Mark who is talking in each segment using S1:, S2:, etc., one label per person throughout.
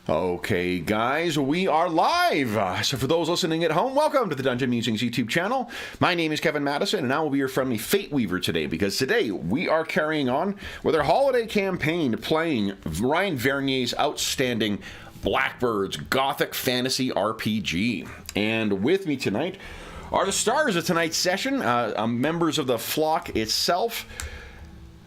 S1: Okay, guys, we are live. So for those listening at home, welcome to the Dungeon Musings YouTube channel. My name is Kevin Madison, and I will be your friendly Fate Weaver today, because today we are carrying on with our holiday campaign playing Ryan Vernier's outstanding Blackbirds Gothic Fantasy RPG. And with me tonight are the stars of tonight's session, members of the flock itself.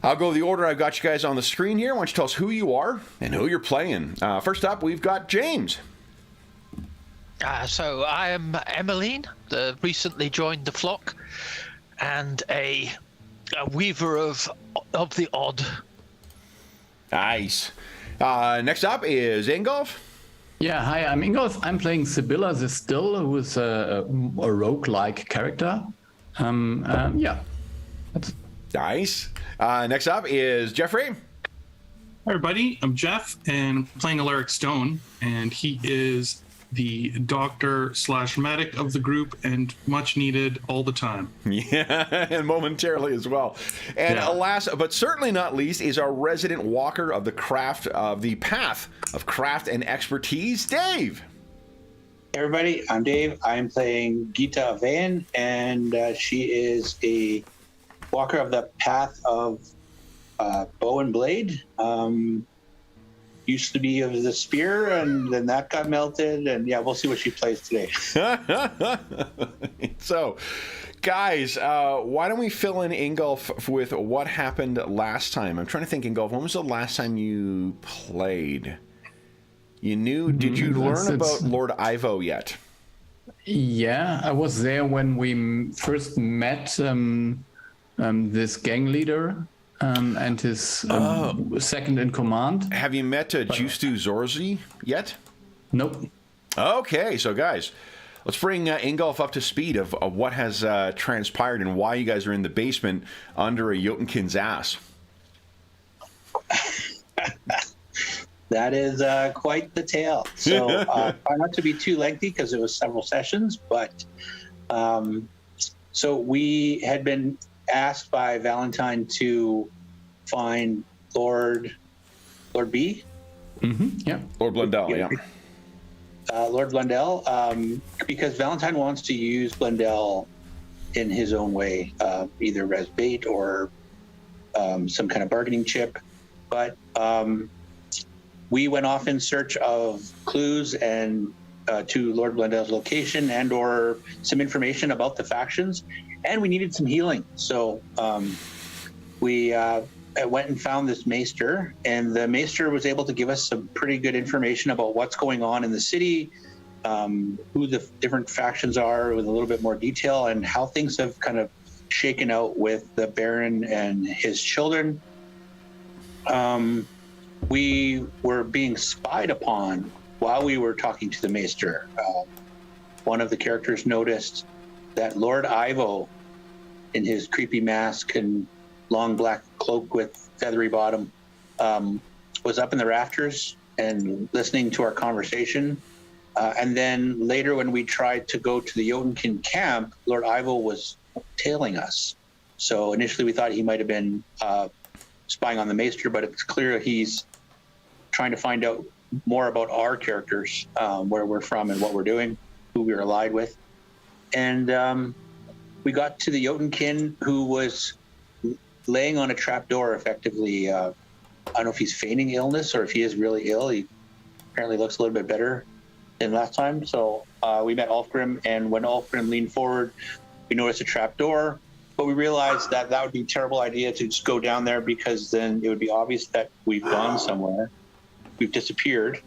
S1: I'll go the order I've got you guys on the screen here. Why don't you tell us who you are and who you're playing? First up, we've got James.
S2: So I am Emmeline, the recently joined the flock, and a weaver of the odd.
S1: Nice. Next up is Ingolf.
S3: Yeah, hi, I'm Ingolf. I'm playing Sibylla the Still, who is a rogue-like character. Yeah. That's...
S1: Nice. Next up is Jeffrey.
S4: Hi everybody, I'm Jeff, and I'm playing Alaric Stone, and he is the doctor / medic of the group, and much needed all the time.
S1: Yeah, and momentarily as well. And last, but certainly not least, is our resident walker of the craft of the path of craft and expertise, Dave.
S5: Hey everybody, I'm Dave. I'm playing Gita Van, and she is a walker of the path of bow and blade. Used to be of the spear, and then that got melted, and yeah, we'll see what she plays today.
S1: So, guys, why don't we fill in Ingolf with what happened last time? I'm trying to think, Ingolf, when was the last time you played? You knew, did you learn about Lord Ivo yet?
S3: Yeah, I was there when we first met this gang leader and his second in command.
S1: Have you met Justu Zorzi yet?
S3: Nope.
S1: Okay, so guys, let's bring Ingolf up to speed of what has transpired and why you guys are in the basement under a Jotunkin's ass.
S5: That is quite the tale. So try not to be too lengthy because it was several sessions, but so we had been asked by Valentine to find Lord B.
S3: Mm-hmm. Yeah.
S1: Lord Blundell, yeah.
S5: Lord Blundell, because Valentine wants to use Blundell in his own way, either as bait or some kind of bargaining chip. But we went off in search of clues and to Lord Blundell's location and or some information about the factions. And we needed some healing. So we went and found this maester, and the maester was able to give us some pretty good information about what's going on in the city, who the different factions are with a little bit more detail, and how things have kind of shaken out with the Baron and his children. We were being spied upon while we were talking to the maester. One of the characters noticed that Lord Ivo, in his creepy mask and long black cloak with feathery bottom, was up in the rafters and listening to our conversation. And then later when we tried to go to the Jotunkin camp, Lord Ivo was tailing us. So initially we thought he might have been spying on the maester, but it's clear he's trying to find out more about our characters, where we're from and what we're doing, who we are allied with. And we got to the Jotunkin, who was laying on a trapdoor, effectively. I don't know if he's feigning illness or if he is really ill. He apparently looks a little bit better than last time. So we met Ulfgrim, and when Ulfgrim leaned forward, we noticed a trapdoor, but we realized that that would be a terrible idea to just go down there, because then it would be obvious that we've gone somewhere. We've disappeared,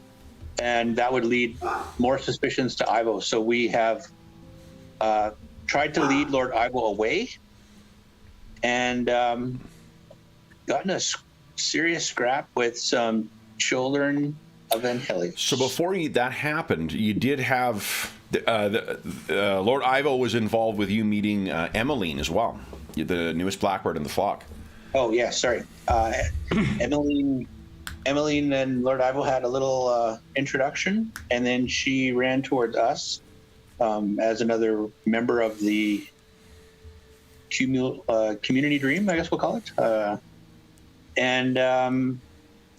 S5: and that would lead more suspicions to Ivo. So we have tried to lead Lord Ivo away, and gotten a serious scrap with some children of Anhelios.
S1: So before that happened, you did have Lord Ivo was involved with you meeting Emmeline as well, the newest Blackbird in the flock.
S5: Oh yeah, sorry. Emmeline and Lord Ivo had a little introduction, and then she ran towards us as another member of the community dream, I guess we'll call it. And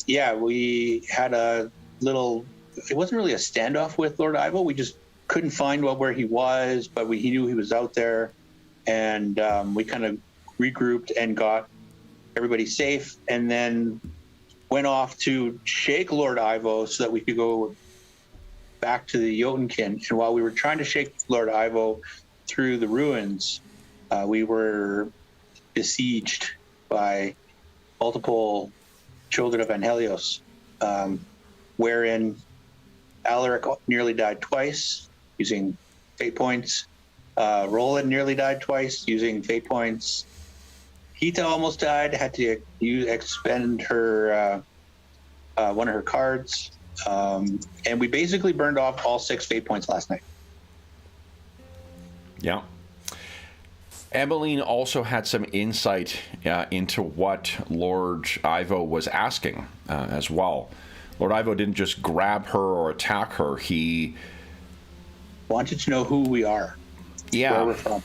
S5: yeah, we had a little it wasn't really a standoff with Lord Ivo. We just couldn't find where he was, but he knew he was out there, and we kind of regrouped and got everybody safe, and then went off to shake Lord Ivo so that we could go back to the Jotunkin. And while we were trying to shake Lord Ivo through the ruins, we were besieged by multiple children of Angelios, wherein Alaric nearly died twice using fate points. Roland nearly died twice using fate points. Hita almost died, had to expend her one of her cards. And we basically burned off all 6 fate points last night.
S1: Yeah. Emmeline also had some insight into what Lord Ivo was asking as well. Lord Ivo didn't just grab her or attack her. He
S5: wanted to know who we are, where we're from.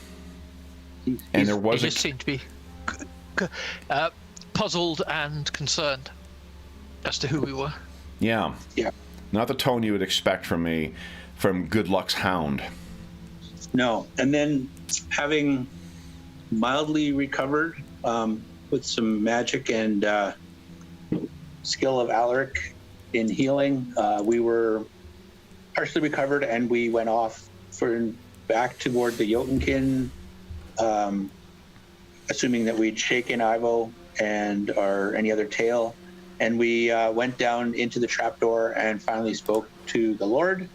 S1: And there was
S2: he just seemed to be puzzled and concerned as to who we were.
S1: Yeah.
S5: Yeah.
S1: Not the tone you would expect from Good Luck's hound.
S5: No. And then having mildly recovered with some magic and skill of Alaric in healing, we were partially recovered, and we went off back toward the Jotunkin, assuming that we'd shaken Ivo and any other tail. And we went down into the trapdoor and finally spoke to the Lord,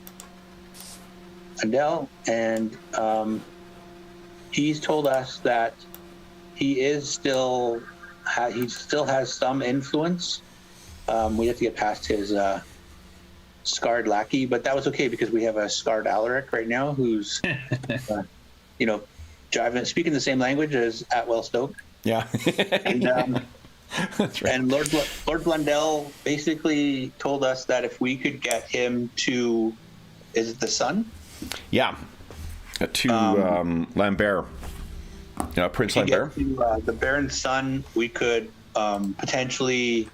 S5: Adele, and he's told us that he still has some influence. We have to get past his scarred lackey, but that was okay because we have a scarred Alaric right now who's, speaking the same language as Atwell Stoke.
S1: Yeah.
S5: And,
S1: that's right.
S5: And Lord Blundell basically told us that if we could get him to, is it the sun?
S1: Yeah. To Lambert. Prince Lambert.
S5: To, the Baron's son, we could potentially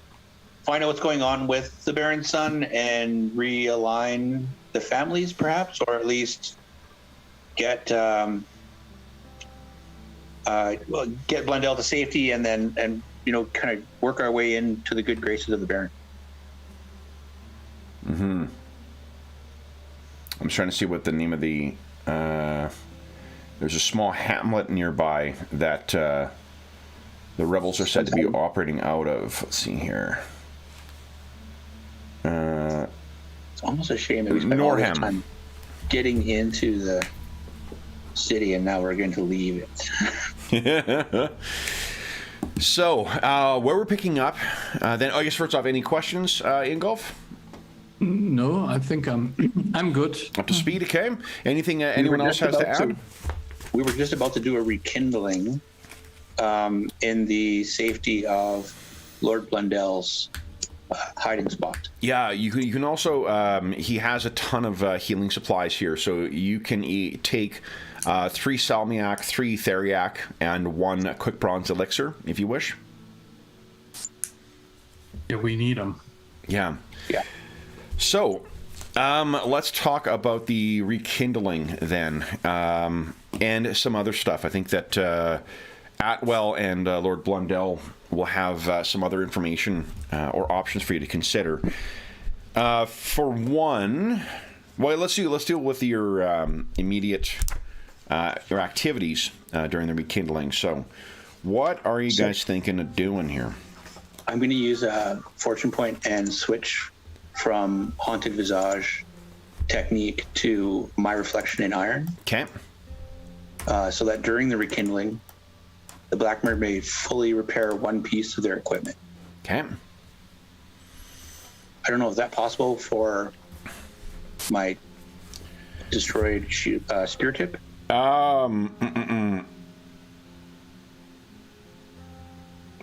S5: find out what's going on with the Baron's son and realign the families, perhaps, or at least get Blundell to safety, and then kind of work our way into the good graces of the Baron.
S1: Mm-hmm. I'm trying to see what the name of the. There's a small hamlet nearby that the rebels are said to be operating out of. Let's see here.
S5: It's almost a shame that we spent all this time getting into the city, and now we're going to leave it.
S1: So, where we're picking up, then I guess first off, any questions, Ingolf?
S3: No, I think I'm good.
S1: Up to speed, okay? Anything anyone else has to add?
S5: We were just about to do a rekindling in the safety of Lord Blundell's hiding spot.
S1: Yeah, you can also, he has a ton of healing supplies here, so you can take 3 Salmiak, 3 Theriac, and 1 Quick Bronze Elixir, if you wish.
S4: Yeah, we need them.
S1: Yeah.
S5: Yeah.
S1: So, let's talk about the rekindling then, and some other stuff. I think that Atwell and Lord Blundell will have some other information or options for you to consider. For one, well, let's deal with your immediate your activities during the rekindling. So, what are you guys thinking of doing here?
S5: I'm going to use a fortune point and switch from Haunted Visage technique to my reflection in iron.
S1: Okay.
S5: So that during the rekindling, the Blackbird may fully repair 1 piece of their equipment.
S1: Okay.
S5: I don't know, is that possible for my destroyed spear tip?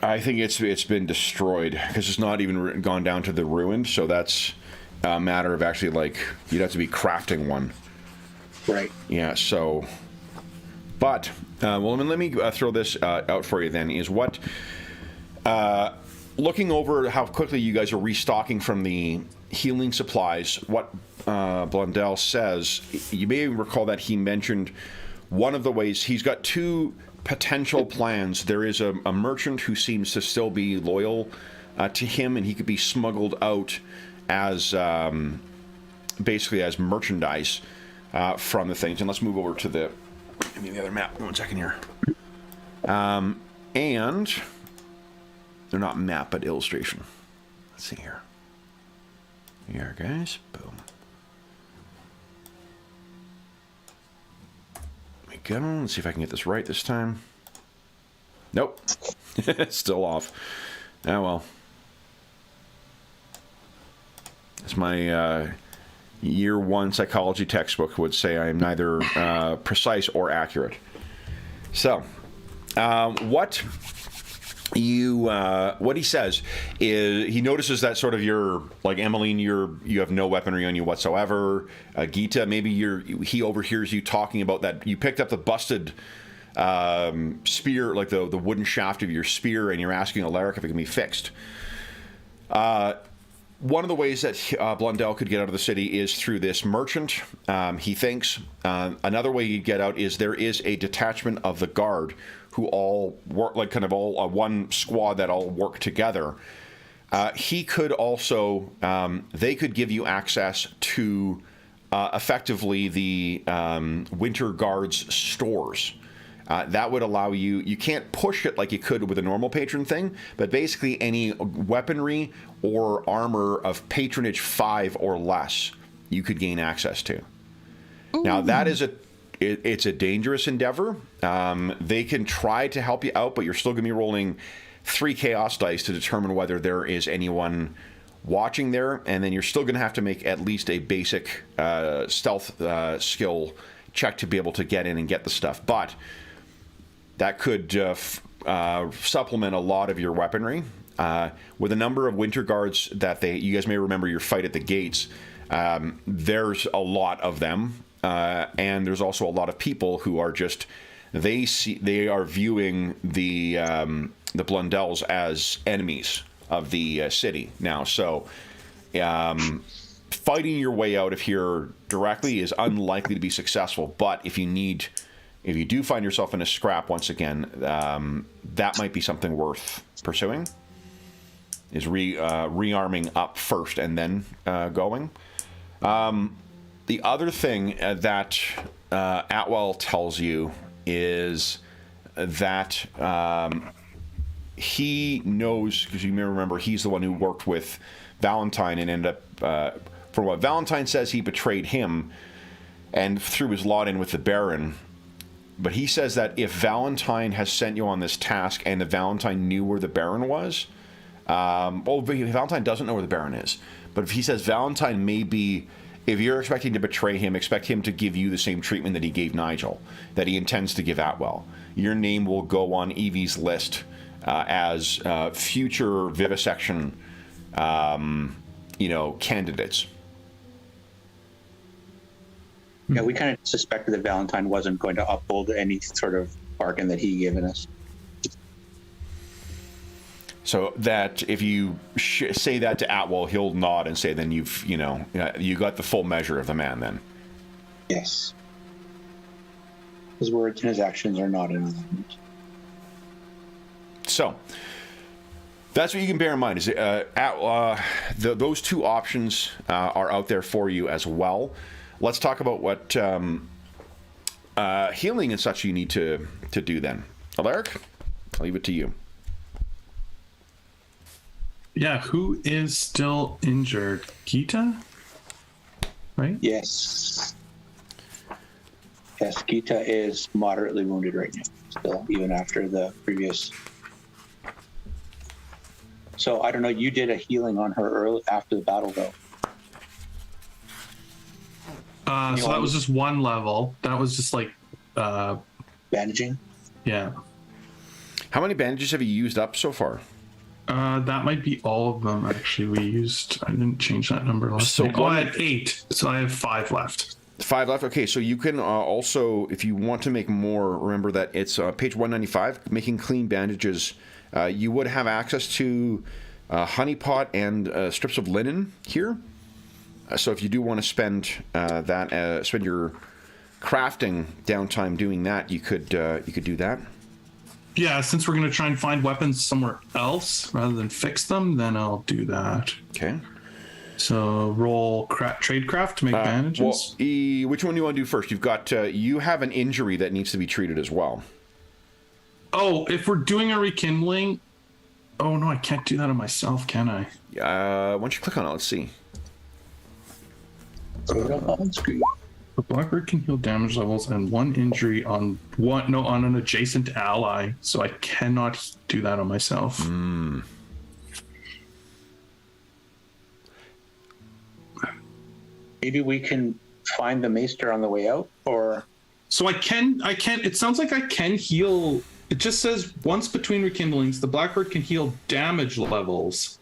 S1: I think it's been destroyed because it's not even gone down to the ruin. So that's a matter of actually, like, you'd have to be crafting one.
S5: Right.
S1: Yeah. So, but well, let me throw this out for you. Then is what looking over how quickly you guys are restocking from the healing supplies, what Blundell says, you may recall that he mentioned one of the ways he's got two potential plans. There is a merchant who seems to still be loyal to him, and he could be smuggled out as basically as merchandise from the things. And let's move over to the other map. 1 second here. And they're not map, but illustration. Let's see here. Here, guys. Boom. There we go. Let's see if I can get this right this time. Nope. Still off. Oh, well. As my year one psychology textbook would say, I am neither precise or accurate. So, what he says is he notices that sort of you're like Emmeline, you have no weaponry on you whatsoever. Gita, maybe he overhears you talking about that you picked up the busted spear, like the wooden shaft of your spear, and you're asking Alaric if it can be fixed. One of the ways that Blundell could get out of the city is through this merchant, he thinks. Another way you'd get out is there is a detachment of the guard who all work, like kind of all one squad that all work together. He could also, they could give you access to effectively the Winter Guard's stores. That would allow you can't push it like you could with a normal patron thing, but basically any weaponry or armor of patronage 5 or less, you could gain access to. Ooh. Now, that is it's a dangerous endeavor. They can try to help you out, but you're still going to be rolling 3 chaos dice to determine whether there is anyone watching there, and then you're still going to have to make at least a basic stealth skill check to be able to get in and get the stuff. But that could supplement a lot of your weaponry. With a number of Winter Guards that you guys may remember your fight at the gates, there's a lot of them, and there's also a lot of people who are just they are viewing the Blundells as enemies of the city now. So fighting your way out of here directly is unlikely to be successful. But if you do find yourself in a scrap once again, that might be something worth pursuing. Is rearming up first and then going. The other thing that Atwell tells you is that he knows, because you may remember he's the one who worked with Valentine and ended up, from what Valentine says, he betrayed him and threw his lot in with the Baron. But he says that if Valentine has sent you on this task and the Valentine knew where the Baron was, Valentine doesn't know where the Baron is. But if he says Valentine may be, if you're expecting to betray him, expect him to give you the same treatment that he gave Nigel, that he intends to give Atwell. Your name will go on Evie's list as future vivisection, candidates.
S5: Yeah, we kind of suspected that Valentine wasn't going to uphold any sort of bargain that he given us.
S1: So that if you say that to Atwell, he'll nod and say, then you got the full measure of the man then.
S5: Yes. His words and his actions are not in alignment.
S1: So that's what you can bear in mind. Is those two options are out there for you as well. Let's talk about what healing and such you need to do then. Alaric, I'll leave it to you.
S4: Yeah, who is still injured? Gita? Right?
S5: Yes. Yes, Gita is moderately wounded right now, still, even after the previous. So I don't know, you did a healing on her early after the battle, though.
S4: So that was just one level. That was just like
S5: bandaging?
S4: Yeah.
S1: How many bandages have you used up so far?
S4: That might be all of them, actually. I didn't change that number last
S1: time.
S4: I had 8, so I have 5 left.
S1: 5 left? Okay, so you can also, if you want to make more, remember that it's page 195, making clean bandages You would have access to honeypot and strips of linen here. So if you do want to spend spend your crafting downtime doing that, you could do that.
S4: Yeah, since we're going to try and find weapons somewhere else rather than fix them, then I'll do that.
S1: Okay.
S4: So roll tradecraft to make bandages.
S1: Well, which one do you want to do first? You've got you have an injury that needs to be treated as well.
S4: Oh, if we're doing a rekindling, oh no, I can't do that on myself, can I?
S1: Why don't you click on it? Let's see.
S5: On screen.
S4: The Blackbird can heal damage levels and 1 injury on an adjacent ally, so I cannot do that on myself.
S5: Maybe we can find the maester on the way out, or
S4: So I can. It sounds like I can heal. It just says once between rekindlings, the Blackbird can heal damage levels.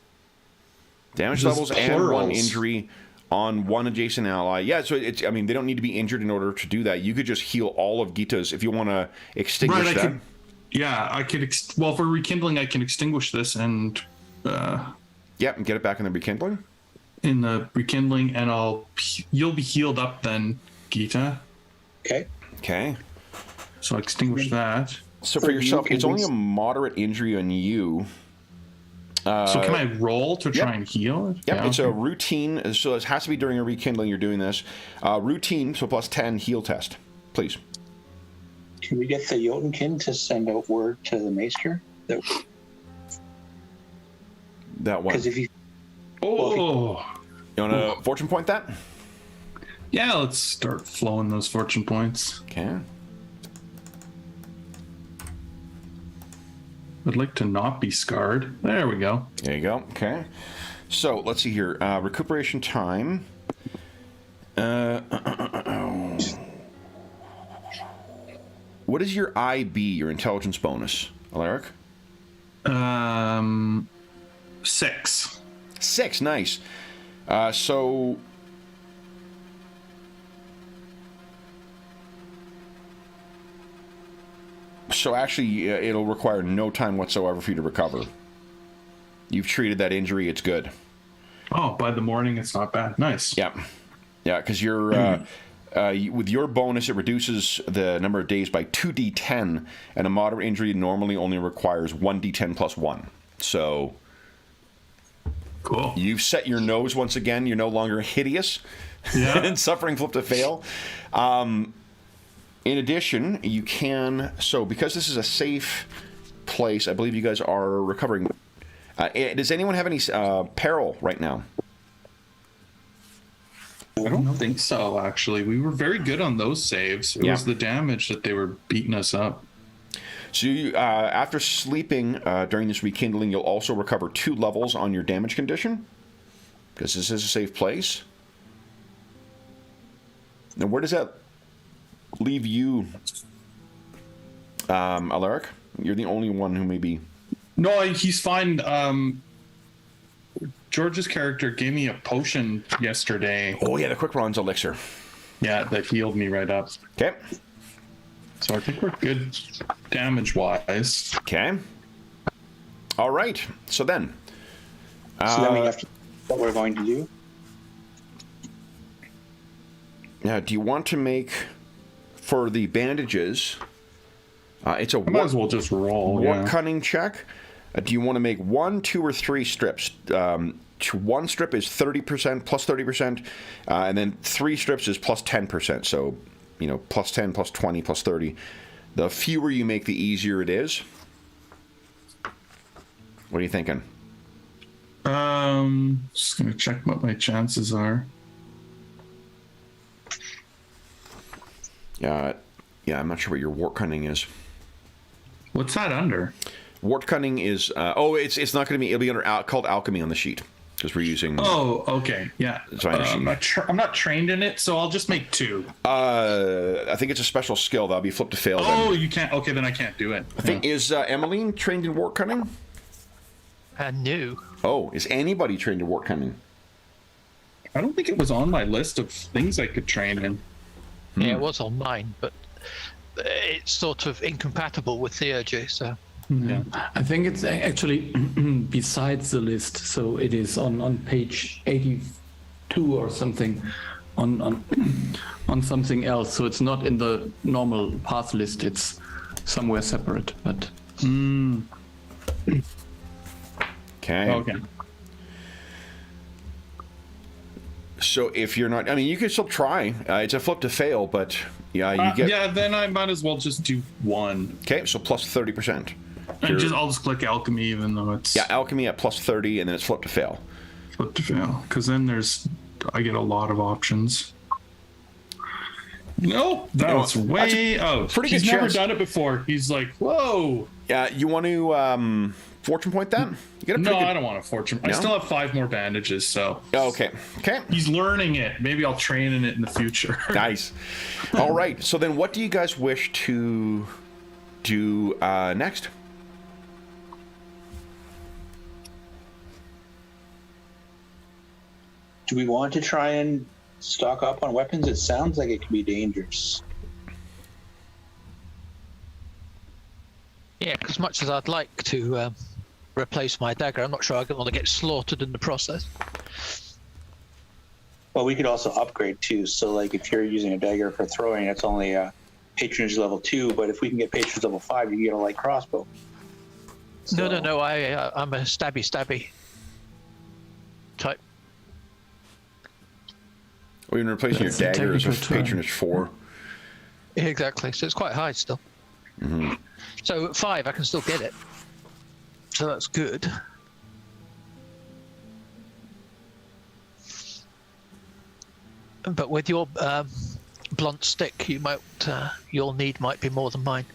S1: Damage
S4: Just
S1: levels and 1
S4: plurals.
S1: injury on 1 adjacent ally. Yeah, so it's. I mean, they don't need to be injured in order to do that. You could just heal all of Gita's if you want to extinguish
S4: Right,
S1: that.
S4: I could. Well, for rekindling, I can extinguish this and
S1: Yep, and get it back in the rekindling.
S4: in the rekindling, and you'll be healed up then, Gita.
S5: okay.
S1: Okay.
S4: So I extinguish that.
S1: So
S5: For
S1: for
S5: you,
S1: yourself,
S5: can
S1: it's
S5: we
S1: only a moderate injury on you.
S4: So can I roll to try and heal it?
S1: Yep,
S4: Yeah,
S1: it's a
S4: okay.
S1: routine. So it has to be during a rekindling. You're doing this routine. So plus 10 heal test, please.
S5: Can we get the Jotunkin to send out word to the maester?
S1: That one.
S5: Because if you
S4: Oh,
S1: You want to fortune point that?
S4: yeah. Let's start flowing those fortune points.
S1: Okay.
S4: I'd like to not be scarred. There we go.
S1: There you go. Okay. So let's see here. Recuperation time. What is your IB, your intelligence bonus, Alaric?
S4: 6.
S1: 6. Nice. So actually, it'll require no time whatsoever for you to recover. You've treated that injury. It's good.
S4: Oh, by the morning, it's not bad. Nice.
S1: Yeah. Yeah, because you're with your bonus, it reduces the number of days by 2d10, and a moderate injury normally only requires 1d10 plus 1. So
S4: Cool.
S1: you've set your nose once again. You're no longer hideous
S4: Yeah.
S1: and suffering flip to fail. In addition, you can... So because this is a safe place, I believe you guys are recovering. Does anyone have any peril right now?
S4: I don't think so, actually. We were very good on those saves. It
S1: Yeah.
S4: was the damage that they were beating us up.
S1: So you, after sleeping during this rekindling, you'll also recover 2 levels on your damage condition, because this is a safe place. Now, where does that leave you, Alaric? You're the only one who may be...
S4: No, he's fine. George's character gave me a potion yesterday.
S1: Oh, yeah, the quick bronze elixir.
S4: Yeah, that healed me right up.
S1: Okay.
S4: So I think we're good damage-wise.
S1: Okay. All right. So then...
S5: so then we have to what we're going to do.
S1: Now, do you want to make... For the bandages... it's a
S4: I might as well just roll.
S1: Wart
S4: Yeah.
S1: cunning check. Do you want to make 1, 2, or 3 strips? 1 strip is 30% plus 30%, and then 3 strips is plus 10%. So, plus 10, plus 20, plus 30. The fewer you make, the easier it is. What are you thinking?
S4: Just gonna check what my chances are.
S1: Yeah, I'm not sure what your wart cunning is.
S4: What's that under?
S1: Wart cunning is it's not going to be. It'll be under called alchemy on the sheet because we're using.
S4: Oh, okay, yeah.
S1: It's on the sheet.
S4: I'm not trained in it, so I'll just make 2.
S1: I think it's a special skill that'll be flip to fail.
S4: Oh,
S1: then.
S4: you can't. Okay, then I can't do it.
S1: I think is Emmeline trained in wart cunning?
S2: No.
S1: Oh, is anybody trained in wart cunning?
S4: I don't think it was on my list of things I could train in.
S2: Yeah, it was on mine, but it's sort of incompatible with Theurgy, so...
S4: Yeah.
S3: I think it's actually besides the list, so it is on page 82 or something, on on something else. So it's not in the normal path list. It's somewhere separate. But
S1: Okay.
S4: Okay.
S1: So if you're not, I mean, you can still try. It's a flip to fail, but yeah, you get.
S4: Yeah, then I might as well just do one.
S1: Okay, so plus 30%.
S4: And I'll just click alchemy, even though it's
S1: Yeah, alchemy at plus 30, and then it's flip to fail.
S4: flip to fail. Because then I get a lot of options. Nope, that's way out.
S1: pretty
S4: He's
S1: good
S4: never
S1: chance.
S4: done it before. He's like, whoa.
S1: Yeah, you want to fortune point that? You get a
S4: No,
S1: pretty
S4: I
S1: good...
S4: don't want a fortune. I
S1: No?
S4: still have 5 more bandages, so
S1: Oh, okay. Okay.
S4: he's learning it. Maybe I'll train in it in the future.
S1: Nice. All right. So then, what do you guys wish to do next?
S5: Do we want to try and stock up on weapons? It sounds like it could be dangerous.
S2: Yeah, because much as I'd like to replace my dagger, I'm not sure I want to get slaughtered in the process.
S5: Well, we could also upgrade too. So, like, if you're using a dagger for throwing, it's only patronage level 2. But if we can get patronage level 5, you can get a light crossbow.
S2: No,
S5: So-
S2: I'm a stabby type.
S1: Or even replacing your
S3: That's a
S1: daggers with
S3: technical term.
S1: patronage 4.
S2: Yeah, exactly. So it's quite high still. So at 5, I can still get it. So that's good. But with your blunt stick, your need might be more than mine.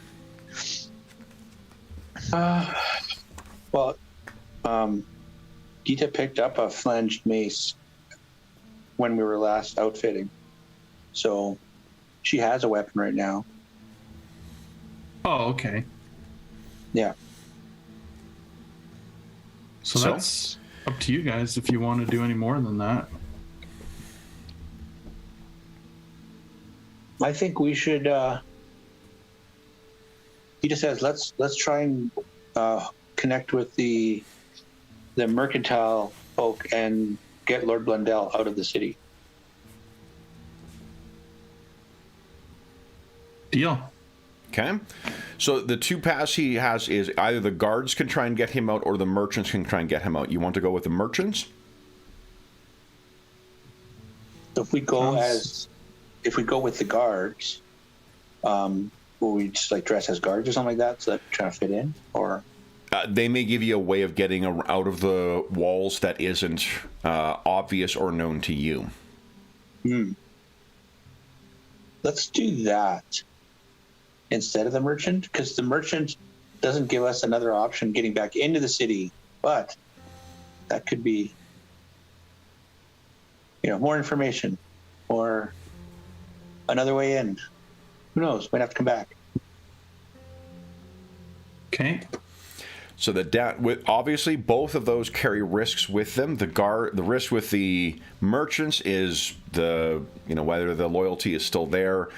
S5: Well, Gita picked up a flanged mace when we were last outfitting. So she has a weapon right now.
S4: Oh, okay.
S5: Yeah.
S4: So that's up to you guys if you want to do any more than that.
S5: I think we should. Gita says, let's try and connect with the mercantile folk and get Lord Blundell out of the city.
S4: Deal.
S1: Okay. So the two paths he has is either the guards can try and get him out or the merchants can try and get him out. You want to go with the merchants?
S5: So if we go with the guards, will we just like dress as guards or something like that so that we try to fit in? Or
S1: They may give you a way of getting out of the walls that isn't obvious or known to you.
S5: let's do that instead of the merchant, because the merchant doesn't give us another option getting back into the city, but that could be, more information or another way in. Who knows? Might have to come back.
S4: Okay.
S1: So obviously both of those carry risks with them. The risk with the merchants is whether the loyalty is still there.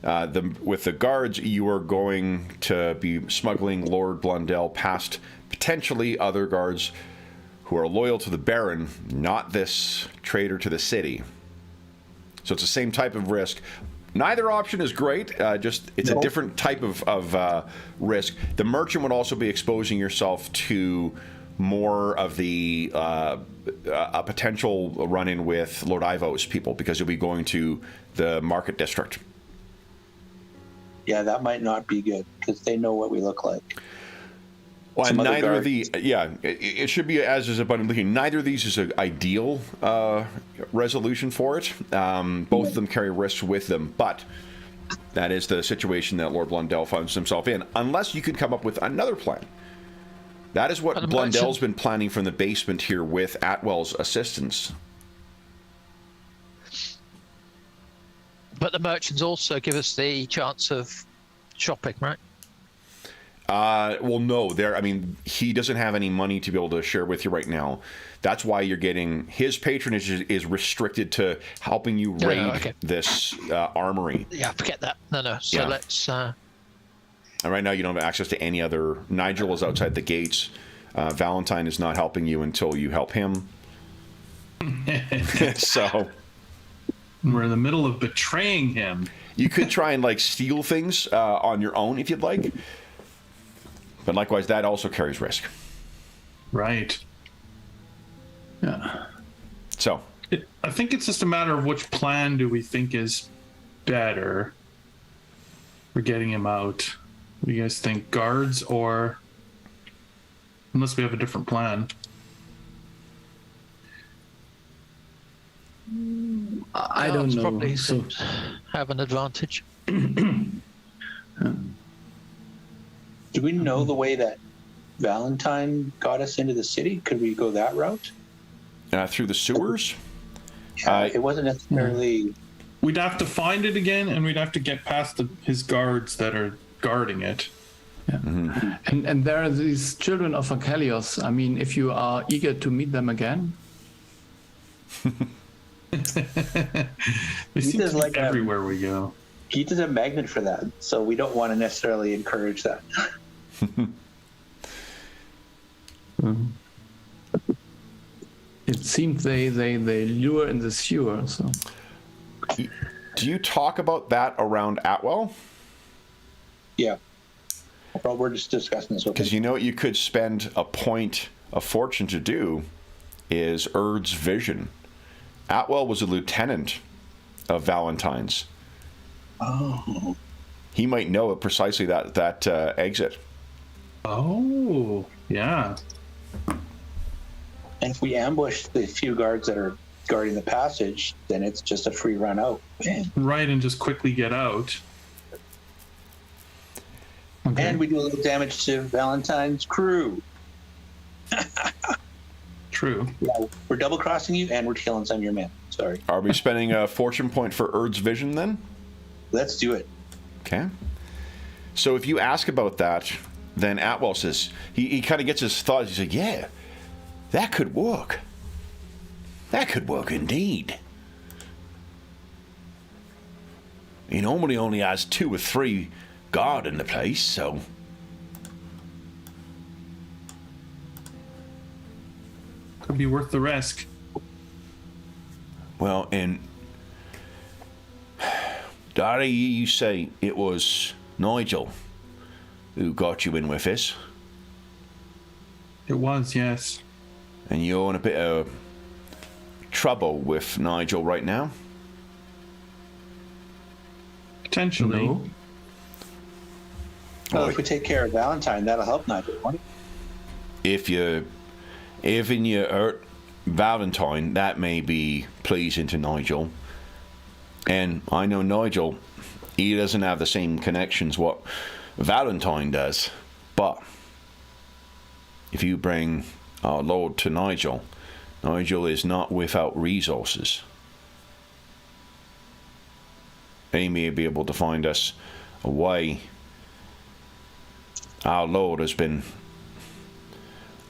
S1: With the guards, you are going to be smuggling Lord Blundell past potentially other guards who are loyal to the Baron, not this traitor to the city. So it's the same type of risk. Neither option is great. It's a different type of risk. The merchant would also be exposing yourself to more of the a potential run-in with Lord Ivo's people, because you'll be going to the market district.
S5: Yeah, that might not be good because they know what we look like.
S1: Well, and
S5: Some other
S1: neither of
S5: guards.
S1: it should be as is abundant looking. Neither of these is an ideal resolution for it. Both of them carry risks with them, but that is the situation that Lord Blundell finds himself in, unless you could come up with another plan. That is what Blundell's been planning from the basement here with Atwell's assistance.
S2: But the merchants also give us the chance of shopping, right?
S1: Well, no. He doesn't have any money to be able to share with you right now. That's why you're getting his patronage is restricted to helping you raid this armory.
S2: Yeah, forget that. No. So let's.
S1: And right now, you don't have access to any other. Nigel is outside the gates. Valentine is not helping you until you help him. So
S4: We're in the middle of betraying him.
S1: you could try and like steal things on your own if you'd like, but likewise, that also carries risk.
S4: Right.
S3: Yeah.
S1: So
S4: I think it's just a matter of which plan do we think is better for getting him out. What do you guys think? Guards or... Unless we have a different plan.
S3: I don't
S2: Guards
S3: know.
S2: probably
S3: So
S2: have an advantage.
S5: Do we know the way that Valentine got us into the city? Could we go that route?
S1: through the sewers.
S5: It wasn't necessarily.
S4: We'd have to find it again, and we'd have to get past his guards that are guarding it.
S3: yeah. And there are these children of Achelios. I mean, if you are eager to meet them again,
S4: They seem
S5: does
S4: to be
S5: like
S4: everywhere we go.
S5: Keith is a magnet for that, so we don't want to necessarily encourage that.
S3: it seemed they lure in the sewer. So
S1: Do you talk about that around Atwell?
S5: Yeah. Well, we're just discussing this with
S1: Because you know what you could spend a point of fortune to do is Erd's vision. Atwell was a lieutenant of Valentine's.
S5: Oh.
S1: He might know precisely that exit.
S4: Oh, yeah.
S5: And if we ambush the few guards that are guarding the passage, then it's just a free run out. Man.
S4: Right, and just quickly get out.
S3: okay.
S5: And we do a little damage to Valentine's crew.
S4: True.
S5: Yeah, we're double crossing you and we're killing some of your men. Sorry.
S1: Are we spending a fortune point for Erd's vision then?
S5: Let's do it.
S1: Okay. So if you ask about that, then Atwell says, he kind of gets his thoughts. He's like, yeah, that could work. That could work indeed. He normally only has 2 or 3 guard in the place, so...
S4: Could be worth the risk.
S1: Well, and... Dari, you say it was Nigel who got you in with this,
S4: It was, yes.
S1: and you're in a bit of trouble with Nigel right now?
S4: Potentially.
S3: No.
S5: Well, if we take care of Valentine, that'll help Nigel, won't it?
S1: If you hurt Valentine, that may be pleasing to Nigel. And I know Nigel, he doesn't have the same connections what Valentine does. But if you bring our Lord to Nigel, Nigel is not without resources. He may be able to find us a way. Our Lord has been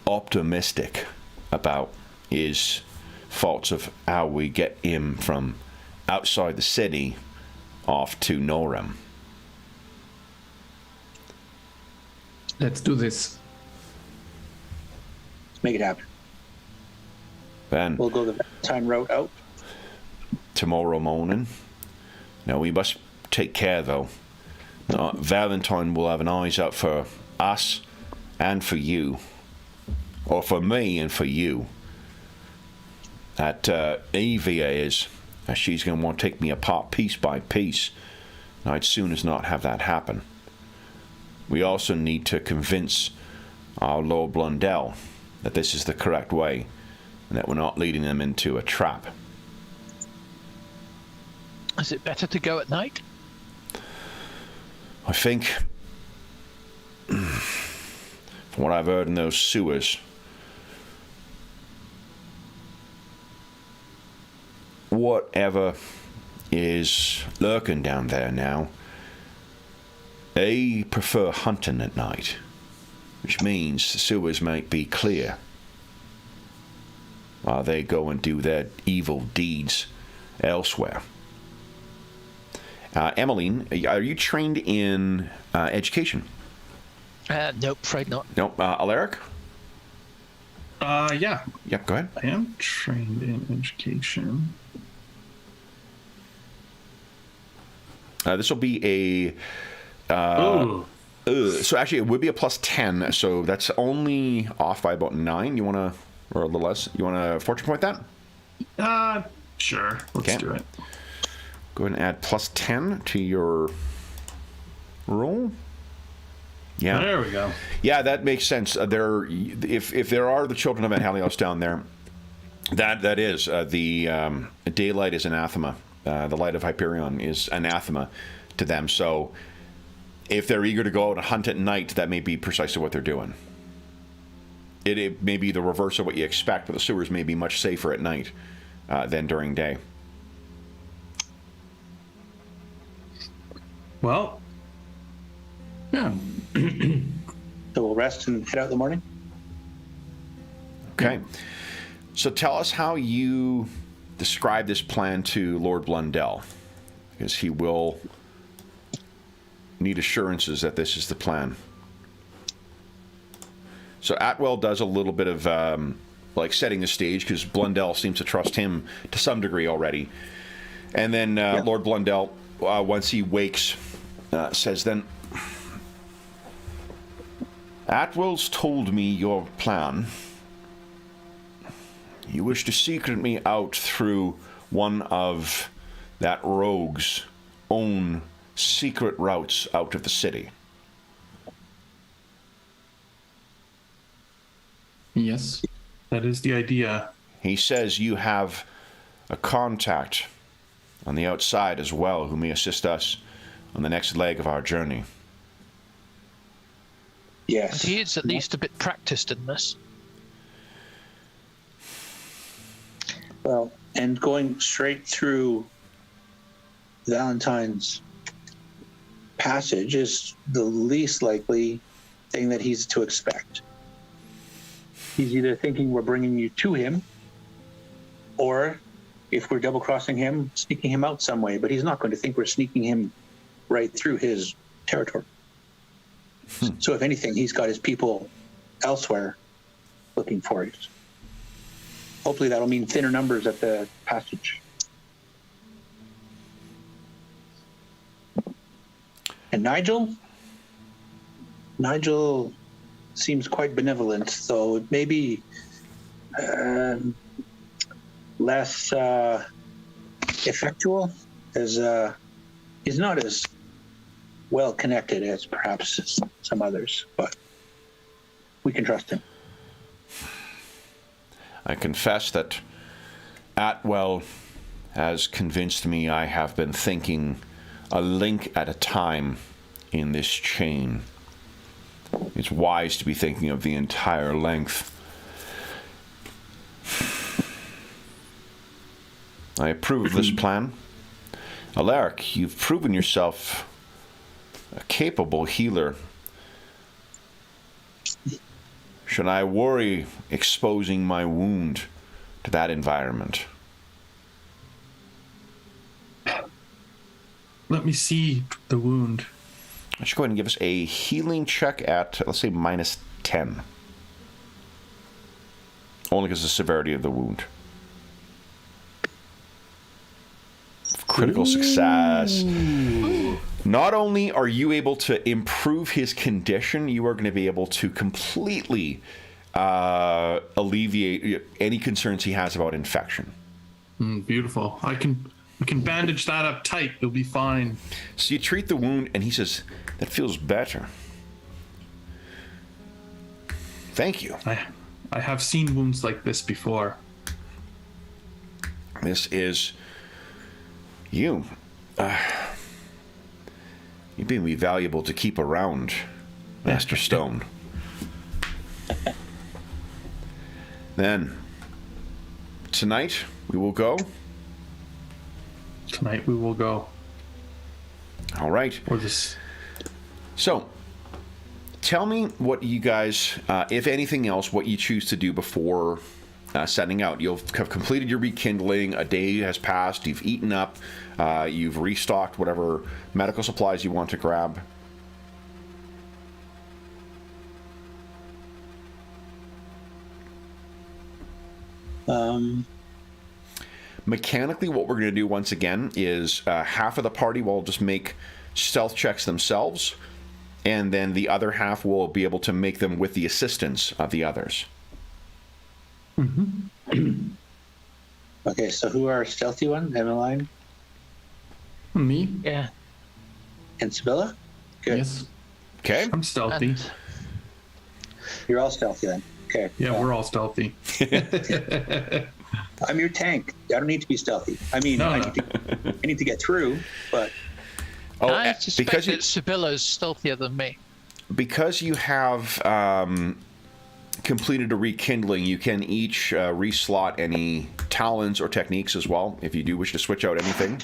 S1: optimistic about his thoughts of how we get him from outside the city off to Norem.
S3: Let's do this.
S5: Let's make it happen.
S1: Then
S5: We'll go the Valentine route out.
S1: tomorrow morning. Now we must take care though. Valentine will have an eyes out for us and for you. Or for me and for you. That Evia is. She's going to want to take me apart piece by piece. And I'd soon as not have that happen. We also need to convince our Lord Blundell that this is the correct way and that we're not leading them into a trap.
S2: Is it better to go at night?
S1: I think, from what I've heard in those sewers, whatever is lurking down there now, they prefer hunting at night, which means the sewers might be clear while they go and do their evil deeds elsewhere. Emmeline, are you trained in education?
S2: Nope, afraid not.
S1: Nope. Alaric?
S4: Yeah.
S1: Yep, go ahead.
S4: I am trained in education.
S1: This will be a...
S4: Ooh.
S1: so actually, it would be a plus 10, so that's only off by about 9. You want to... Or a little less. You want to fortune point that?
S4: Sure. Let's
S1: Okay.
S4: do it.
S1: Go ahead and add plus 10 to your roll. Yeah.
S4: There we go.
S1: Yeah, that makes sense. If there are the children of Helios down there, that is the daylight is anathema. The light of Hyperion is anathema to them. So if they're eager to go out and hunt at night, that may be precisely what they're doing. It may be the reverse of what you expect, but the sewers may be much safer at night than during day.
S4: Well,
S3: Yeah.
S5: So we'll rest and head out in the morning.
S1: Okay. So tell us how you describe this plan to Lord Blundell, because he will need assurances that this is the plan. So Atwell does a little bit of like setting the stage, because Blundell seems to trust him to some degree already. And then Lord Blundell, once he wakes, says then, Atwell's told me your plan. You wish to secret me out through one of that rogue's own secret routes out of the city.
S3: Yes.
S4: that is the idea.
S1: He says you have a contact on the outside as well who may assist us on the next leg of our journey.
S5: Yes.
S2: And he is at least a bit practiced in this.
S5: Well, and going straight through Valentine's passage is the least likely thing that he's to expect. He's either thinking we're bringing you to him, or if we're double-crossing him, sneaking him out some way. But he's not going to think we're sneaking him right through his territory. So if anything, he's got his people elsewhere looking for it. Hopefully that'll mean thinner numbers at the passage. And Nigel seems quite benevolent, though maybe less effectual, as he's not as well connected as perhaps some others, but we can trust him.
S1: I confess that Atwell has convinced me I have been thinking a link at a time in this chain. It's wise to be thinking of the entire length. I approve of this plan. Alaric, you've proven yourself a capable healer. Should I worry exposing my wound to that environment?
S4: Let me see the wound.
S1: I should go ahead and give us a healing check at, let's say, minus 10. Only because of the severity of the wound. Critical success. Not only are you able to improve his condition, you are going to be able to completely alleviate any concerns he has about infection.
S4: Beautiful. We can bandage that up tight. You'll be fine.
S1: So you treat the wound, and he says, that feels better. Thank you.
S4: I have seen wounds like this before.
S1: This is you. You'd be valuable to keep around, Master Stone. Then, tonight, we will go.
S4: Tonight we will go.
S1: All right.
S4: Or this.
S1: So, tell me what you guys, if anything else, what you choose to do before setting out. You'll have completed your rekindling. A day has passed. You've eaten up. You've restocked whatever medical supplies you want to grab. Mechanically, what we're going to do once again is half of the party will just make stealth checks themselves, and then the other half will be able to make them with the assistance of the others.
S5: Okay, so who are stealthy one? Emmeline
S3: Me?
S2: Yeah.
S5: and Sibylla? Good.
S3: Yes.
S1: Okay.
S4: I'm stealthy.
S2: And
S5: You're all stealthy then. Okay.
S4: Yeah, we're all stealthy.
S5: I'm your tank. I don't need to be stealthy. I mean,
S4: No,
S5: I,
S4: no.
S5: need to get through, but
S1: Oh,
S2: I suspect
S1: because
S2: that Sibylla's stealthier than me.
S1: because you have completed a rekindling, you can each reslot any talents or techniques as well, if you do wish to switch out anything.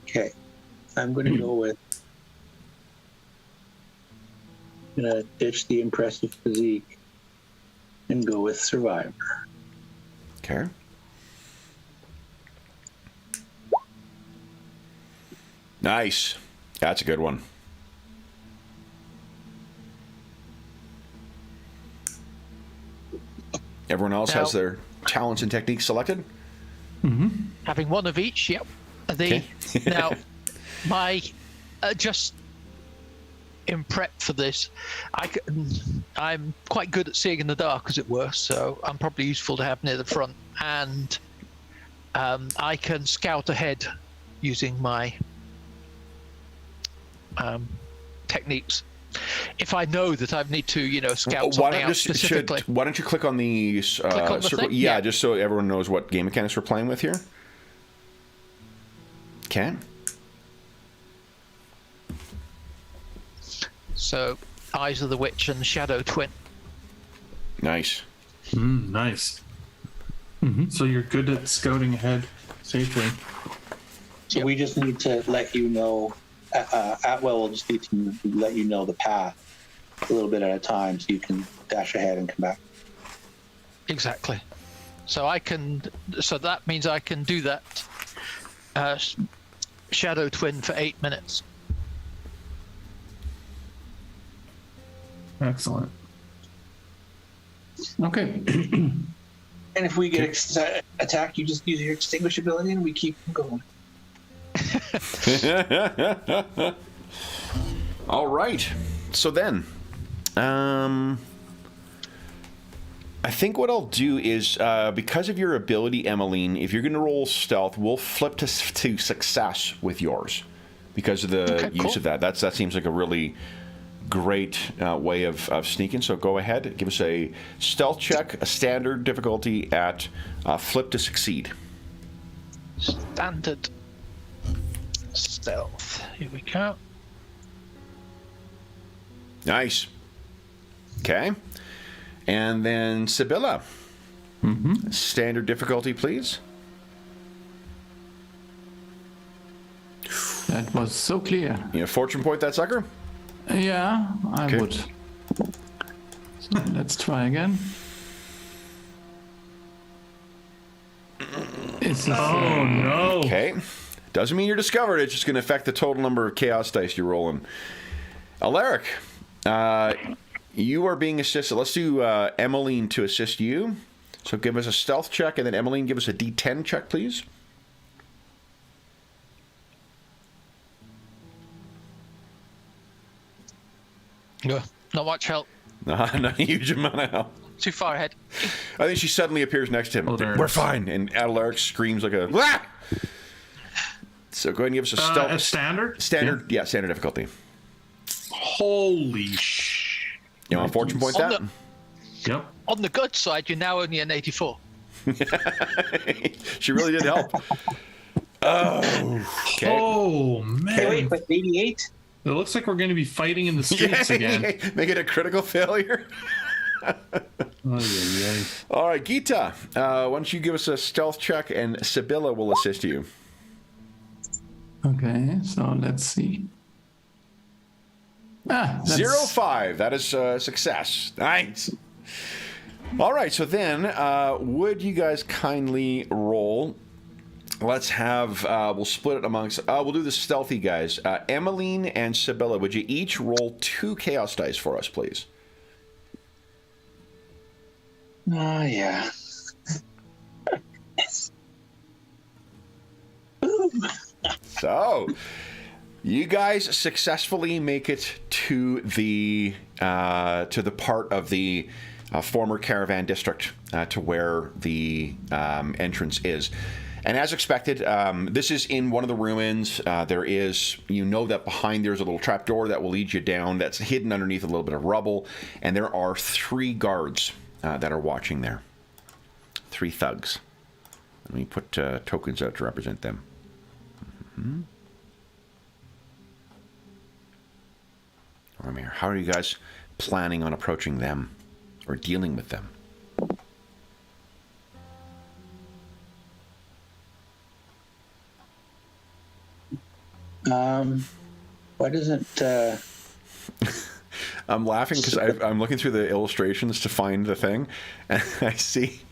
S5: okay. I'm going to go with. I'm going to ditch the impressive physique and go with Survivor.
S1: Okay. Nice. That's a good one. Everyone else has
S2: Now-
S1: their talents and techniques selected?
S2: Having one of each, yep.
S1: Okay.
S2: Now, my just in prep for this, I'm quite good at seeing in the dark, as it were. So I'm probably useful to have near the front, and I can scout ahead using my techniques. If I know that I need to, scout something out specifically.
S1: Why don't you click on the
S2: on the
S1: circle?
S2: thing?
S1: Yeah,
S2: Yeah.
S1: just so everyone knows what game mechanics we're playing with here. Okay.
S2: So, Eyes of the Witch and Shadow Twin.
S1: Nice.
S4: Nice. So you're good at scouting ahead safely.
S5: So
S2: Yep.
S5: we just need to let you know. Atwell will just need to let you know the path a little bit at a time, so you can dash ahead and come back.
S2: Exactly. So that means I can do that Shadow Twin for 8 minutes.
S4: Excellent.
S3: Okay.
S5: And if we get attacked, you just use your extinguish ability, and we keep going.
S1: All right. So then, I think what I'll do is, because of your ability, Emmeline, if you're going to roll stealth, we'll flip to success with yours because of the
S2: Okay,
S1: use
S2: cool.
S1: of that. That seems like a really great way of sneaking. So go ahead, give us a stealth check, a standard difficulty at flip to succeed.
S2: Standard stealth. Here we go.
S1: Nice. Okay. And then Sibylla. Standard difficulty, please.
S3: That was so clear.
S1: Fortune point that sucker.
S3: Yeah, I
S1: Okay.
S3: would. So let's try again. It's the
S4: Oh
S3: same.
S4: no.
S1: Okay. Doesn't mean you're discovered. It's just going to affect the total number of chaos dice you're rolling. Alaric, you are being assisted. Let's do Emmeline to assist you. So give us a stealth check, and then Emmeline, give us a D10 check, please.
S2: No, not much help.
S1: Not a huge amount of help.
S2: Too far ahead.
S1: I think she suddenly appears next to him.
S4: Oh, there it
S1: We're
S4: is.
S1: fine. And Alaric screams like a... Wah! So go ahead and give us a stealth...
S4: A standard?
S1: Standard, yeah, standard difficulty.
S4: Holy sh!
S1: You want a fortune point
S2: On
S1: that?
S4: Yep.
S2: On the good side, you're now only an 84.
S1: She really did help. Oh, okay.
S4: Oh man.
S5: Hey, wait, but 88?
S4: It looks like we're going to be fighting in the streets again.
S1: Make it a critical failure.
S4: Ay, ay, ay.
S1: All right, Gita, why don't you give us a stealth check, and Sibylla will assist you.
S3: Okay, so let's see. That's
S1: 0-5. That is a success. Nice. All right, so then, would you guys kindly roll? Let's have, we'll split it amongst, we'll do the stealthy guys. Emmeline and Sibylla, would you each roll 2 chaos dice for us, please?
S5: Oh, yeah.
S1: So, you guys successfully make it to the part of the former caravan district to where the entrance is. And as expected, this is in one of the ruins. There is, you know that behind there's a little trapdoor that will lead you down that's hidden underneath a little bit of rubble. And there are 3 guards that are watching there. 3 thugs. Let me put tokens out to represent them. Mm-hmm. How are you guys planning on approaching them or dealing with them?
S5: Why doesn't
S1: I'm laughing because I'm looking through the illustrations to find the thing, and I see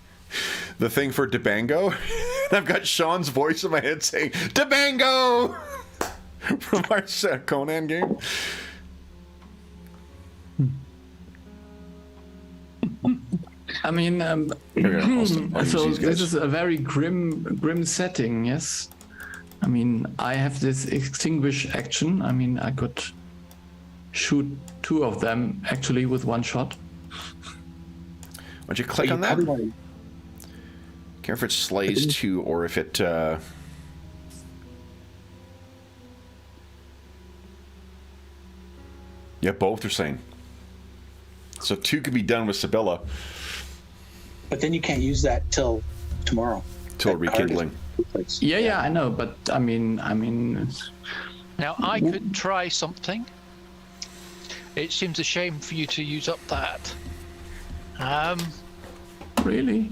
S1: the thing for Debango, and I've got Sean's voice in my head saying Debango from our Conan game.
S3: I mean, so this is a very grim setting, yes? I mean, I have this extinguish action. I mean, I could shoot 2 of them actually with 1 shot.
S1: Why don't you click on that? Care if it slays 2 or if it... Yeah, both are saying. So 2 could be done with Sibylla.
S5: But then you can't use that till tomorrow.
S1: Till rekindling.
S3: Yeah, I know, but I mean.
S2: Now I could try something. It seems a shame for you to use up that.
S3: Really?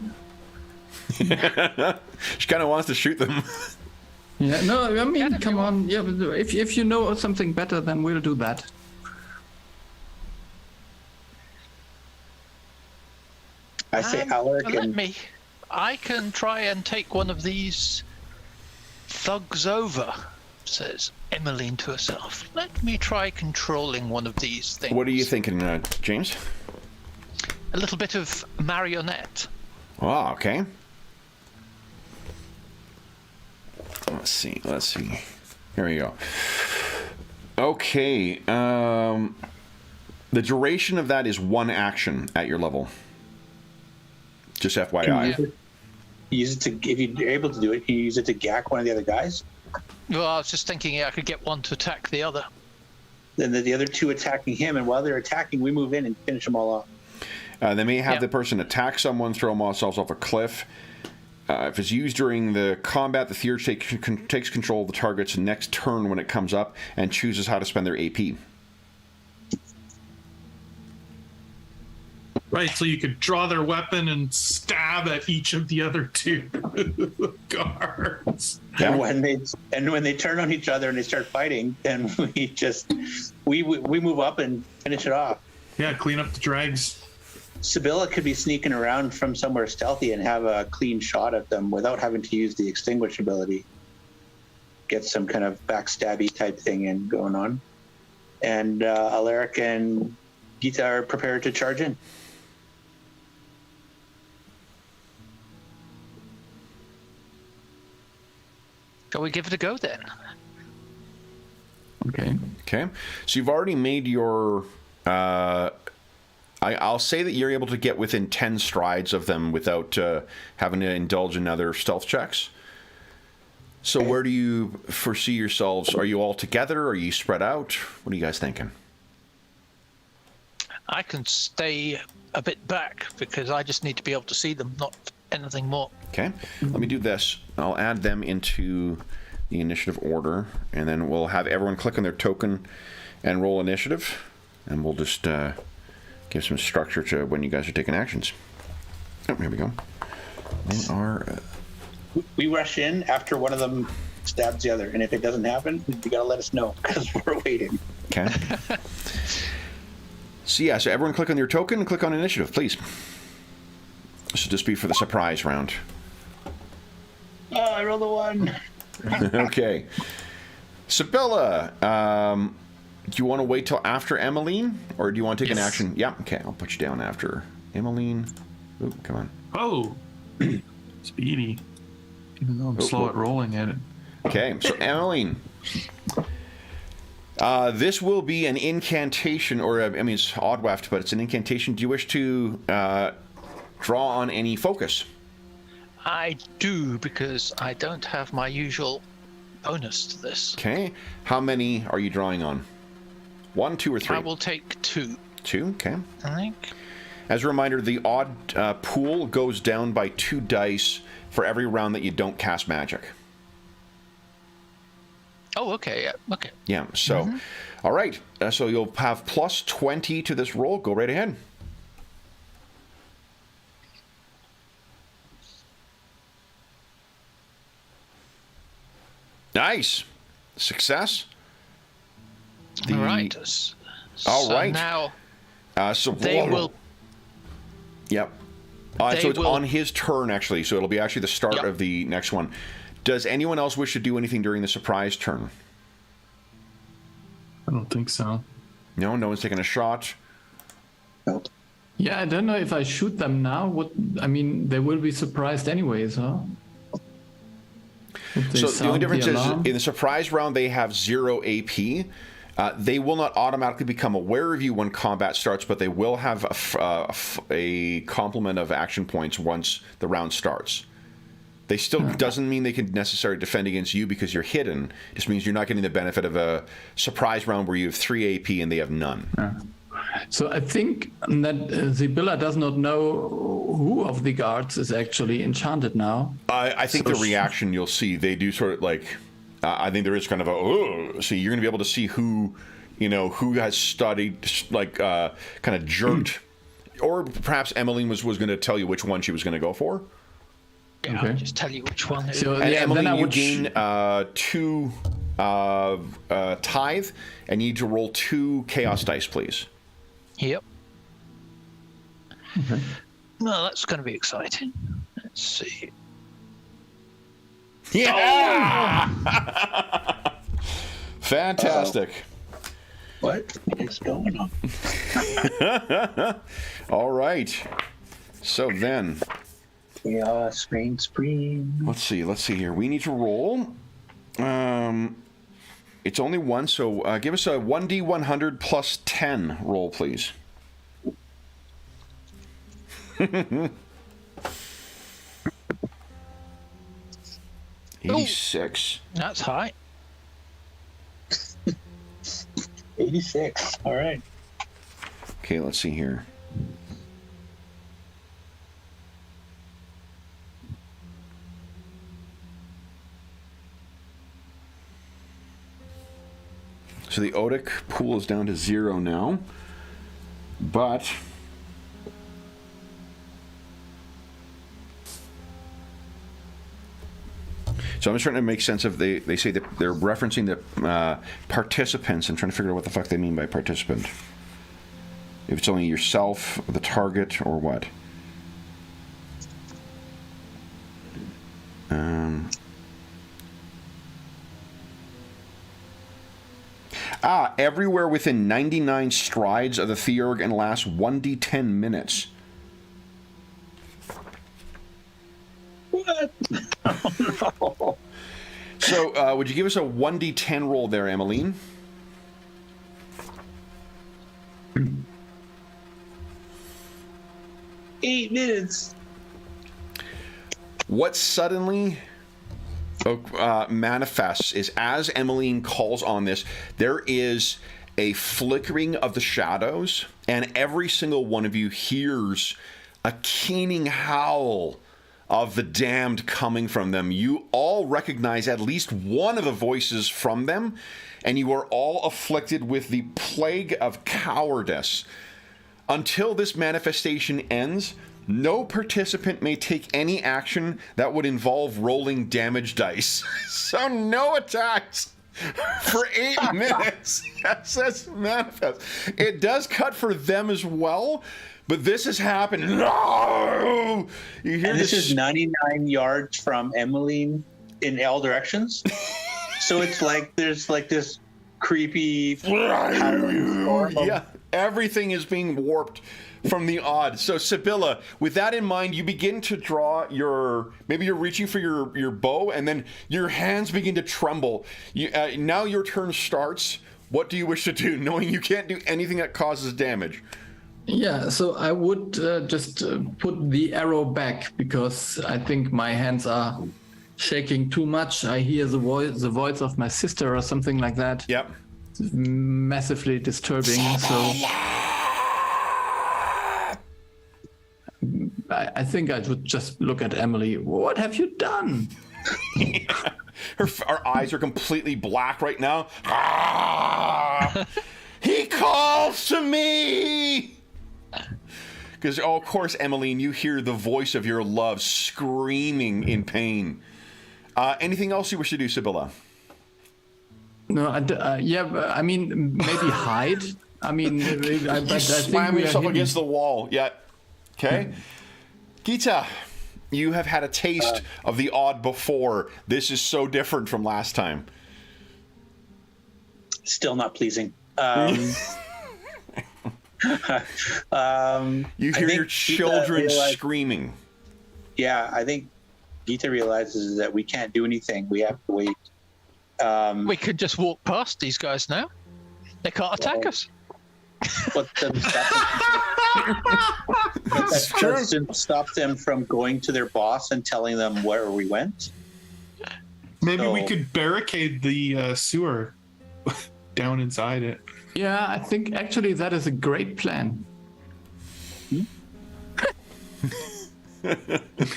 S1: She kind of wants to shoot them.
S3: Yeah, no, I mean, come on. Yeah, but if you know something better, then we'll do that.
S5: I say Alaric
S2: I can try and take one of these thugs over, says Emmeline to herself. Let me try controlling one of these things.
S1: What are you thinking, James?
S2: A little bit of marionette.
S1: Oh, okay. Let's see. Here we go. Okay. The duration of that is 1 action at your level. Just FYI.
S5: Use it to, if you're able to do it, can you use it to gack one of the other guys?
S2: Well, I was just thinking, I could get one to attack the other.
S5: Then the other 2 attacking him, and while they're attacking, we move in and finish them all off.
S1: They may have the person attack someone, throw themselves off a cliff. If it's used during the combat, the theater takes control of the target's next turn when it comes up and chooses how to spend their AP.
S4: Right, so you could draw their weapon and stab at each of the other 2 guards.
S1: Yeah.
S5: And when they turn on each other and they start fighting, then we move up and finish it off.
S4: Yeah, clean up the dregs.
S5: Sibylla could be sneaking around from somewhere stealthy and have a clean shot at them without having to use the extinguish ability. Get some kind of backstabby type thing in going on. And Alaric and Gita are prepared to charge in.
S2: Shall we give it a go then?
S3: Okay.
S1: So you've already made your... I'll say that you're able to get within 10 strides of them without having to indulge in other stealth checks. So where do you foresee yourselves? Are you all together? Are you spread out? What are you guys thinking?
S2: I can stay a bit back because I just need to be able to see them, not anything more.
S1: Okay, let me do this. I'll add them into the initiative order, and then we'll have everyone click on their token and roll initiative, and we'll just give some structure to when you guys are taking actions. Oh, here we go.
S5: We rush in after one of them stabs the other, and if it doesn't happen, you gotta let us know because we're waiting.
S1: Okay. So everyone click on your token and click on initiative, please. This will just be for the surprise round.
S5: Oh, I rolled a 1.
S1: Okay. Sibylla, do you want to wait till after Emmeline, or do you want to take an action? Yeah, okay, I'll put you down after Emmeline. Ooh, come on.
S4: Oh, speedy. Even though I'm slow at rolling at it.
S1: Okay, so Emmeline. This will be an incantation, or I mean, it's odd weft, but it's an incantation. Do you wish to draw on any focus?
S2: I do, because I don't have my usual bonus to this.
S1: Okay. How many are you drawing on? 1, 2, or 3?
S2: I will take 2.
S1: 2, okay.
S2: I think.
S1: As a reminder, the odd pool goes down by 2 dice for every round that you don't cast magic.
S2: Oh, okay, yeah, okay.
S1: Yeah, so, all right. So you'll have plus 20 to this roll. Go right ahead. Nice. Success.
S2: All right.
S1: All right.
S2: Now
S1: so
S2: they will.
S1: Yep. So it's on his turn, actually. So it'll be actually the start of the next one. Does anyone else wish to do anything during the surprise turn?
S4: I don't think so.
S1: No? No one's taking a shot?
S5: Nope.
S3: Yeah, I don't know if I shoot them now. They will be surprised anyways, huh?
S1: So the only difference is in the surprise round, they have 0 AP. They will not automatically become aware of you when combat starts, but they will have a complement of action points once the round starts. They still doesn't mean they can necessarily defend against you because you're hidden. It just means you're not getting the benefit of a surprise round where you have 3 AP and they have none.
S3: So I think that Sibylla does not know who of the guards is actually enchanted now.
S1: I think the reaction you'll see, they do sort of like, I think there is kind of a, oh, so you're going to be able to see who, who has studied, like, kind of jerked, or perhaps Emmeline was going to tell you which one she was going to go for.
S2: Yeah,
S3: Okay.
S2: I'll just tell you which one.
S3: So,
S1: And Emmeline,
S3: then I
S1: you
S3: would
S1: gain 2 tithe, and you need to roll 2 chaos dice, please.
S2: Yep.
S3: Okay.
S2: Well, that's going to be exciting. Let's see.
S1: Yeah! Fantastic.
S5: What is going on?
S1: All right. So then,
S5: Chaos reign supreme.
S1: let's see here. We need to roll. It's only 1, so give us a 1d100 plus 10 roll, please.
S2: Oh.
S1: 86.
S2: That's high.
S5: 86. All right.
S1: Okay, let's see here. So the Odic pool is down to 0 now, but so I'm just trying to make sense of they say that they're referencing the participants and trying to figure out what the fuck they mean by participant. If it's only yourself, the target, or what? Everywhere within 99 strides of the Theurg and lasts 1d10 minutes.
S5: What? Oh, no.
S1: So, would you give us a 1d10 roll there, Emmeline?
S5: Eight minutes.
S1: What suddenly manifests is as Emmeline calls on this, there is a flickering of the shadows, and every single one of you hears a keening howl of the damned coming from them. You all recognize at least one of the voices from them, and you are all afflicted with the plague of cowardice. Until this manifestation ends, no participant may take any action that would involve rolling damage dice. So no attacks for 8 minutes. Yes, that's manifest. It does cut for them as well, but this has happened. No! You hear
S5: And this
S1: this
S5: is 99 yards from Emmeline in all directions. So it's like there's like this creepy storm of
S1: yeah. Everything is being warped from the odd. So, Sibylla, with that in mind, you begin to draw maybe you're reaching for your bow, and then your hands begin to tremble. Now your turn starts. What do you wish to do, knowing you can't do anything that causes damage?
S3: Yeah, so I would just put the arrow back, because I think my hands are shaking too much. I hear the voice of my sister or something like that.
S1: Yep.
S3: It's massively disturbing. So I think I would just look at Emily. What have you done?
S1: Her eyes are completely black right now. Ah! He calls to me! Because, of course, Emmeline, you hear the voice of your love screaming in pain. Anything else you wish to do, Sibylla?
S3: No, I mean, maybe hide. I mean, I think
S1: Slam
S3: we are
S1: yourself
S3: hidden.
S1: against the wall. Yeah. Okay. Gita, you have had a taste of the odd before. This is so different from last time.
S5: Still not pleasing.
S1: You hear your children screaming.
S5: Yeah, I think Gita realizes that we can't do anything. We have to wait.
S2: We could just walk past these guys now. They can't attack us.
S5: But doesn't stop them from going to their boss and telling them where we went.
S4: Maybe we could barricade the sewer down inside it.
S3: Yeah, I think actually that is a great plan.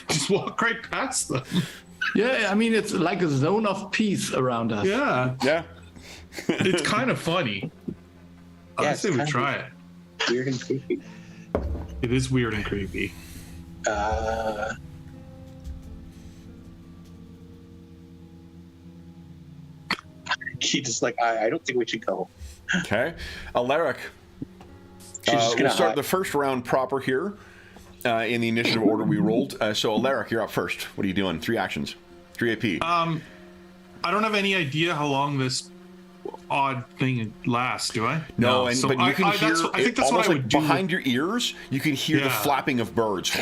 S4: Just walk right past them.
S3: Yeah, I mean, it's like a zone of peace around us.
S4: Yeah.
S1: Yeah.
S4: It's kind of funny.
S5: Yeah,
S4: I say we try it.
S5: Weird and creepy.
S4: It is weird and creepy.
S5: Gita's like, I don't think we should go.
S1: Okay. Alaric.
S5: She's just
S1: We'll
S5: gonna
S1: start
S5: hide.
S1: the first round proper here in the initiative order we rolled. So, Alaric, you're up first. What are you doing? 3 actions. 3 AP.
S4: I don't have any idea how long this odd thing lasts, do I?
S1: No,
S4: So
S1: but you can hear
S4: I think that's what
S1: almost
S4: I
S1: like
S4: would do.
S1: behind your ears, you can hear the
S4: Yeah.
S1: flapping of birds.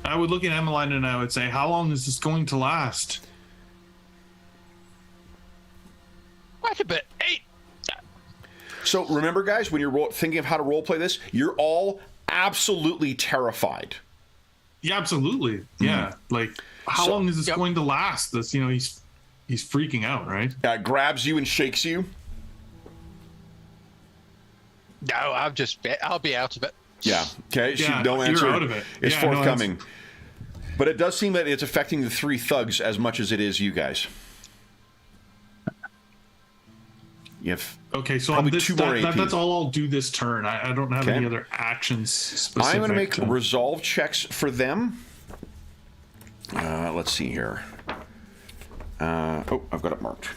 S4: I would look at Emmeline and I would say, how long is this going to last?
S2: Quite a bit. 8.
S1: So remember, guys, when you're thinking of how to roleplay this, you're all absolutely terrified.
S4: Yeah, absolutely. Yeah. Like, how long is this going to last? This, he's freaking out, right?
S1: Grabs you and shakes you.
S2: No, I'll be out of it.
S1: Yeah. Okay.
S4: Yeah,
S1: No
S4: you're
S1: answer
S4: out of it.
S1: is
S4: Yeah, no,
S1: forthcoming. But it does seem that it's affecting the 3 thugs as much as it is you guys. You have
S4: Okay, so
S1: probably
S4: on this,
S1: 2 more AP.
S4: that's all I'll do this turn. I don't have
S1: Okay.
S4: any other actions specific.
S1: I'm going to make resolve checks for them. Let's see here. I've got it marked.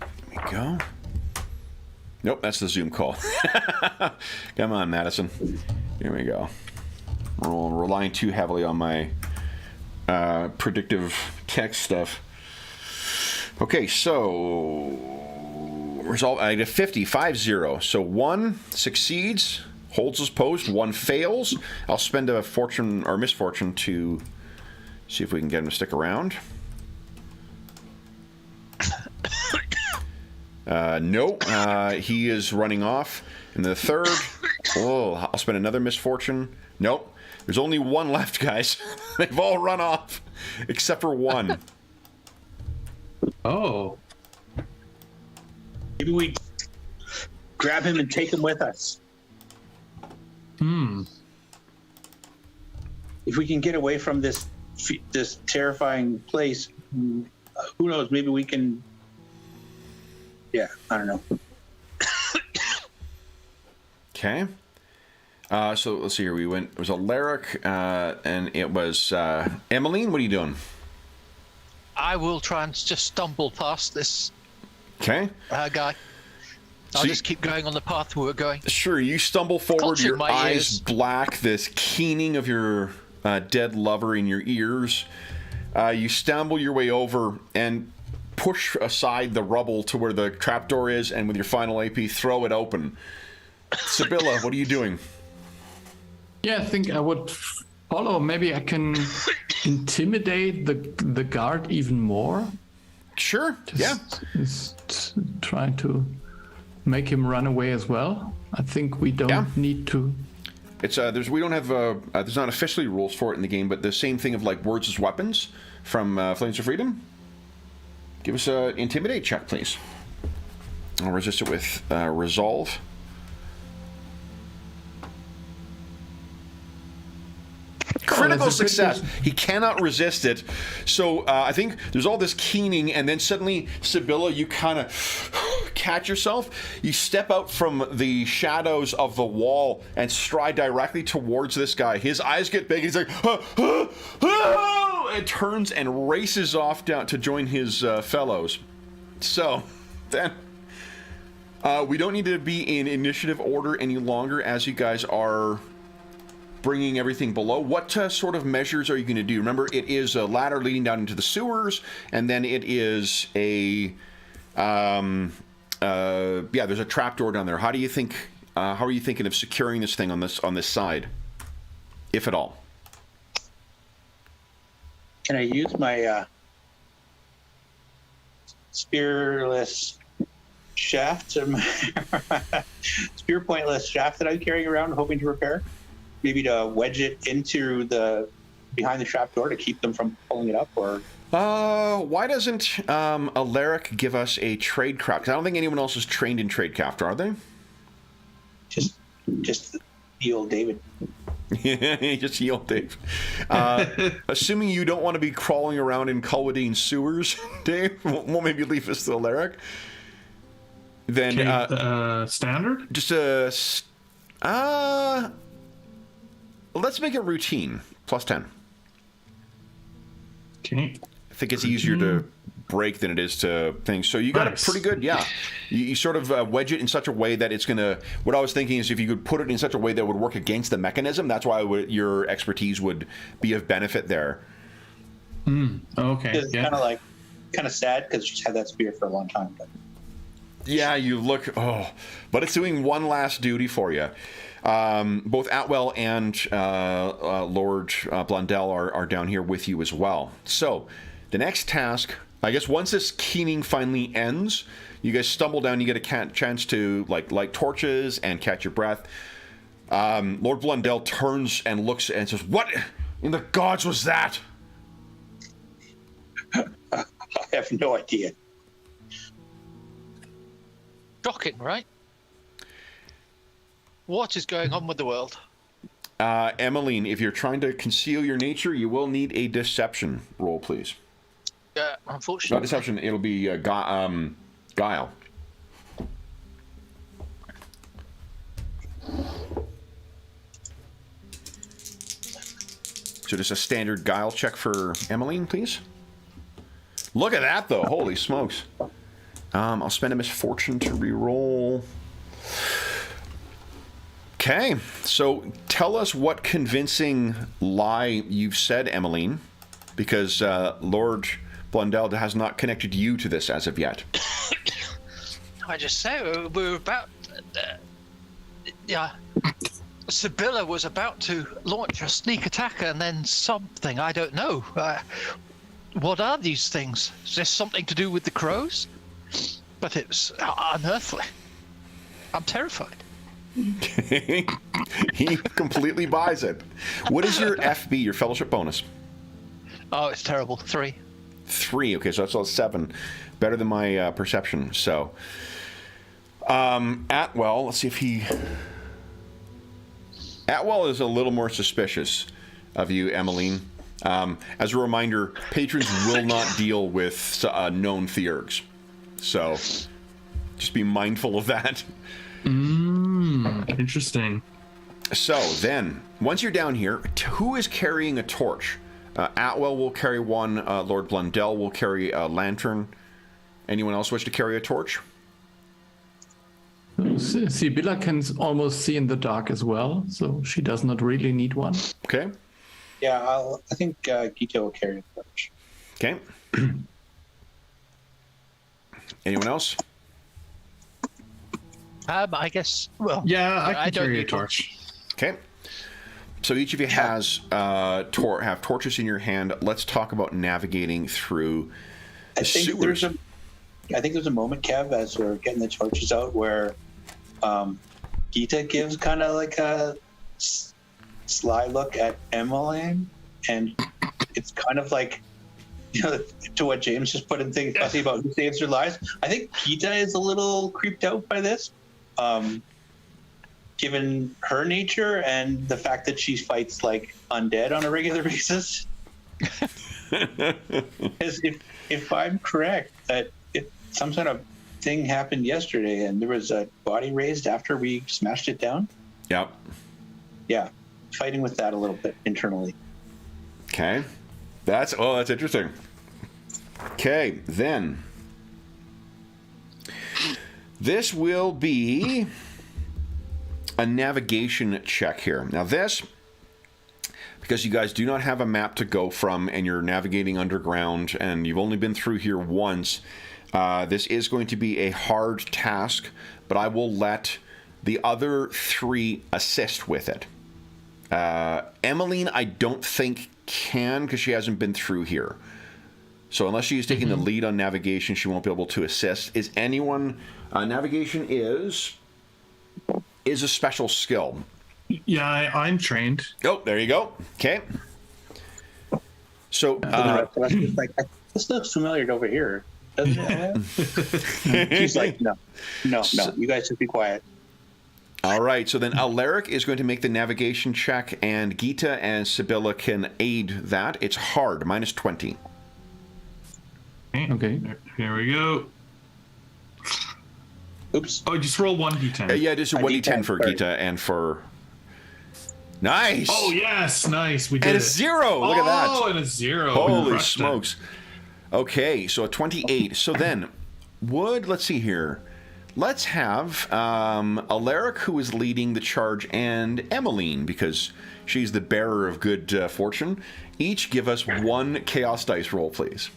S1: There we go. Nope, that's the Zoom call. Come on, Madison. Here we go. Relying too heavily on my predictive text stuff. Okay, so resolve. I get 50. So 1 succeeds, holds his post. 1 fails. I'll spend a fortune or misfortune to see if we can get him to stick around. No, he is running off. And the 3rd, I'll spend another misfortune. Nope. There's only 1 left, guys. They've all run off, except for 1.
S4: Oh.
S5: Maybe we grab him and take him with us. If we can get away from this terrifying place, who knows? Maybe we can. Yeah, I don't know.
S1: Okay. So let's see here. It was Alaric, and it was Emmeline. What are you doing?
S2: I will try and just stumble past this
S1: Okay.
S2: guy. I'll
S1: So
S2: just keep going on the path we were going.
S1: Sure, you stumble forward,
S2: Culture
S1: your
S2: my
S1: eyes
S2: ears.
S1: black, this keening of your dead lover in your ears. You stumble your way over, and push aside the rubble to where the trapdoor is, and with your final AP, throw it open. Sibylla, what are you doing?
S3: Yeah, I think I would follow. Maybe I can intimidate the guard even more.
S1: Sure. Yeah.
S3: Just trying to make him run away as well. I think we don't need to.
S1: It's we don't have there's not officially rules for it in the game, but the same thing of like words as weapons from Flames of Freedom. Give us a intimidate check, please. I'll resist it with resolve. Critical success. He cannot resist it. So I think there's all this keening, and then suddenly, Sibylla, you kind of catch yourself. You step out from the shadows of the wall and stride directly towards this guy. His eyes get big. He's like, and turns and races off down to join his fellows. So then, we don't need to be in initiative order any longer as you guys are bringing everything below. What sort of measures are you going to do? Remember, it is a ladder leading down into the sewers, and then it is a there's a trapdoor down there. How do you think? How are you thinking of securing this thing on this side, if at all?
S5: Can I use my spearless shaft, spear pointless shaft that I'm carrying around, hoping to repair? Maybe to wedge it into behind the trapdoor to keep them from pulling it up, or
S1: why doesn't Alaric give us a tradecraft? 'Cause I don't think anyone else is trained in tradecraft, are they?
S5: just the old David.
S1: Just heal Dave. Assuming you don't want to be crawling around in Culwadine sewers, Dave, we'll maybe leave this to Alaric. Then
S4: standard?
S1: Just let's make it routine. Plus 10.
S4: Okay.
S1: I think it's easier to break than it is to things. So you got it pretty good, yeah. You sort of wedge it in such a way that it's going to... What I was thinking is if you could put it in such a way that would work against the mechanism, that's why your expertise would be of benefit there.
S4: Okay.
S5: It's kind of sad because she's had that spear for a long time. But...
S1: Yeah, you look... Oh, but it's doing one last duty for you. Both Atwell and Lord Blundell are down here with you as well. So, the next task, I guess once this keening finally ends, you guys stumble down, you get a chance to light torches and catch your breath. Lord Blundell turns and looks and says, "What in the gods was that?"
S5: I have no idea.
S2: Shocking, right? What is going on with the world?
S1: Emmeline, if you're trying to conceal your nature, you will need a deception roll, please.
S2: Unfortunately.
S1: Not deception, it'll be guile. So just a standard guile check for Emmeline, please. Look at that, though. Holy smokes. I'll spend a misfortune to reroll. Okay, so tell us what convincing lie you've said, Emmeline, because Lord Blundell has not connected you to this as of yet.
S2: I just say we were about... Sibylla was about to launch a sneak attack and then something, I don't know. What are these things? Is this something to do with the crows? But it's unearthly. I'm terrified.
S1: He completely buys it. What is your FB, your fellowship bonus?
S2: Oh, it's terrible. 3.
S1: 3. Okay, so that's all 7. Better than my perception. So, Atwell, let's see if he... Atwell is a little more suspicious of you, Emmeline. As a reminder, patrons will not deal with known theurgs. So, just be mindful of that.
S4: Interesting.
S1: So then, once you're down here, who is carrying a torch? Atwell will carry one. Lord Blundell will carry a lantern. Anyone else wish to carry a torch?
S3: Sibylla can almost see in the dark as well, so she does not really need one.
S1: Okay.
S5: Yeah, I think Gito will carry the torch.
S1: Okay. Anyone else?
S2: I guess. Well,
S4: Yeah, I can
S2: don't
S4: carry a
S2: need
S4: torch.
S1: Okay. So each of you has have torches in your hand. Let's talk about navigating through the sewers.
S5: I think there's a moment, Kev, as we're getting the torches out, where Gita gives kind of like a sly look at Emmeline, and it's kind of like, you know, to what James just put in things fussy about who saves their lives. I think Gita is a little creeped out by this, given her nature and the fact that she fights like undead on a regular basis. Because if I'm correct, that some sort of thing happened yesterday and there was a body raised after we smashed it down.
S1: Yep.
S5: Yeah, fighting with that a little bit internally.
S1: Okay. That's interesting. Okay, then. This will be a navigation check here. Now this, because you guys do not have a map to go from and you're navigating underground and you've only been through here once, this is going to be a hard task, but I will let the other three assist with it. Emmeline, I don't think can, because she hasn't been through here. So unless she is taking the lead on navigation, she won't be able to assist. Is anyone... navigation is a special skill.
S4: Yeah, I'm trained.
S1: Oh, there you go. Okay. So...
S5: like, this looks familiar over here, doesn't it? She's like, no, you guys just be quiet.
S1: All right, so then Alaric is going to make the navigation check, and Gita and Sibylla can aid that. It's hard, minus 20.
S3: Okay.
S4: Here we go.
S5: Oops.
S4: Oh, just roll 1d10.
S1: Yeah, just a 1d10 for Gita and for... Nice!
S4: Oh, yes, nice. We did
S1: and a
S4: it.
S1: 0! Look at that.
S4: Oh, and a 0.
S1: Holy
S4: Crushed it.
S1: smokes. Okay, so a 28. So then, let's see here. Let's have Alaric, who is leading the charge, and Emmeline, because she's the bearer of good fortune. Each give us one chaos dice roll, please.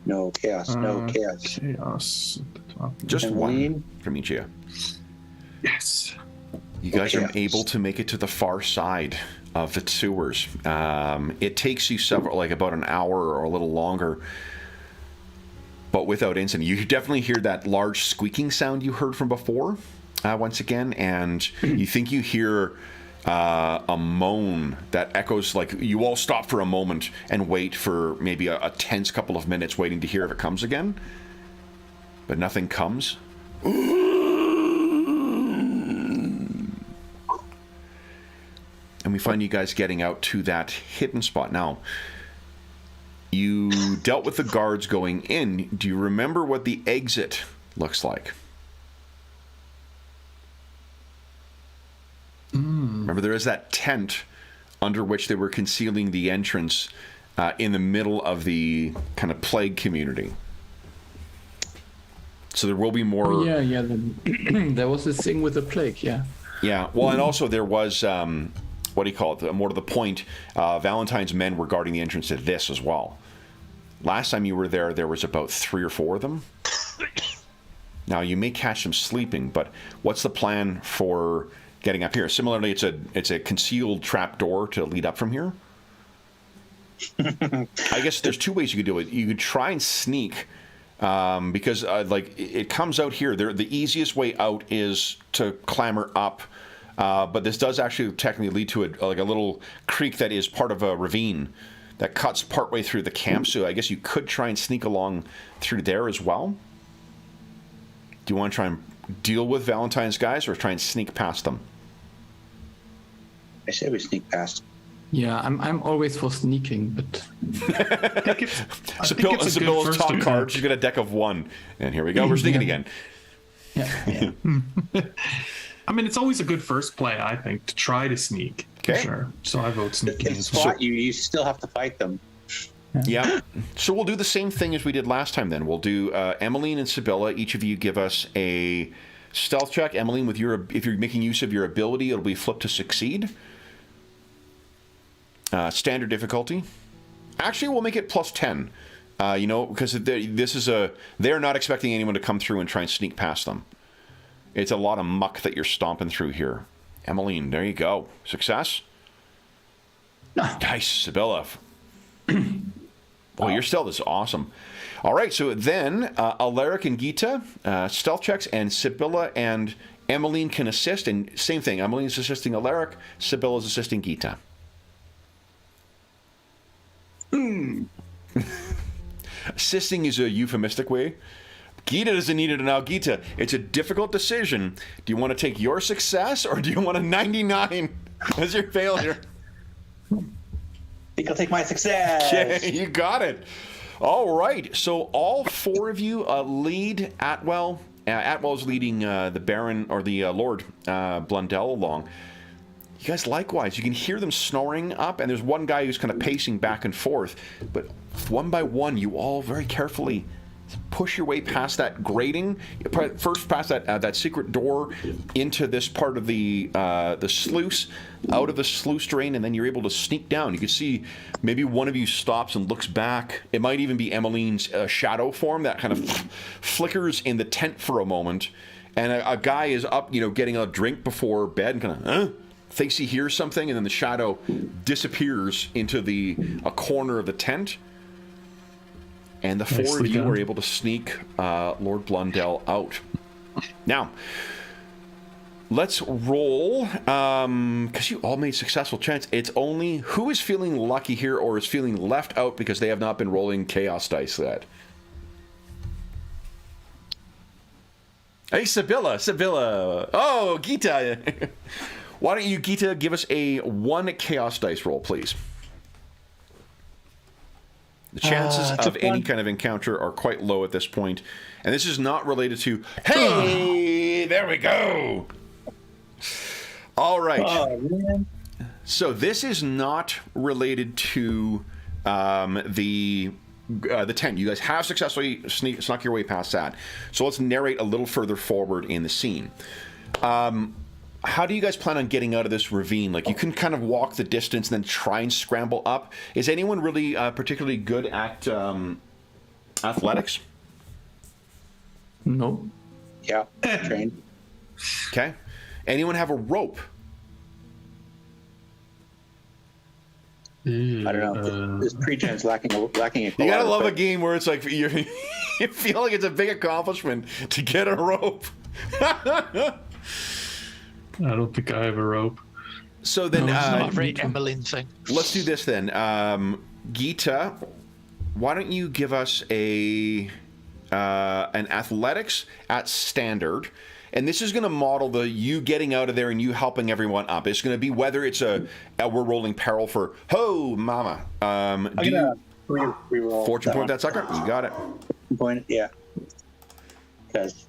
S5: No chaos, no chaos.
S4: Chaos at the top.
S1: Just
S5: Emmeline?
S1: one from each of you.
S4: Yes.
S1: You guys are
S5: chaos.
S1: able to make it to the far side of the sewers. It takes you about an hour or a little longer, but without incident. You definitely hear that large squeaking sound you heard from before, once again, and you think you hear a moan that echoes. Like, you all stop for a moment and wait for maybe a tense couple of minutes, waiting to hear if it comes again, but nothing comes. And we find you guys getting out to that hidden spot. Now, you dealt with the guards going in. Do you remember what the exit looks like? Remember, there is that tent under which they were concealing the entrance in the middle of the kind of plague community. So there will be more...
S3: Oh, yeah. There was this thing with the plague, yeah.
S1: Yeah, well, and also there was... what do you call it? More to the point, Valentine's men were guarding the entrance to this as well. Last time you were there was about 3 or 4 of them. Now, you may catch them sleeping, but what's the plan for getting up here? Similarly, it's a concealed trap door to lead up from here. I guess there's 2 ways you could do it. You could try and sneak, because it comes out here. The easiest way out is to clamber up. But this does actually technically lead to a little creek that is part of a ravine that cuts partway through the camp. So I guess you could try and sneak along through there as well. Do you want to try and deal with Valentine's guys or try and sneak past them?
S5: I say we sneak past.
S3: Yeah, I'm always for sneaking, but...
S1: Sibylla's top card. She's got a deck of 1. And here we go. We're sneaking again.
S3: Yeah.
S4: I mean, it's always a good first play, I think, to try to sneak.
S1: Okay.
S4: For sure. So I vote
S5: If
S4: sneaking
S5: they
S4: as well.
S5: spot you still have to fight them.
S1: Yeah. So we'll do the same thing as we did last time then. We'll do Emmeline and Sibylla. Each of you give us a stealth check. Emmeline, if you're making use of your ability, it'll be flipped to succeed. standard difficulty. Actually, we'll make it plus 10. Because they're not expecting anyone to come through and try and sneak past them. It's a lot of muck that you're stomping through here. Emmeline, there you go. Success? Nice, Sibylla. Well, your stealth is awesome. All right, so then Alaric and Gita, stealth checks, and Sibylla and Emmeline can assist. And same thing, Emmeline's assisting Alaric, Sibylla's assisting Gita. Assisting is a euphemistic way. Gita doesn't need it now. Gita, it's a difficult decision. Do you want to take your success or do you want a 99 as your failure?
S5: I think I'll take my success.
S1: Okay, you got it. All right. So all four of you lead Atwell. Atwell's leading the Baron or the Lord Blundell along. You guys likewise, you can hear them snoring up, and there's one guy who's kind of pacing back and forth. But one by one, you all very carefully push your way past that grating. First, past that secret door into this part of the sluice, out of the sluice drain, and then you're able to sneak down. You can see maybe one of you stops and looks back. It might even be Emmeline's shadow form that kind of flickers in the tent for a moment, and a guy is up, getting a drink before bed, and kind of thinks he hears something, and then the shadow disappears into a corner of the tent. And the four of you were able to sneak Lord Blundell out. Now, let's roll, because you all made successful chance. It's only who is feeling lucky here or is feeling left out because they have not been rolling chaos dice yet. Hey, Sibylla. Oh, Gita. Why don't you, Gita, give us a 1 chaos dice roll, please? The chances of any kind of encounter are quite low at this point. And this is not related to, hey, there we go. All right.
S5: Oh, man.
S1: So this is not related to the tent. You guys have successfully snuck your way past that. So let's narrate a little further forward in the scene. How do you guys plan on getting out of this ravine? Like, you can kind of walk the distance and then try and scramble up. Is anyone really particularly good at athletics?
S3: No.
S5: Yeah, trained.
S1: Okay. Anyone have a rope?
S5: I don't know. This pre-gen's lacking a
S1: You gotta love a game where it's like you feel like it's a big accomplishment to get a rope.
S4: I don't think I have a rope.
S1: So then,
S2: It's not a very Emmeline thing.
S1: let's do this then. Gita, why don't you give us an athletics at standard, and this is going to model you getting out of there and you helping everyone up. It's going to be whether it's we're rolling peril for ho mama. Do you
S5: re-roll
S1: fortune point
S5: one.
S1: that sucker? You got it.
S5: Point, yeah. Because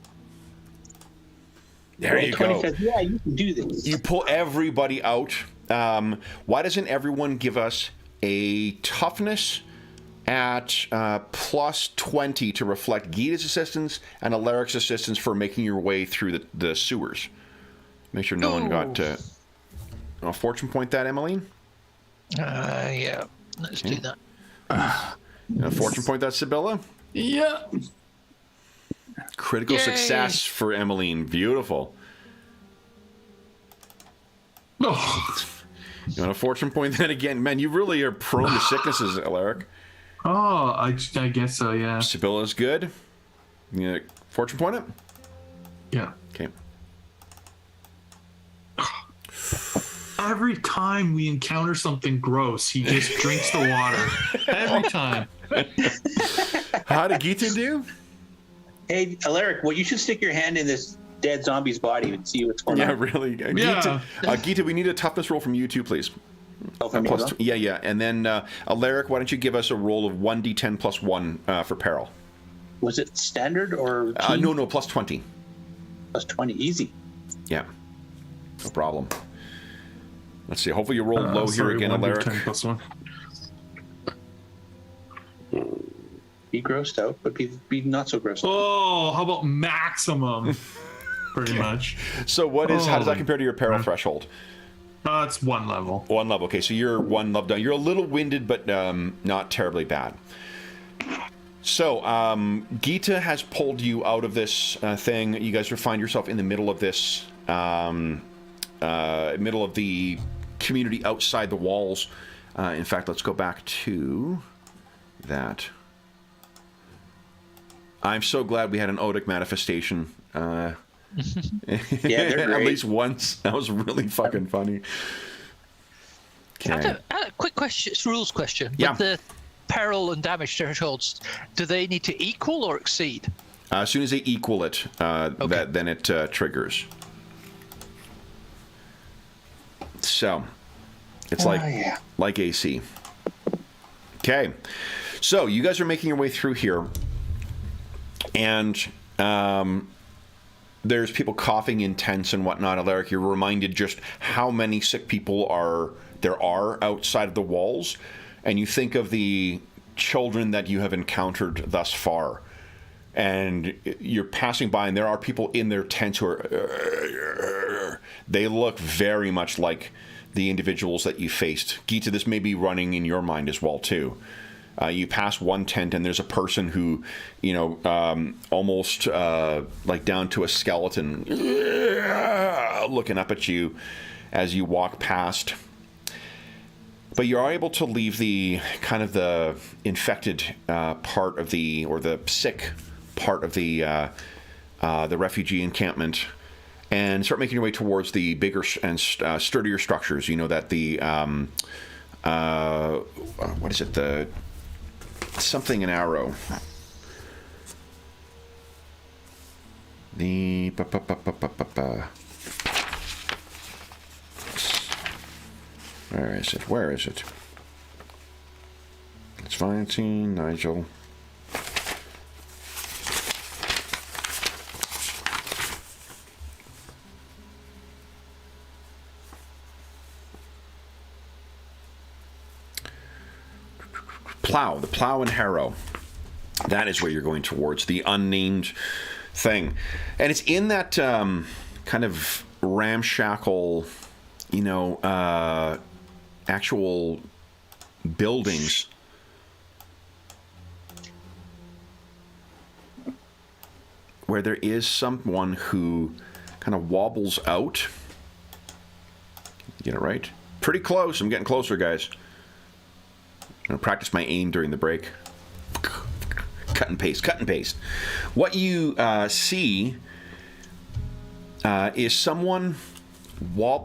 S1: There you
S5: 20
S1: go.
S5: says, yeah, you can do this.
S1: You pull everybody out. Why doesn't everyone give us a toughness at plus 20 to reflect Gita's assistance and Alaric's assistance for making your way through the sewers? Make sure no one got fortune point that, Emmeline.
S2: Yeah, let's do that.
S1: Fortune point that, Sibylla.
S3: Yeah.
S1: Critical
S2: Yay.
S1: success for Emmeline. Beautiful.
S4: Oh,
S1: You want to fortune point that again? Man, you really are prone to sicknesses, Alaric.
S4: I guess so, yeah.
S1: Sibylla's good. You gonna fortune point it?
S4: Yeah.
S1: Okay.
S4: Every time we encounter something gross, he just drinks the water. Every time.
S1: How did Gita do?
S5: Hey, Alaric, well, you should stick your hand in this dead zombie's body and see what's going
S1: Yeah,
S5: on.
S1: really.
S4: Yeah.
S1: Gita, we need a toughness roll from you too, please.
S5: Oh, from
S1: Plus
S5: you,
S1: two, yeah. And then, Alaric, why don't you give us a roll of 1d10 plus 1 for peril?
S5: was it standard or team?
S1: No, plus 20.
S5: Plus 20, easy.
S1: Yeah. No problem. Let's see. Hopefully you roll low
S4: Sorry,
S1: here again,
S4: 1d10
S1: Alaric.
S4: plus 1.
S5: Be grossed out, but be not so grossed out.
S4: Oh, how about maximum? Pretty much.
S1: So how does that compare to your peril threshold?
S4: It's one level.
S1: One level. Okay, so you're one level down. You're a little winded, but not terribly bad. So, Gita has pulled you out of this thing. You guys find yourself in the middle of this, middle of the community outside the walls. In fact, let's go back to that. I'm so glad we had an Odic manifestation.
S5: Yeah, they're great.
S1: At least once. That was really fucking funny. Okay.
S2: A quick question, it's a rules question.
S1: Yeah.
S2: With the peril and damage thresholds, do they need to equal or exceed?
S1: As soon as they equal it,
S2: Okay.
S1: then it triggers. So, it's like AC. Okay. So, you guys are making your way through here. And there's people coughing in tents and whatnot. Alaric, you're reminded just how many sick people there are outside of the walls. And you think of the children that you have encountered thus far. And you're passing by, and there are people in their tents who are... They look very much like the individuals that you faced. Gita, this may be running in your mind as well, too. You pass one tent, and there's a person who, almost like down to a skeleton, looking up at you as you walk past. But you're able to leave the kind of the infected part of or the sick part of the refugee encampment, and start making your way towards the bigger and sturdier structures. You know that the what is it? The something an arrow. The Where is it? Where is it? It's Valentine, Nigel. The plow and harrow. That is where you're going towards, the unnamed thing. And it's in that kind of ramshackle, actual buildings. Where there is someone who kind of wobbles out. Get it right? Pretty close. I'm getting closer, guys. I'm going to practice my aim during the break. Cut and paste, cut and paste. What you see is someone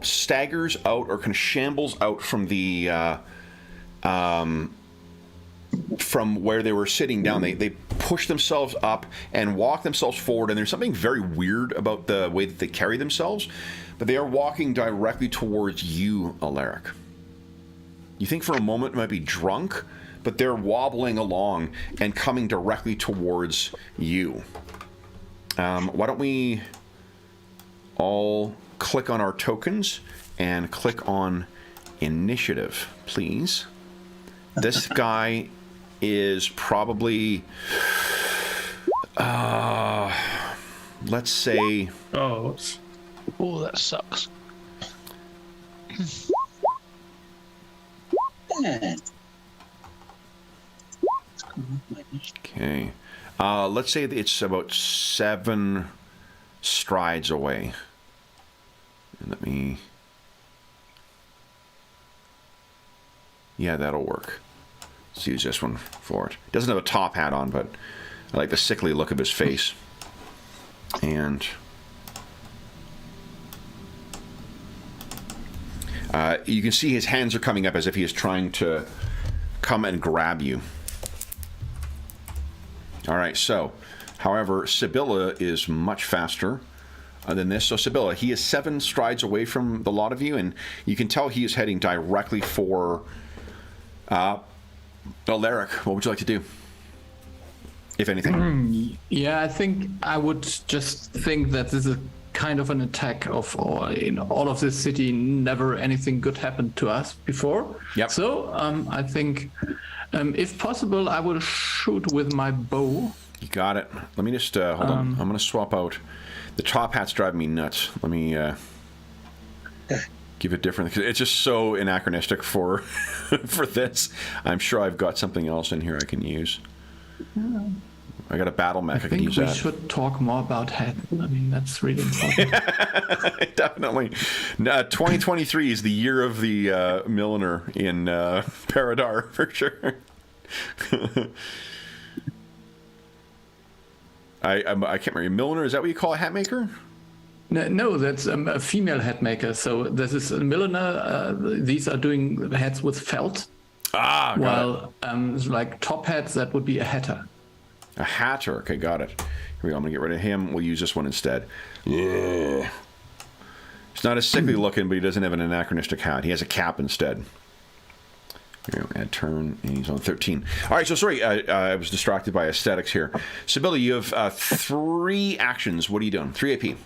S1: staggers out or kind of shambles out from the from where they were sitting down. They push themselves up and walk themselves forward, and there's something very weird about the way that they carry themselves, but they are walking directly towards you, Alaric. You think for a moment it might be drunk, but they're wobbling along and coming directly towards you. Why don't we all click on our tokens and click on initiative, please. This guy is probably, let's say...
S2: Oh, that sucks.
S1: Okay. Let's say that it's about 7 strides away. Let me... Yeah, that'll work. Let's use this one for it. Doesn't have a top hat on, but I like the sickly look of his face. And... you can see his hands are coming up as if he is trying to come and grab you. All right, so, however, Sibylla is much faster than this. So, Sibylla, he is 7 strides away from the lot of you, and you can tell he is heading directly for Alaric. What would you like to do, if anything?
S3: Yeah, I think I would just think that this is kind of an attack of all of this city. Never anything good happened to us before.
S1: Yep.
S3: So I think if possible I will shoot with my bow.
S1: You got it. Let me just hold on. I'm going to swap out. The top hat's driving me nuts. Let me give it different. It's just so anachronistic for for this. I'm sure I've got something else in here I can use. I got a battle mech. I can use that.
S3: I think we should talk more about head. I mean, that's really important.
S1: Definitely. 2023 is the year of the milliner in Paradar, for sure. I can't remember. Milliner, is that what you call a hat maker?
S3: No, that's a female hat maker. So this is a milliner. These are doing hats with felt.
S1: Ah, got
S3: it. Like top hats, that would be a hatter.
S1: A hatter. Okay, got it. Here we go. I'm going to get rid of him. We'll use this one instead. Yeah. He's not as sickly looking, but he doesn't have an anachronistic hat. He has a cap instead. Here we go. Add turn, and he's on 13. All right, so sorry, I was distracted by aesthetics here. Sibylla, you have 3 actions. What are you doing? 3 AP.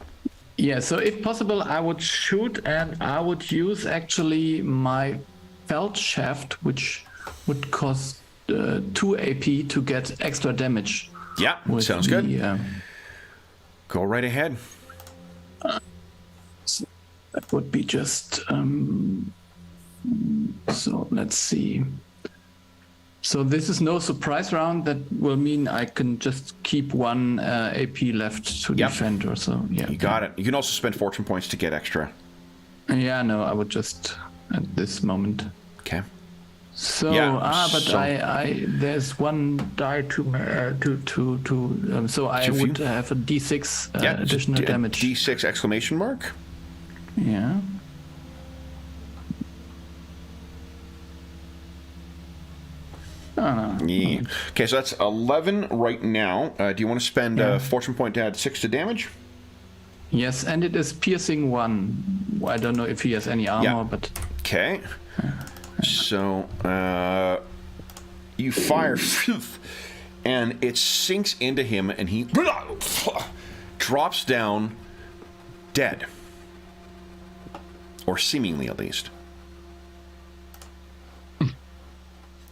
S3: Yeah, so if possible, I would shoot, and I would use actually my felt shaft, which would cost 2 AP to get extra damage.
S1: Yeah, sounds good. Go right ahead.
S3: So that would be just... so let's see. So this is no surprise round. That will mean I can just keep 1 AP left to defend or so. Yeah,
S1: you got it. You can also spend fortune points to get extra.
S3: Yeah, no, I would just at this moment.
S1: Okay.
S3: So
S1: but
S3: I there's 1 die to so I would have a D6 additional damage.
S1: D6 exclamation mark.
S3: Yeah.
S1: Yeah. Okay, so that's 11 right now. Do you want to spend a fortune point to add 6 to damage?
S3: Yes, and it is piercing 1. I don't know if he has any armor, but...
S1: Okay. So, you fire, and it sinks into him, and he drops down dead. Or seemingly, at least.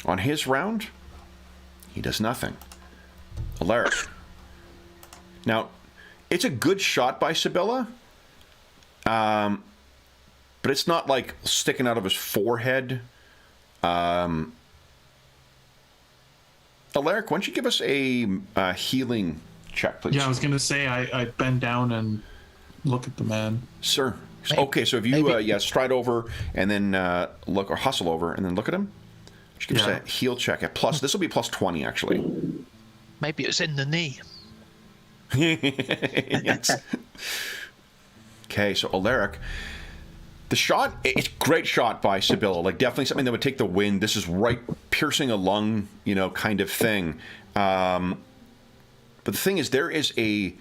S1: On his round, he does nothing. Alaric. Now, it's a good shot by Sibylla, but it's not like sticking out of his forehead. Alaric, why don't you give us a healing check, please?
S4: Yeah, I was going to say I bend down and look at the man.
S1: Sir. Okay, so if you stride over and then look, or hustle over and then look at him. Just give us a heal check at plus. This will be plus 20, actually.
S2: Maybe it's in the knee.
S1: Yes. Okay, so Alaric, the shot, it's great shot by Sibylla. Like, definitely something that would take the wind. This is right piercing a lung, kind of thing. But the thing is, there is a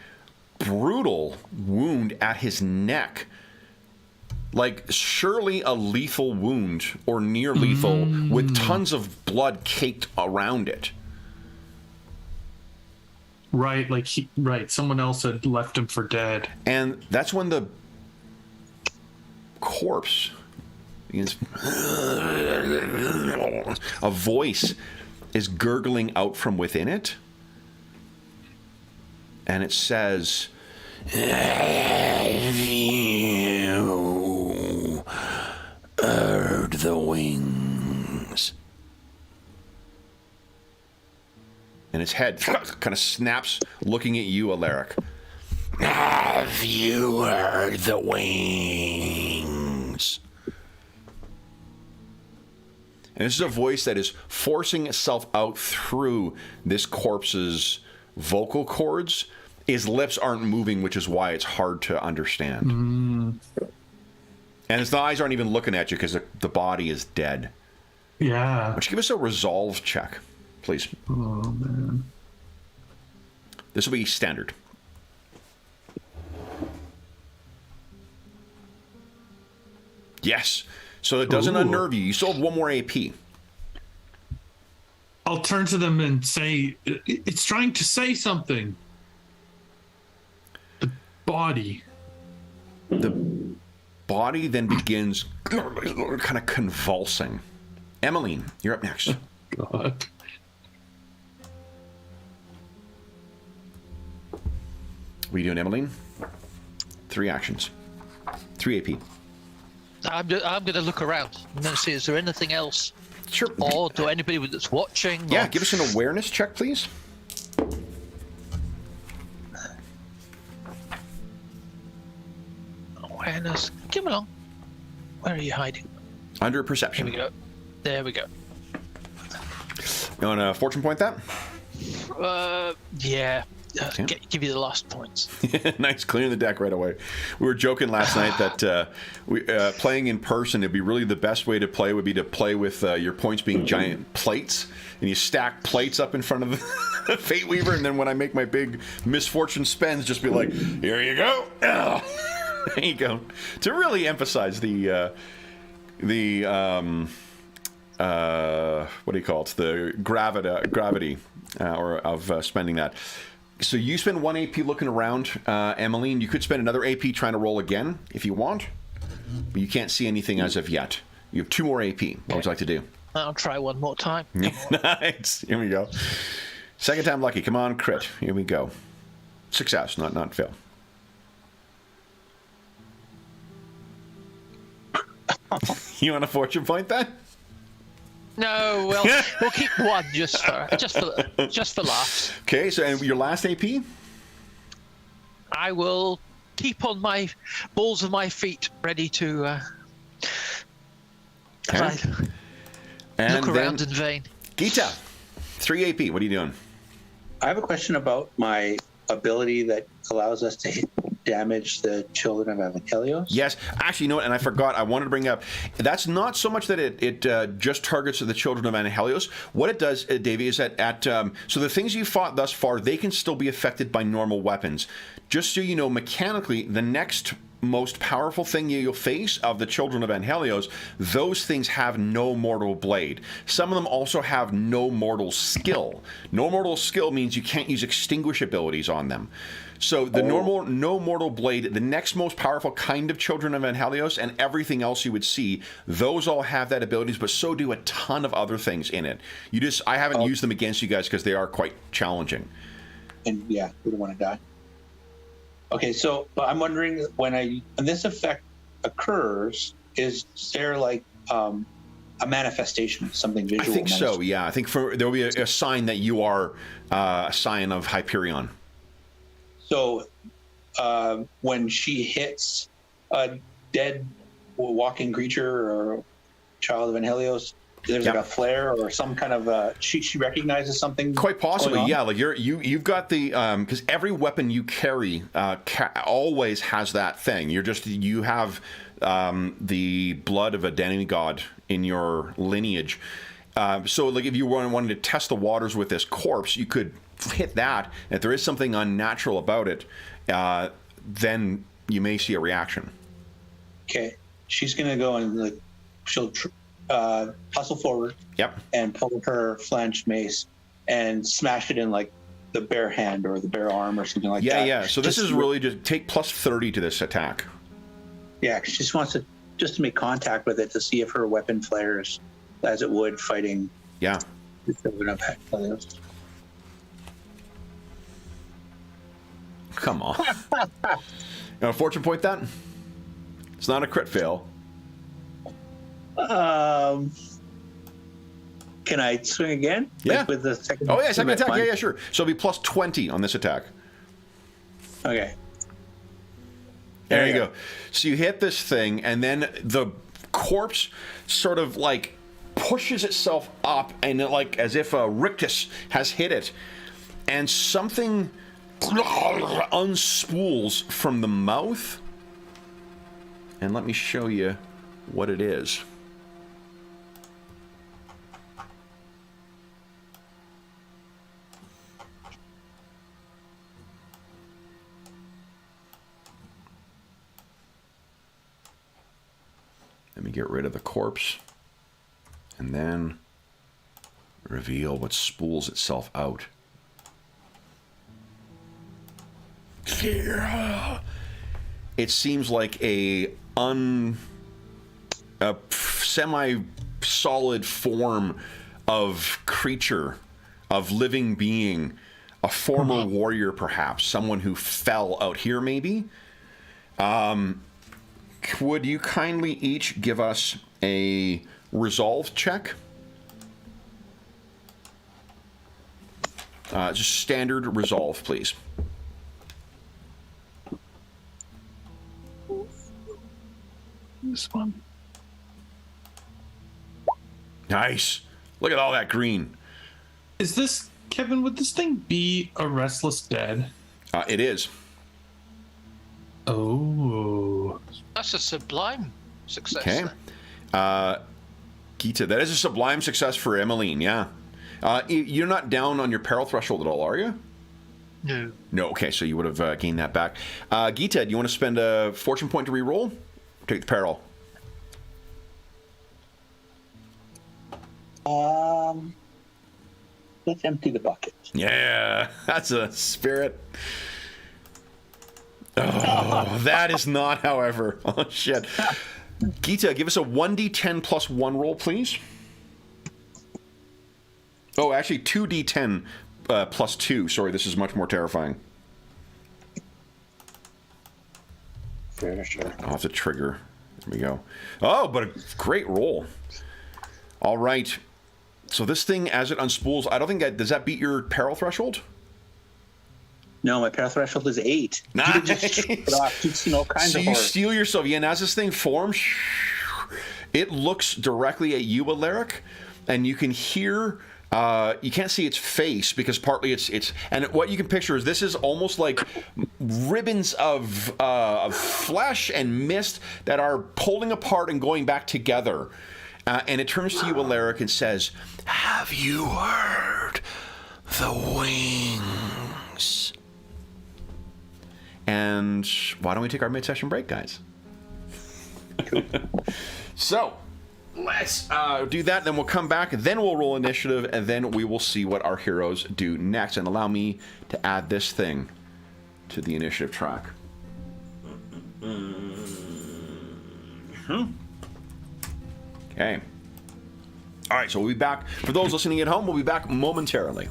S1: brutal wound at his neck. Like, surely a lethal wound, or near lethal, with tons of blood caked around it.
S4: Right, someone else had left him for dead.
S1: And that's when the corpse begins... A voice is gurgling out from within it. And it says... Have you heard the wings? And its head kind of snaps, looking at you, Alaric. Have you heard the wings? And this is a voice that is forcing itself out through this corpse's vocal cords. His lips aren't moving, which is why it's hard to understand. And his eyes aren't even looking at you because the body is dead.
S4: Yeah.
S1: Why don't you give us a resolve check, please?
S4: Oh, man.
S1: This will be standard. Yes. So it doesn't unnerve you. You still have 1 more AP.
S4: I'll turn to them and say, it's trying to say something. The body.
S1: The body then begins kind of convulsing. Emmeline, you're up next.
S4: God.
S1: What are you doing, Emmeline? 3 actions. 3 AP.
S2: I'm going to look around and then see, is there anything else?
S1: Sure.
S2: Or do anybody that's watching?
S1: Yeah,
S2: or...
S1: give us an awareness check, please.
S2: Awareness. Come along. Where are you hiding?
S1: Under
S2: Here
S1: perception.
S2: we go. There we go.
S1: You want to fortune point that?
S2: Yeah.
S1: Okay.
S2: Give you the last points.
S1: Nice, clearing the deck right away. We were joking last night that playing in person, it'd be really the best way to play would be to play with your points being giant plates, and you stack plates up in front of the Fate Weaver, and then when I make my big misfortune spends, just be like, here you go. Oh. There you go. To really emphasize the what do you call it? The gravity of spending that. So you spend 1 AP looking around, Emmeline. You could spend another AP trying to roll again if you want, but you can't see anything as of yet. You have 2 more AP. What would you like to do?
S2: I'll try one more time.
S1: Nice. Here we go. Second time lucky. Come on, crit. Here we go. Success, not fail. You want a fortune point then?
S2: No, well, we'll keep one just for laughs.
S1: Okay, so and your last AP?
S2: I will keep on my balls of my feet, ready to
S1: Okay. And
S2: look
S1: then
S2: around in vain.
S1: Gita, 3 AP. What are you doing?
S5: I have a question about my ability that allows us to damage the children of Helios.
S1: Yes, actually, you know what? And I forgot. I wanted to bring up. That's not so much that it just targets the children of Helios. What it does, Davey, is that so the things you fought thus far, they can still be affected by normal weapons. Just so you know, mechanically, the next most powerful thing you'll face of the children of Helios, those things have no mortal blade. Some of them also have no mortal skill. No mortal skill means you can't use extinguish abilities on them. So the no mortal blade, the next most powerful kind of children of Helios, and everything else you would see, those all have that abilities, but so do a ton of other things in it. I haven't used them against you guys because they are quite challenging.
S5: And yeah, we don't want to die. Okay, so I'm wondering when this effect occurs, is there like a manifestation, something visual?
S1: I think so. Yeah, I think there will be a sign that you are a scion of Hyperion.
S5: So when she hits a dead walking creature or child of Helios, there's like a flare or some kind of she recognizes something. Quite
S1: possibly, yeah. Like you've got the because every weapon you carry always has that thing. You have the blood of a demigod in your lineage. So like if you wanted to test the waters with this corpse, you could hit that. If there is something unnatural about it, then you may see a reaction.
S5: Okay, she's gonna go and she'll hustle forward.
S1: Yep.
S5: And pull her flanged mace and smash it in like the bare hand or the bare arm or something like that.
S1: Yeah. So this is really just take plus 30 to this attack.
S5: Yeah, she just wants to make contact with it to see if her weapon flares as it would fighting.
S1: Yeah.
S5: The children of Helios.
S1: Come on. You want to fortune point that? It's not a crit fail.
S5: Can I swing again?
S1: Yeah.
S5: With the second.
S1: Oh yeah, second attack. Yeah, sure. So it'll be plus 20 on this attack.
S5: Okay.
S1: There you go. So you hit this thing, and then the corpse sort of like pushes itself up, and like as if a rictus has hit it, and something unspools from the mouth. And let me show you what it is. Let me get rid of the corpse and then reveal what spools itself out. It seems like a semi-solid form of creature, of living being, a former warrior perhaps, someone who fell out here maybe. would you kindly each give us a resolve check? Just standard resolve, please.
S4: This one.
S1: Nice. Look at all that green.
S4: Is this, Kevin, would this thing be a restless dead?
S1: It is.
S4: Oh.
S2: That's a sublime success.
S1: Okay.
S2: then.
S1: Gita, that is a sublime success for Emmeline, yeah. You're not down on your peril threshold at all, are you?
S2: No.
S1: No, okay, so you would have gained that back. Gita, do you want to spend a fortune point to re-roll? Take the peril.
S5: Let's empty the bucket.
S1: Yeah, that's a spirit. Oh, that is not, however. Oh, shit. Gita, give us a 1d10 plus 1 roll, please. Oh, actually, 2d10 plus 2. Sorry, this is much more terrifying.
S5: Sure.
S1: I'll have to trigger. There we go. Oh, but a great roll. All right. So this thing, as it unspools, I don't think does that beat your peril threshold?
S5: No, my peril threshold is 8.
S1: Nice.
S5: You just it off. You've all kinds
S1: So
S5: of
S1: you
S5: horror.
S1: steel yourself. Yeah, and as this thing forms, it looks directly at you, Alaric, and you can hear. You can't see its face because partly it's and what you can picture is this is almost like ribbons of flesh and mist that are pulling apart and going back together. And it turns to you, Alaric, and says, "Have you heard the wings?" And why don't we take our mid-session break, guys? So, let's do that, then we'll come back, then we'll roll initiative, and then we will see what our heroes do next. And allow me to add this thing to the initiative track. Okay. All right, so we'll be back. For those listening at home, we'll be back momentarily.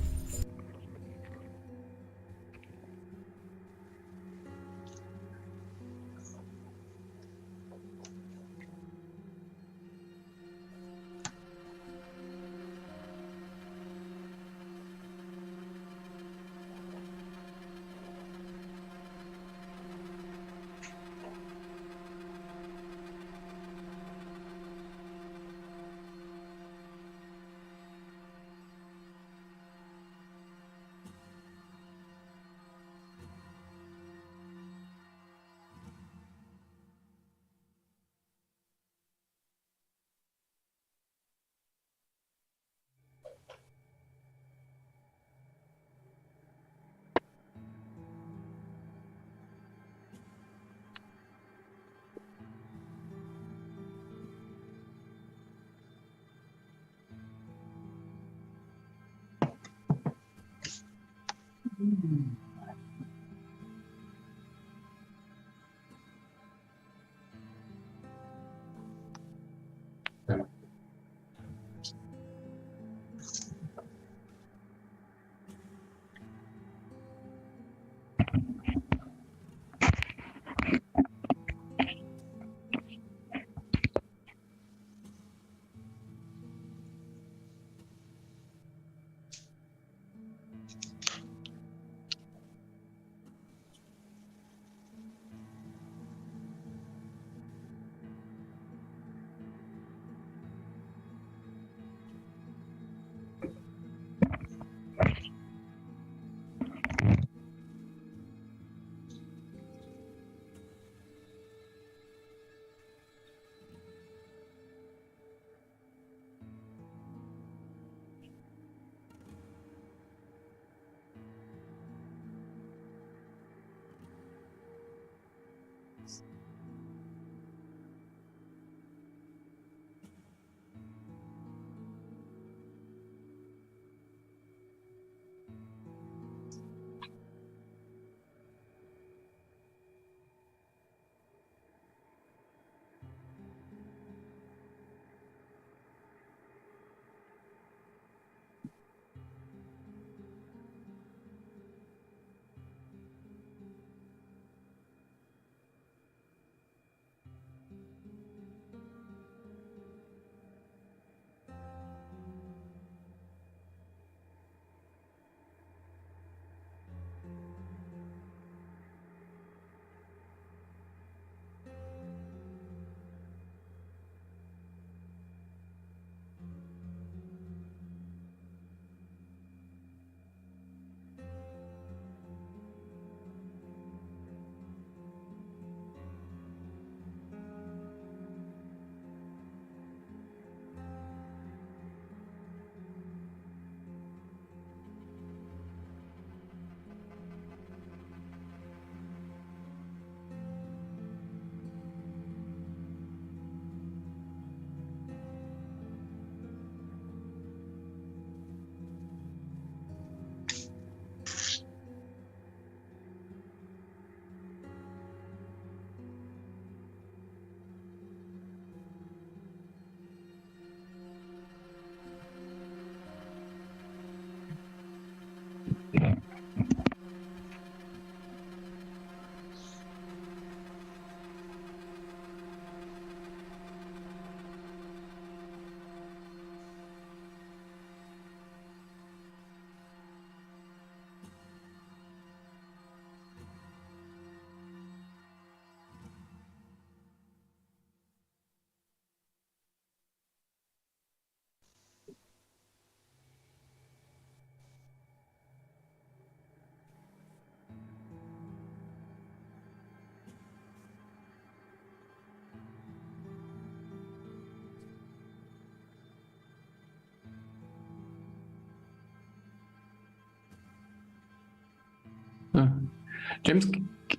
S3: James,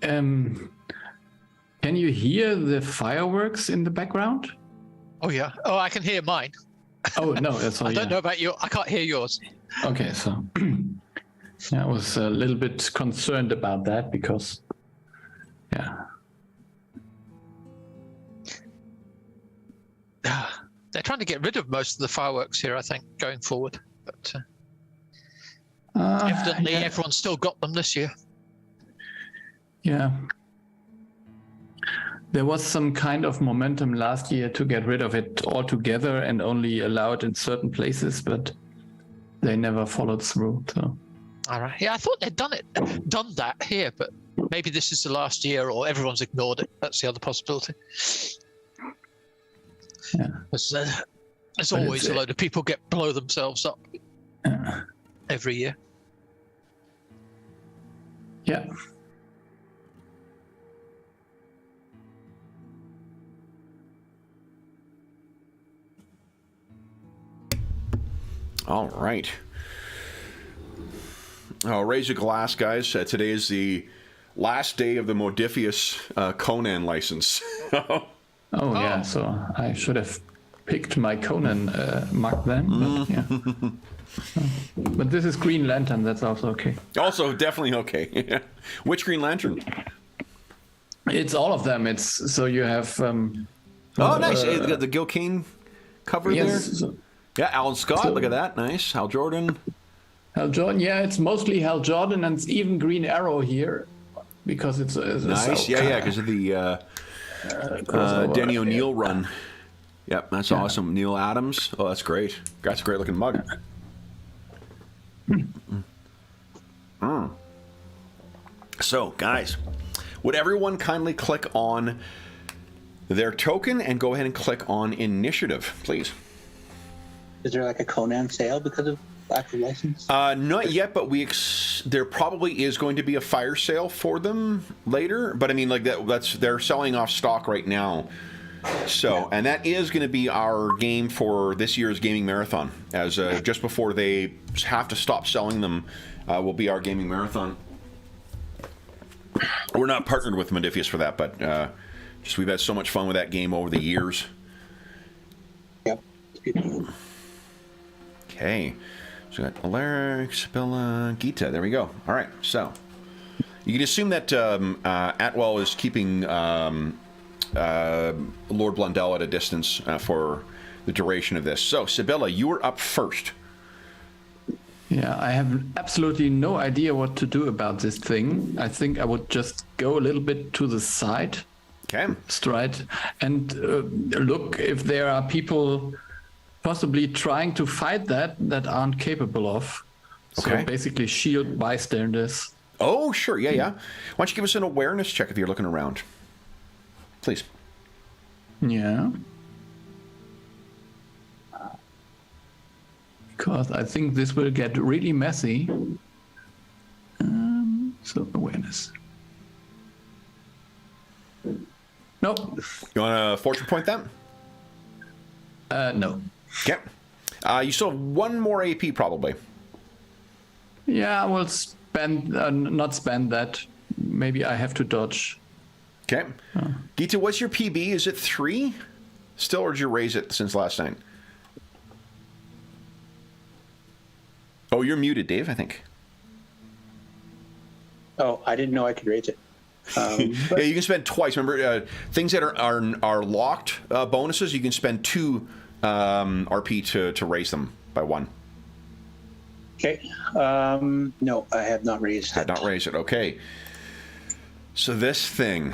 S3: can you hear the fireworks in the background?
S2: Oh yeah. Oh, I can hear mine.
S3: Oh no, that's all.
S2: I don't know about you. I can't hear yours.
S3: Okay, so yeah, I was a little bit concerned about that because, yeah.
S2: They're trying to get rid of most of the fireworks here, I think, going forward. But evidently,
S3: yeah.
S2: everyone's still got them this year.
S3: Yeah. There was some kind of momentum last year to get rid of it altogether and only allow it in certain places, but they never followed through. So.
S2: All right. Yeah, I thought they'd done that here, but maybe this is the last year, or everyone's ignored it. That's the other possibility.
S3: Yeah.
S2: There's always a load of people blow themselves up every year.
S3: Yeah.
S1: All right. Raise a glass, guys. Today is the last day of the modifius Conan license.
S3: Oh, yeah, so I should have picked my Conan mark then, but yeah. But this is Green Lantern, that's also okay.
S1: Also, definitely okay. Which Green Lantern?
S3: It's all of them. It's so you have.
S1: Oh, nice. The Gil Kane cover there.
S3: So,
S1: Yeah, Alan Scott. Look at that. Nice. Hal Jordan.
S3: Hal Jordan. Yeah, it's mostly Hal Jordan, and it's even Green Arrow here because it's
S1: nice. Yeah, because of the Denny O'Neil run. Yep, that's awesome. Neil Adams. Oh, that's great. That's a great looking mug. So, guys, would everyone kindly click on their token and go ahead and click on initiative, please?
S5: Is there like a Conan sale because of lack of license?
S1: Not yet, but there probably is going to be a fire sale for them later. But I mean, like they're selling off stock right now. So, and that is going to be our game for this year's gaming marathon. As just before they have to stop selling them, will be our gaming marathon. We're not partnered with Modifius for that, but just we've had so much fun with that game over the years.
S5: Yep.
S1: Okay. So we got Alaric, Sibylla, Gita. There we go. All right. So you can assume that Atwell is keeping Lord Blundell at a distance for the duration of this. So, Sibylla, you are up first.
S3: Yeah, I have absolutely no idea what to do about this thing. I think I would just go a little bit to the side.
S1: Okay.
S3: Straight. And look if there are people possibly trying to fight that aren't capable of.
S1: Okay.
S3: So basically shield bystanders.
S1: Oh, sure. Yeah, yeah. Why don't you give us an awareness check if you're looking around? Please.
S3: Yeah. Because I think this will get really messy. So awareness. Nope.
S1: You want to fortune point that?
S3: No.
S1: Okay. You still have one more AP probably.
S3: Yeah, I will spend, not spend that. Maybe I have to dodge.
S1: Okay. Gita, what's your PB? Is it 3 still, or did you raise it since last night? Oh, you're muted, Dave, I think.
S5: Oh, I didn't know I could raise it.
S1: Yeah, you can spend twice. Remember, things that are locked bonuses, you can spend 2 RP to raise them by 1.
S5: Okay. No, I have not raised it.
S1: Had not raised it. Okay. So this thing,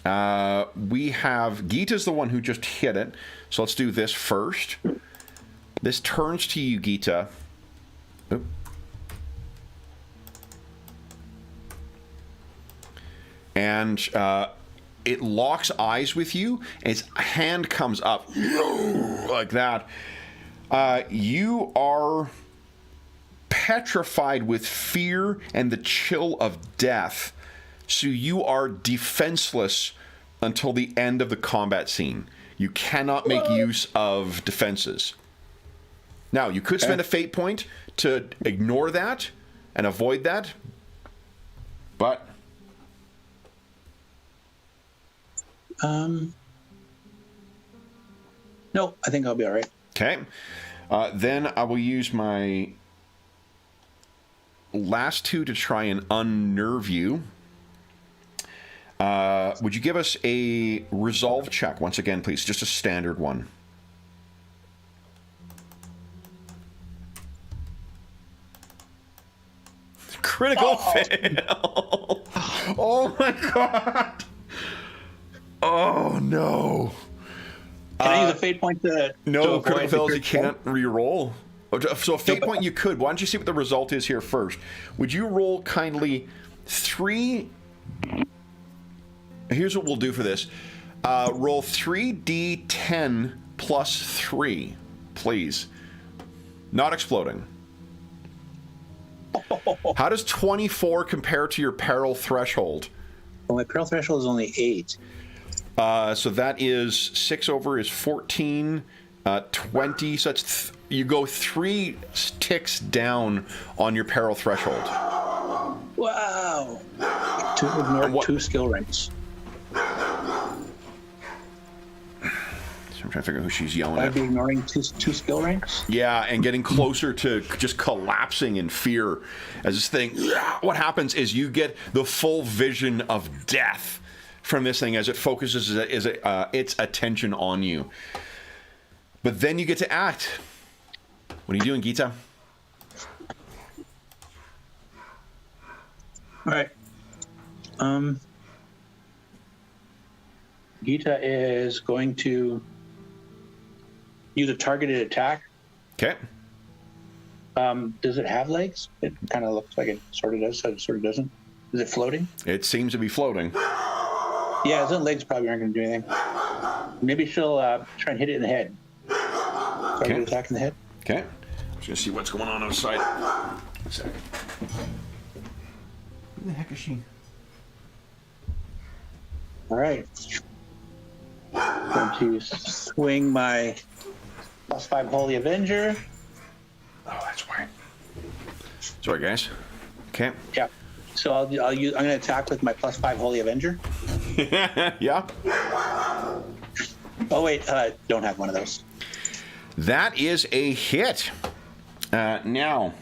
S1: we have Gita's the one who just hit it. So let's do this first. This turns to you, Gita. Oop. And it locks eyes with you. And its hand comes up like that. You are petrified with fear and the chill of death. So you are defenseless until the end of the combat scene. You cannot make use of defenses. Now, you could spend a fate point to ignore that and avoid that. But
S5: no, I think I'll be all right.
S1: okay. Then I will use my last 2 to try and unnerve you. Would you give us a resolve check once again, please? Just a standard one. Critical fail. Oh my god. Oh no.
S5: Can I use a fate point to
S1: No,
S5: avoid
S1: critical
S5: the
S1: fails you
S5: critical?
S1: can't re-roll. So a fate point you could. Why don't you see what the result is here first? Would you roll kindly 3... Here's what we'll do for this. Roll 3d10 plus 3, please. Not exploding. How does 24 compare to your peril threshold?
S5: Well, my peril threshold is only 8.
S1: So that is 6 over is 14, 20. So that's you go 3 ticks down on your peril threshold.
S5: Wow. To ignore 2 skill ranks.
S1: So I'm trying to figure out who she's yelling
S5: I'd
S1: at.
S5: be ignoring two skill ranks?
S1: Yeah, and getting closer to just collapsing in fear as this thing. What happens is you get the full vision of death from this thing as it focuses its attention on you. But then you get to act. What are you doing, Gita?
S5: All right. Gita is going to use a targeted attack.
S1: Okay.
S5: Does it have legs? It kind of looks like it sort of does, so it sort of doesn't. Is it floating?
S1: It seems to be floating.
S5: Yeah, its own legs probably aren't going to do anything. Maybe she'll try and hit it in the head. Targeted attack in the head.
S1: Okay. I'm just going to see what's going on outside. One second. Who the heck is she?
S5: All right. Going to swing my +5 Holy Avenger.
S1: Oh, that's why. Sorry, guys. Okay.
S5: Yeah. So I'm going to attack with my +5 Holy Avenger.
S1: Yeah.
S5: Oh wait, don't have one of those.
S1: That is a hit. Now,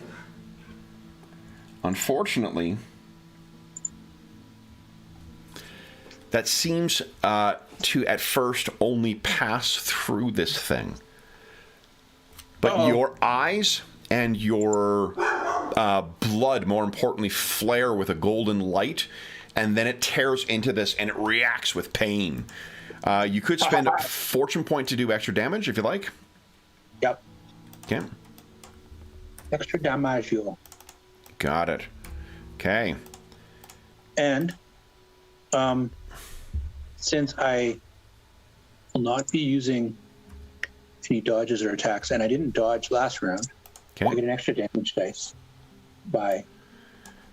S1: unfortunately, that seems to at first only pass through this thing. But your eyes and your blood, more importantly, flare with a golden light, and then it tears into this and it reacts with pain. You could spend a fortune point to do extra damage if you like.
S5: Yep.
S1: Okay.
S5: Extra damage.
S1: Got it. Okay.
S5: And since I will not be using any dodges or attacks, and I didn't dodge last round, I get an extra damage dice by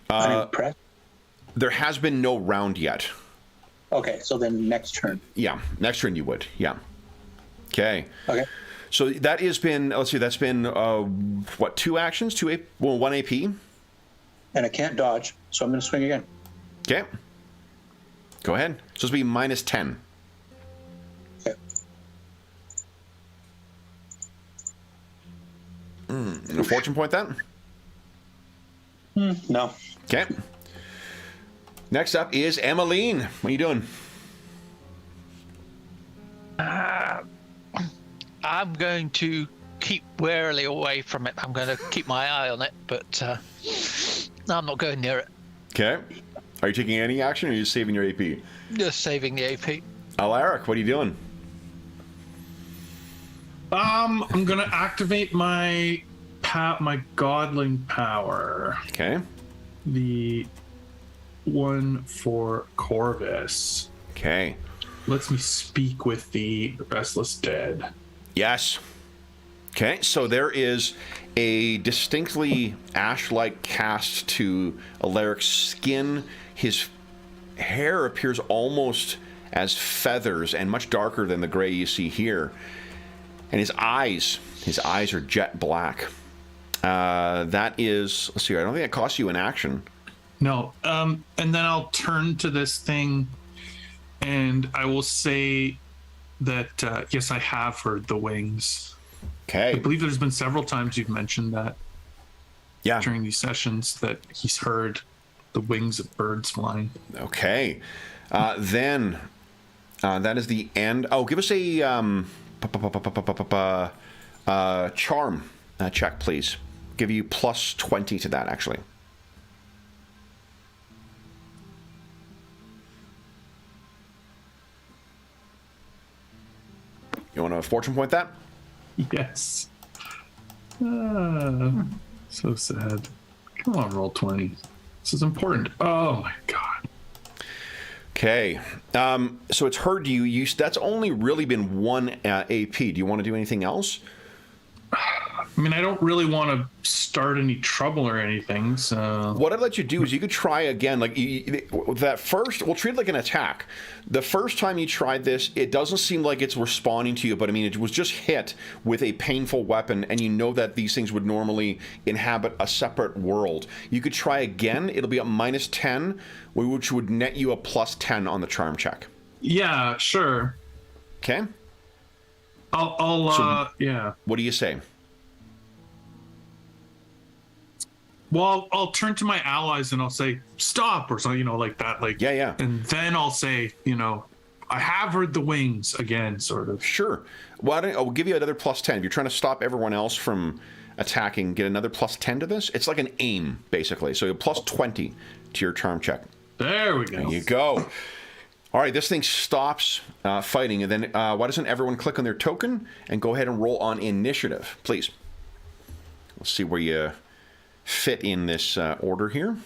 S5: unimpressed.
S1: There has been no round yet.
S5: Okay, so then next turn.
S1: Yeah, next turn you would. Yeah. Okay.
S5: Okay.
S1: So that has been, let's see, that's been, what, 2 actions? 1 AP?
S5: And I can't dodge, so I'm going to swing again.
S1: Okay. Go ahead. So this will be -10.
S5: Okay.
S1: A fortune point then?
S5: No.
S1: Okay. Next up is Emmeline. What are you doing?
S2: I'm going to keep warily away from it. I'm going to keep my eye on it, but I'm not going near it.
S1: Okay. Are you taking any action or are you just saving your AP?
S2: Just saving the AP.
S1: Alaric, what are you doing?
S4: I'm gonna activate my godling power.
S1: Okay.
S4: The one for Corvus.
S1: Okay.
S4: Lets me speak with the restless dead.
S1: Yes. Okay, so there is a distinctly ash-like cast to Alaric's skin. His hair appears almost as feathers and much darker than the gray you see here. And his eyes are jet black. That is, let's see, I don't think that costs you an action.
S4: No. And then I'll turn to this thing and I will say that, yes, I have heard the wings.
S1: Okay.
S4: I believe there's been several times you've mentioned that during these sessions that he's heard the wings of birds flying.
S1: Okay. Then that is the end. Oh, give us a charm check, please. Give you plus 20 to that, actually. You want to fortune point that?
S4: Yes. So sad. Come on, roll 20. This is important. Oh my god.
S1: Okay. So it's heard you. That's only really been one AP. Do you want to do anything else?
S4: I mean, I don't really want to start any trouble or anything, so...
S1: What I'd let you do is you could try again. Like, that first... We'll treat it like an attack. The first time you tried this, it doesn't seem like it's responding to you, but I mean, it was just hit with a painful weapon, and you know that these things would normally inhabit a separate world. You could try again. It'll be a minus 10, which would net you a plus 10 on the charm check.
S4: Yeah, sure.
S1: Okay?
S4: Yeah.
S1: What do you say?
S4: Well, I'll turn to my allies and I'll say, stop, or something, like that. Like,
S1: Yeah.
S4: And then I'll say, I have heard the wings again, sort of.
S1: Sure. I'll give you another plus 10. If you're trying to stop everyone else from attacking, get another plus 10 to this. It's like an aim, basically. So plus 20 to your charm check.
S4: There we go.
S1: There you go. All right, this thing stops fighting, and then why doesn't everyone click on their token and go ahead and roll on initiative, please? Let's see where you fit in this order here.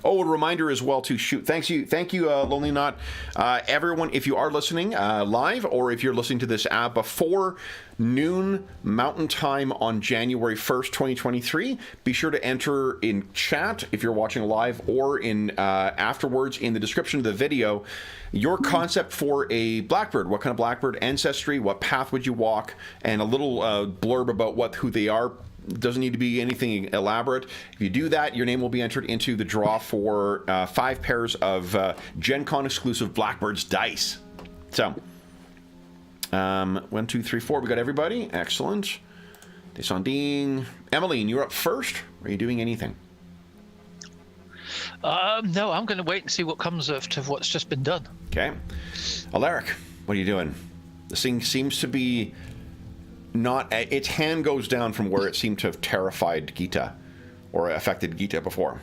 S1: Oh, a reminder as well to shoot. Thank you, Lonely Knot. Everyone, if you are listening live, or if you're listening to this before noon Mountain Time on January 1st, 2023, be sure to enter in chat if you're watching live, or in afterwards in the description of the video, your concept for a blackbird. What kind of blackbird ancestry? What path would you walk? And a little blurb about who they are. Doesn't need to be anything elaborate. If you do that, your name will be entered into the draw for 5 pairs of Gen Con exclusive Blackbirds dice. So, 1, 2, 3, 4. We got everybody. Excellent. Descending. Emmeline, you're up first. Are you doing anything?
S2: No, I'm going to wait and see what comes of what's just been done.
S1: Okay. Alaric, what are you doing? This thing seems to be not... Its hand goes down from where it seemed to have terrified Gita, or affected Gita before.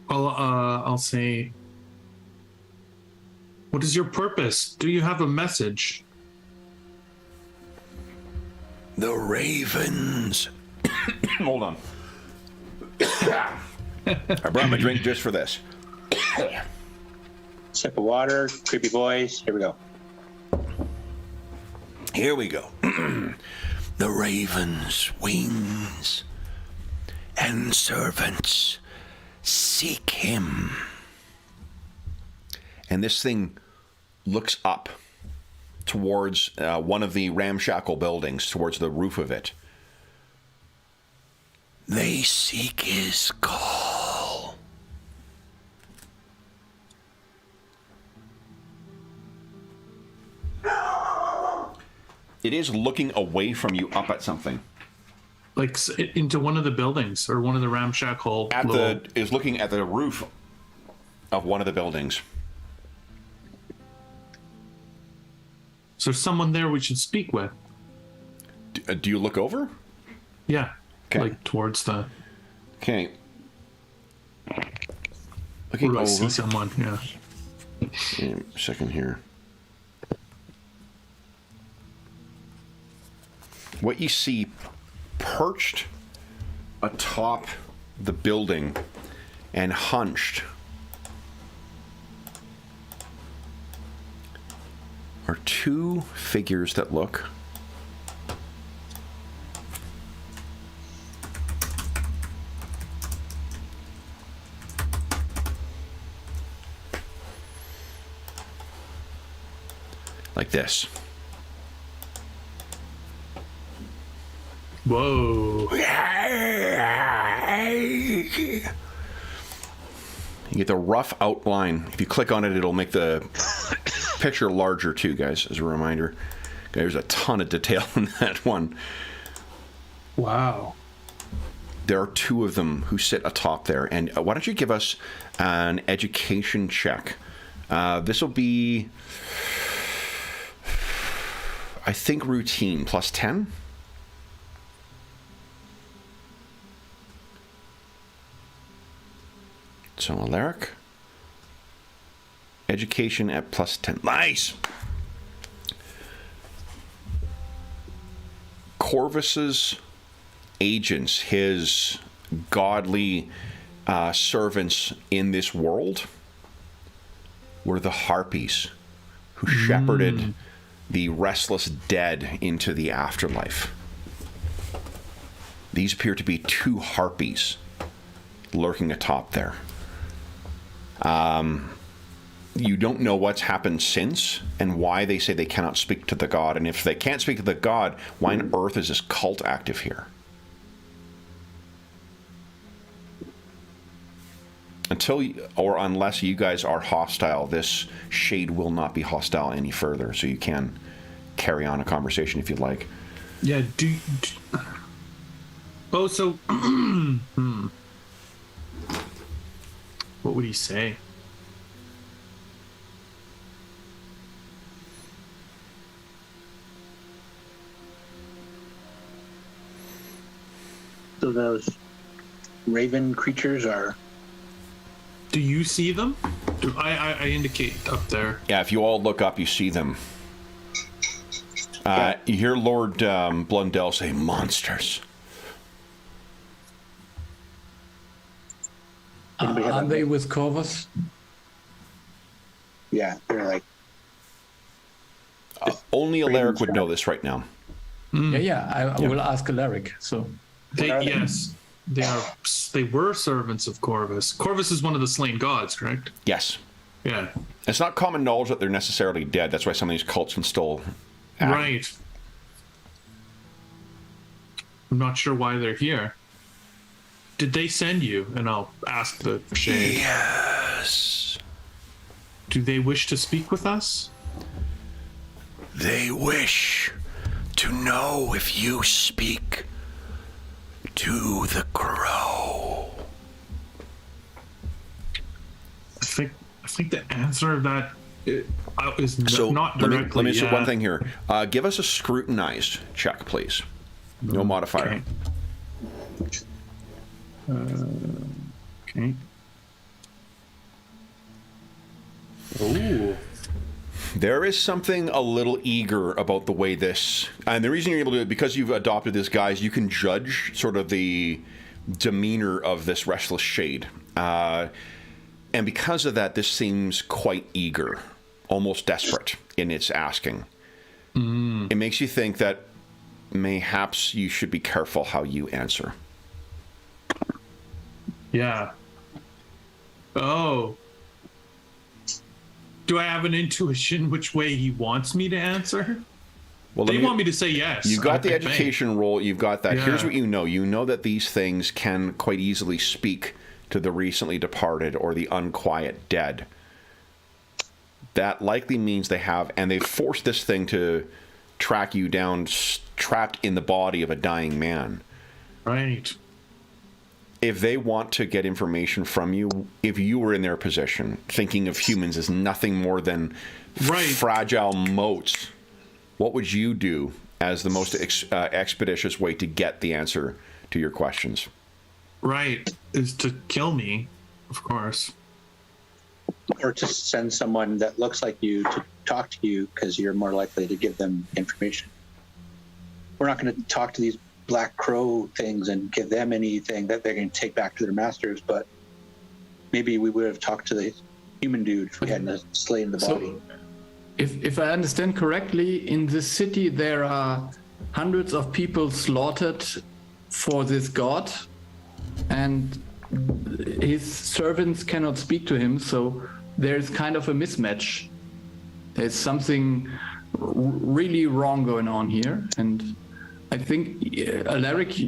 S4: I'll say, what is your purpose? Do you have a message?
S1: The ravens. Hold on. I brought my drink just for this.
S5: Sip of water, creepy voice. Here we go.
S1: Here we go. The ravens' wings and servants seek him. And this thing looks up towards one of the ramshackle buildings, towards the roof of it. They seek his call. It is looking away from you up at something.
S4: Like into one of the buildings or one of the ramshackle.
S1: Is looking at the roof of one of the buildings.
S4: So there's someone there we should speak with.
S1: Do you look over?
S4: Yeah.
S1: Okay.
S4: Like towards the.
S1: Okay. Looking over.
S4: I see someone. Yeah.
S1: A second here. What you see perched atop the building and hunched are 2 figures that look like this.
S4: Whoa.
S1: You get the rough outline. If you click on it, it'll make the picture larger too, guys, as a reminder. There's a ton of detail in that one.
S4: Wow.
S1: There are two of them who sit atop there. And why don't you give us an education check? This will be, I think, routine, plus 10. So, Alaric. Education at plus 10. Nice! Corvus's agents, his godly servants in this world, were the harpies who shepherded the restless dead into the afterlife. These appear to be two harpies lurking atop there. You don't know what's happened since and why they say they cannot speak to the god. And if they can't speak to the god, why on earth is this cult active here? Until or unless you guys are hostile, this shade will not be hostile any further. So you can carry on a conversation if you'd like.
S4: Yeah, Oh, so... What would he say?
S5: So those raven creatures are...
S4: Do you see them? I indicate up there.
S1: Yeah, if you all look up, you see them. You hear Lord Blundell say, monsters.
S3: Are they with Corvus?
S5: Yeah, they're like...
S1: Only Alaric would know this right now.
S3: Yeah, I will ask Alaric. So
S4: Yes, they were servants of Corvus. Corvus is one of the slain gods, correct?
S1: Yes.
S4: Yeah.
S1: It's not common knowledge that they're necessarily dead. That's why some of these cults can still act.
S4: Right. I'm not sure why they're here. Did they send you? And I'll ask the shade.
S1: Yes.
S4: Do they wish to speak with us?
S1: They wish to know if you speak to the crow.
S4: I think the answer to that is
S1: So
S4: not
S1: let
S4: directly.
S1: me say one thing here. Give us a scrutinized check, please. No modifier.
S4: Okay. Oh.
S1: There is something a little eager about the way this, and the reason you're able to do it, because you've adopted this, guys, you can judge sort of the demeanor of this restless shade. And because of that, this seems quite eager, almost desperate in its asking. It makes you think that mayhaps you should be careful how you answer.
S4: Yeah. Oh. Do I have an intuition which way he wants me to answer?
S1: Well,
S4: They want me to say yes.
S1: You've got the
S4: I think.
S1: education role. You've got that.
S4: Yeah.
S1: Here's what you know. You know that these things can quite easily speak to the recently departed or the unquiet dead. That likely means they have, and they've forced this thing to track you down, trapped in the body of a dying man.
S4: Right.
S1: If they want to get information from you, if you were in their position, thinking of humans as nothing more than fragile motes, what would you do as the most expeditious way to get the answer to your questions?
S4: Right. Is to kill me, of course.
S5: Or to send someone that looks like you to talk to you because you're more likely to give them information. We're not going to talk to these black crow things and give them anything that they're going to take back to their masters, but maybe we would have talked to the human dude if we hadn't slain the body.
S3: If I understand correctly, in this city there are hundreds of people slaughtered for this god, and his servants cannot speak to him, so there's kind of a mismatch. There's something really wrong going on here, and I think Alaric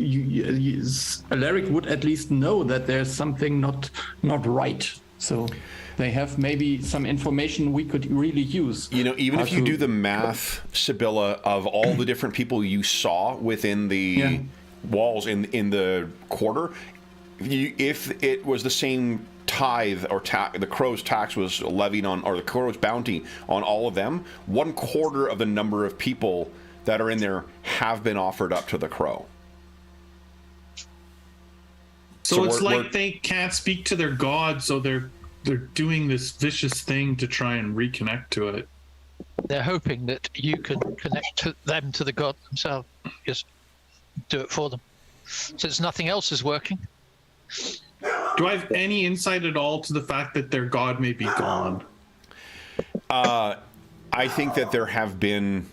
S3: would at least know that there's something not right. So they have maybe some information we could really use.
S1: You know, even
S3: How
S1: if you
S3: to-
S1: do the math, Sibylla, of all the different people you saw within the walls in the quarter, if it was the same tithe or the crow's tax was levied on, or the crow's bounty on all of them, 1/4 of the number of people that are in there have been offered up to the crow.
S4: So it's
S1: we're-
S4: like they can't speak to their god, so they're doing this vicious thing to try and reconnect to it.
S2: They're hoping that you can connect them to the god themselves. Just do it for them. Since nothing else is working.
S4: Do I have any insight at all to the fact that their god may be gone?
S1: I think that there have been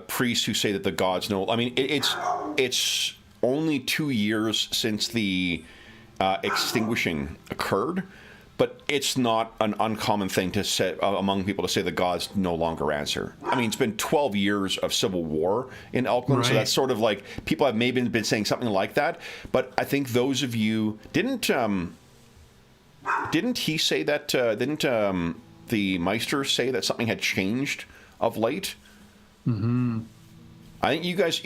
S1: priests who say that the gods know. I mean, it's only 2 years since the extinguishing occurred, but it's not an uncommon thing to say among people to say the gods no longer answer. I mean, it's been 12 years of civil war in Elkland, so that's sort of like people have maybe been saying something like that. But I think those of you didn't he say that? Didn't the Meister say that something had changed of late? Mm-hmm. I think you guys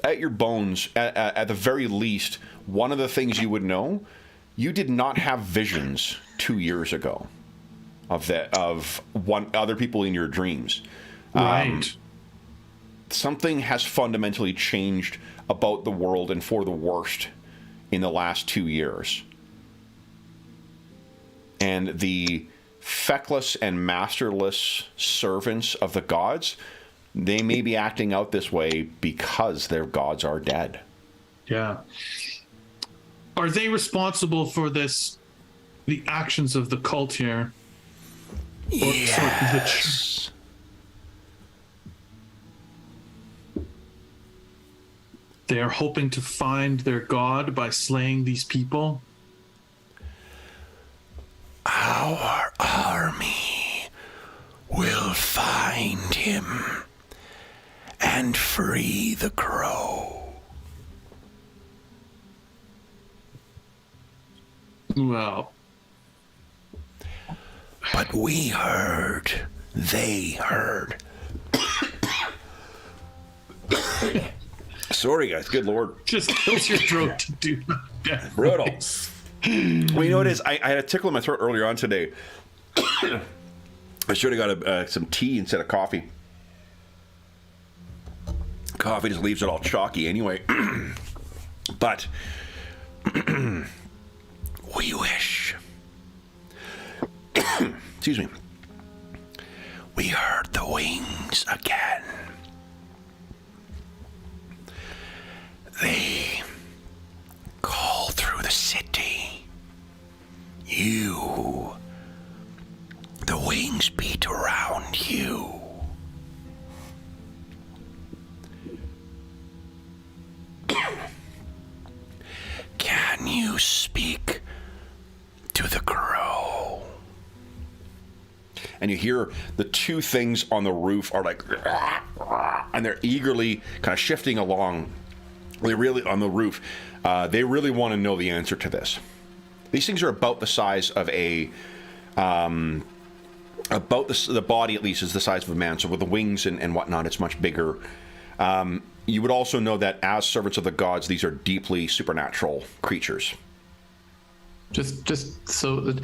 S1: at your bones, at the very least, one of the things you would know, you did not have visions 2 years ago of other people in your dreams.
S4: Right.
S1: Something has fundamentally changed about the world and for the worst in the last 2 years. And the feckless and masterless servants of the gods, they may be acting out this way because their gods are dead.
S4: Yeah. Are they responsible for this, the actions of the cult here? Or
S1: Yes.
S4: they are hoping to find their god by slaying these people?
S1: Our army will find him and free the crow.
S4: Well,
S1: But we heard, they heard. Sorry, guys. Good Lord.
S4: just kills your throat to do that.
S1: Brutal. Well, you know what it is? I had a tickle in my throat earlier on today. I should have got some tea instead of coffee. Coffee just leaves it all chalky anyway. But we wish. Excuse me. We heard the wings again. They call through the city. The wings beat around you. Can you speak to the crow? And you hear the two things on the roof are like, and they're eagerly kind of shifting along. They really, on the roof, they really want to know the answer to this. These things are about the size of the body at least is the size of a man. So with the wings and whatnot, it's much bigger. You would also know that as servants of the gods, these are deeply supernatural creatures.
S3: Just so that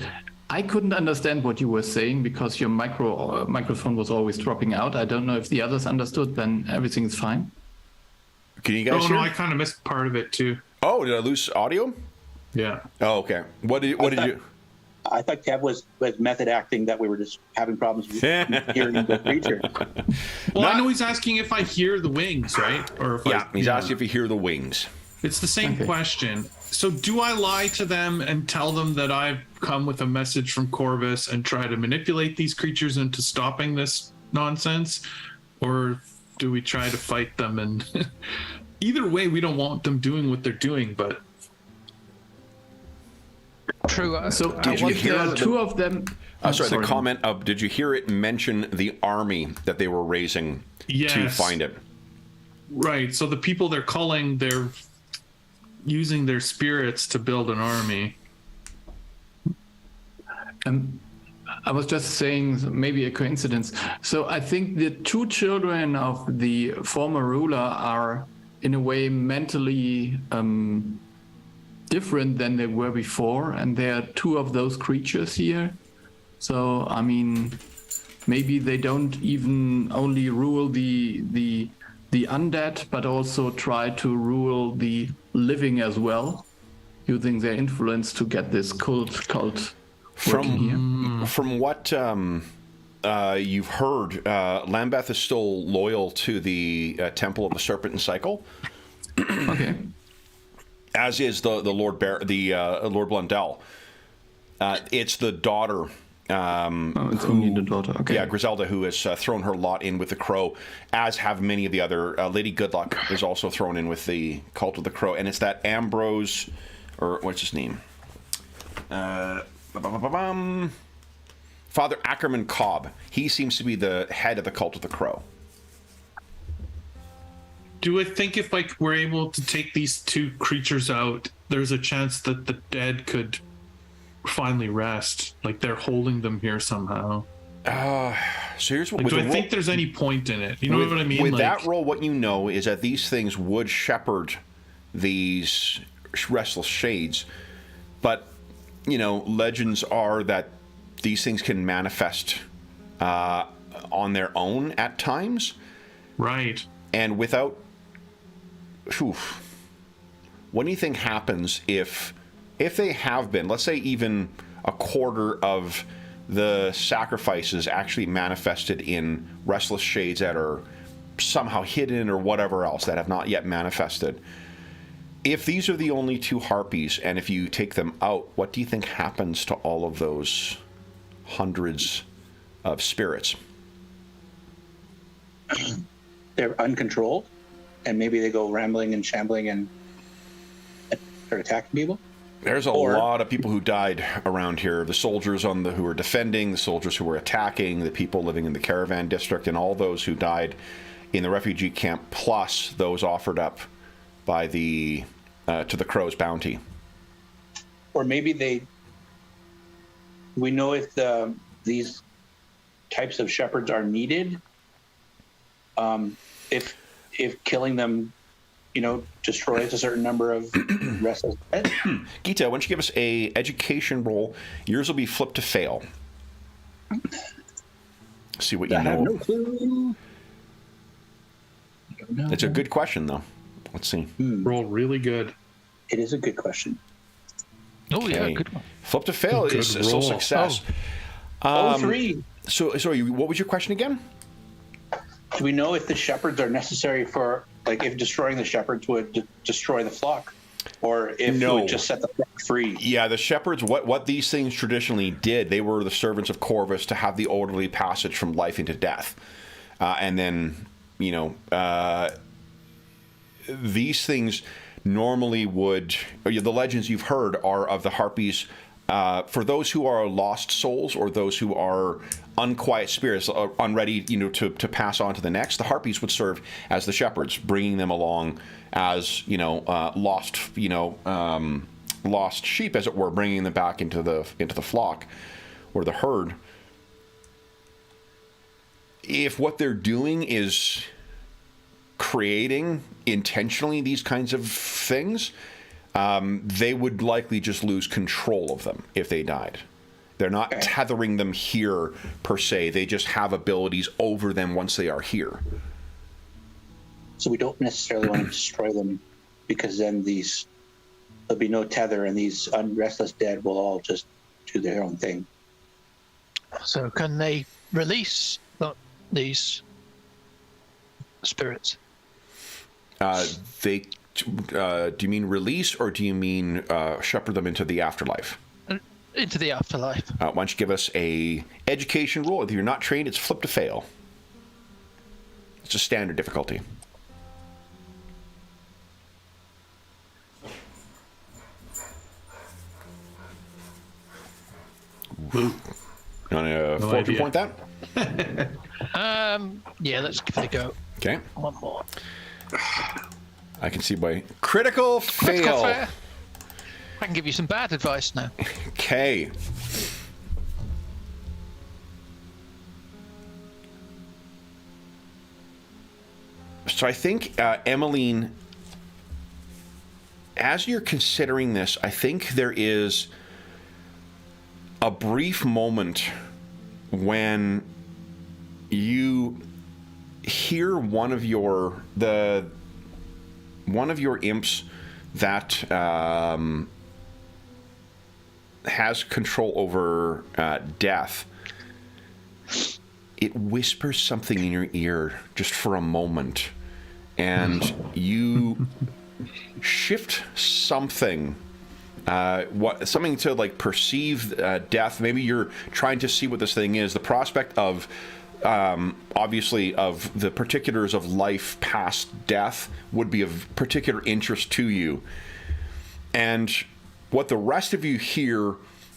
S3: I couldn't understand what you were saying because your microphone was always dropping out. I don't know if the others understood. Then everything is fine.
S1: Can you guys
S4: Oh
S1: hear?
S4: no, I kind of missed part of it too.
S1: Oh, did I lose audio?
S4: Yeah.
S1: Oh, okay. What did you?
S5: I thought Kev was method acting, that we were just having problems with hearing the creature.
S4: Well, I know he's asking if I hear the wings, right? Or if
S1: He's asking if you hear the wings.
S4: It's the same
S3: Okay.
S4: question. So do I lie to them and tell them that I've come with a message from Corvus and try to manipulate these creatures into stopping this nonsense? Or do we try to fight them? And either way, we don't want them doing what they're doing, but
S2: True.
S3: So
S1: Did you
S3: if
S1: hear
S3: there are
S1: the-
S3: two of them?
S1: The comment of, did you hear it mention the army that they were raising to
S4: Yes.
S1: find it?
S4: right. So the people they're calling, they're using their spirits to build an army.
S3: I was just saying, maybe a coincidence. So I think the two children of the former ruler are, in a way, mentally different than they were before, and there are two of those creatures here. So I mean, maybe they don't even only rule the undead, but also try to rule the living as well, using their influence to get this cult working here.
S1: From what you've heard, Lambeth is still loyal to the Temple of the Serpent and Cycle.
S3: Okay.
S1: As is the Lord Lord Blundell. It's the daughter.
S3: It's only the daughter. Okay.
S1: Yeah, Griselda, who has thrown her lot in with the Crow, as have many of the other. Lady Goodluck is also thrown in with the Cult of the Crow, and it's that Ambrose, or what's his name? Father Ackerman Cobb. He seems to be the head of the Cult of the Crow.
S4: Do I think if like we're able to take these two creatures out, there's a chance that the dead could finally rest? Like they're holding them here somehow.
S1: So here's what.
S4: Like, do I think there's any point in it? You know what I mean?
S1: With
S4: like,
S1: that roll, what you know is that these things would shepherd these restless shades, but you know, legends are that these things can manifest on their own at times,
S4: right?
S1: And without. What do you think happens if they have been, let's say, even a quarter of the sacrifices actually manifested in restless shades that are somehow hidden or whatever else that have not yet manifested? If these are the only two harpies, and if you take them out, what do you think happens to all of those hundreds of spirits?
S5: They're uncontrolled, and maybe they go rambling and shambling and start attacking people.
S1: There's a lot of people who died around here. The soldiers who were defending, the soldiers who were attacking, the people living in the caravan district, and all those who died in the refugee camp, plus those offered up by the to the Crow's bounty.
S5: Or maybe we know if these types of shepherds are needed. If killing them, you know, destroys a certain number of restless dead.
S1: Gita, why don't you give us a education roll? Yours will be flip to fail. See what you know.
S5: I have no clue.
S1: It's a good question, though. Let's see.
S4: Roll really good.
S5: It is a good question.
S2: Oh, yeah,
S1: Okay.
S2: good one.
S1: Flip to fail
S4: Good
S1: is still
S4: roll.
S1: success.
S5: 3.
S1: So, sorry, what was your question again?
S5: Do we know if the shepherds are necessary for, like, if destroying the shepherds would destroy the flock? Or if
S1: No.
S5: it would just set the flock free?
S1: Yeah, the shepherds, what these things traditionally did, they were the servants of Corvus to have the orderly passage from life into death. And then, you know, these things normally would, the legends you've heard are of the harpies, for those who are lost souls or those who are unquiet spirits, unready, you know, to pass on to the next, the harpies would serve as the shepherds, bringing them along as, you know, lost sheep, as it were, bringing them back into the flock or the herd. If what they're doing is creating intentionally these kinds of things, they would likely just lose control of them if they died. They're not tethering them here per se. They just have abilities over them once they are here.
S5: So we don't necessarily want to destroy them, because then there'll be no tether, and these restless dead will all just do their own thing.
S2: So can they release these spirits?
S1: Do you mean release, or do you mean shepherd them into the afterlife?
S2: Into the afterlife.
S1: Why don't you give us a education roll? If you're not trained, it's flip to fail. It's a standard difficulty. You want to fortune point that?
S2: Yeah, let's give it a go.
S1: Okay.
S2: One more.
S1: I can see by critical fail.
S2: I can give you some bad advice now.
S1: Okay. So I think, Emmeline, as you're considering this, I think there is a brief moment when you hear one of your imps that has control over death. It whispers something in your ear just for a moment, and you shift something. Something to like perceive death. Maybe you're trying to see what this thing is. The prospect of, obviously, of the particulars of life past death would be of particular interest to you. And what the rest of you hear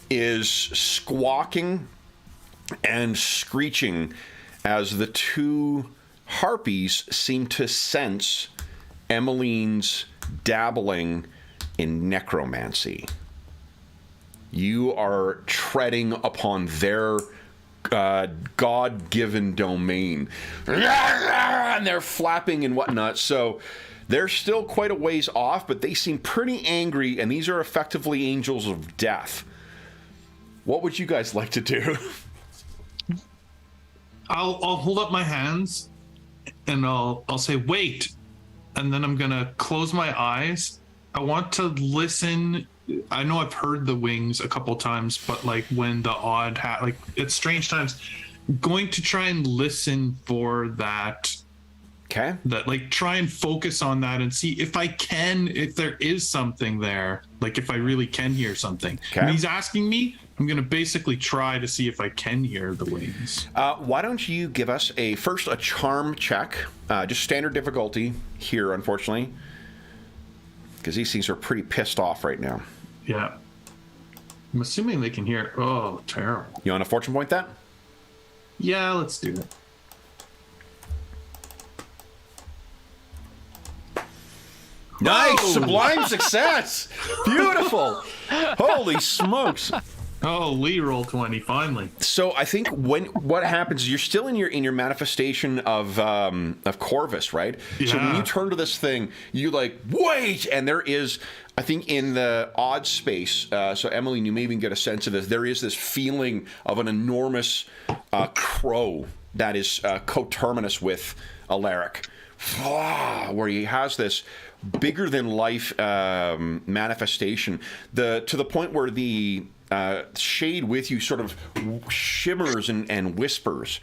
S1: is squawking and screeching as the two harpies seem to sense Emmeline's dabbling in necromancy. You are treading upon their God-given domain. And they're flapping and whatnot. So they're still quite a ways off, but they seem pretty angry, and these are effectively angels of death. What would you guys like to do?
S4: I'll hold up my hands and I'll say, wait. And then I'm going to close my eyes. I want to listen. I know I've heard the wings a couple times, but like when the odd, like it's strange times, going to try and listen for that.
S1: Okay.
S4: That like try and focus on that and see if I can, if there is something there, like if I really can hear something.
S1: Okay.
S4: And he's asking me, I'm going to basically try to see if I can hear the wings.
S1: Why don't you give us first a charm check, just standard difficulty here, unfortunately, because these things are pretty pissed off right now.
S4: Yeah. I'm assuming they can hear. Oh, terrible.
S1: You want to fortune point that?
S4: Yeah, let's do it.
S1: Nice!
S4: Oh!
S1: Sublime success! Beautiful! Holy smokes!
S4: Oh, Lee rolled 20 finally.
S1: So I think what happens is you're still in your manifestation of Corvus, right?
S4: Yeah.
S1: So when you turn to this thing, you like wait, and there is, I think, in the odd space. So Emmeline, you may even get a sense of this. There is this feeling of an enormous crow that is coterminous with Alaric, where he has this bigger than life manifestation. To the point where the shade with you sort of shimmers and whispers.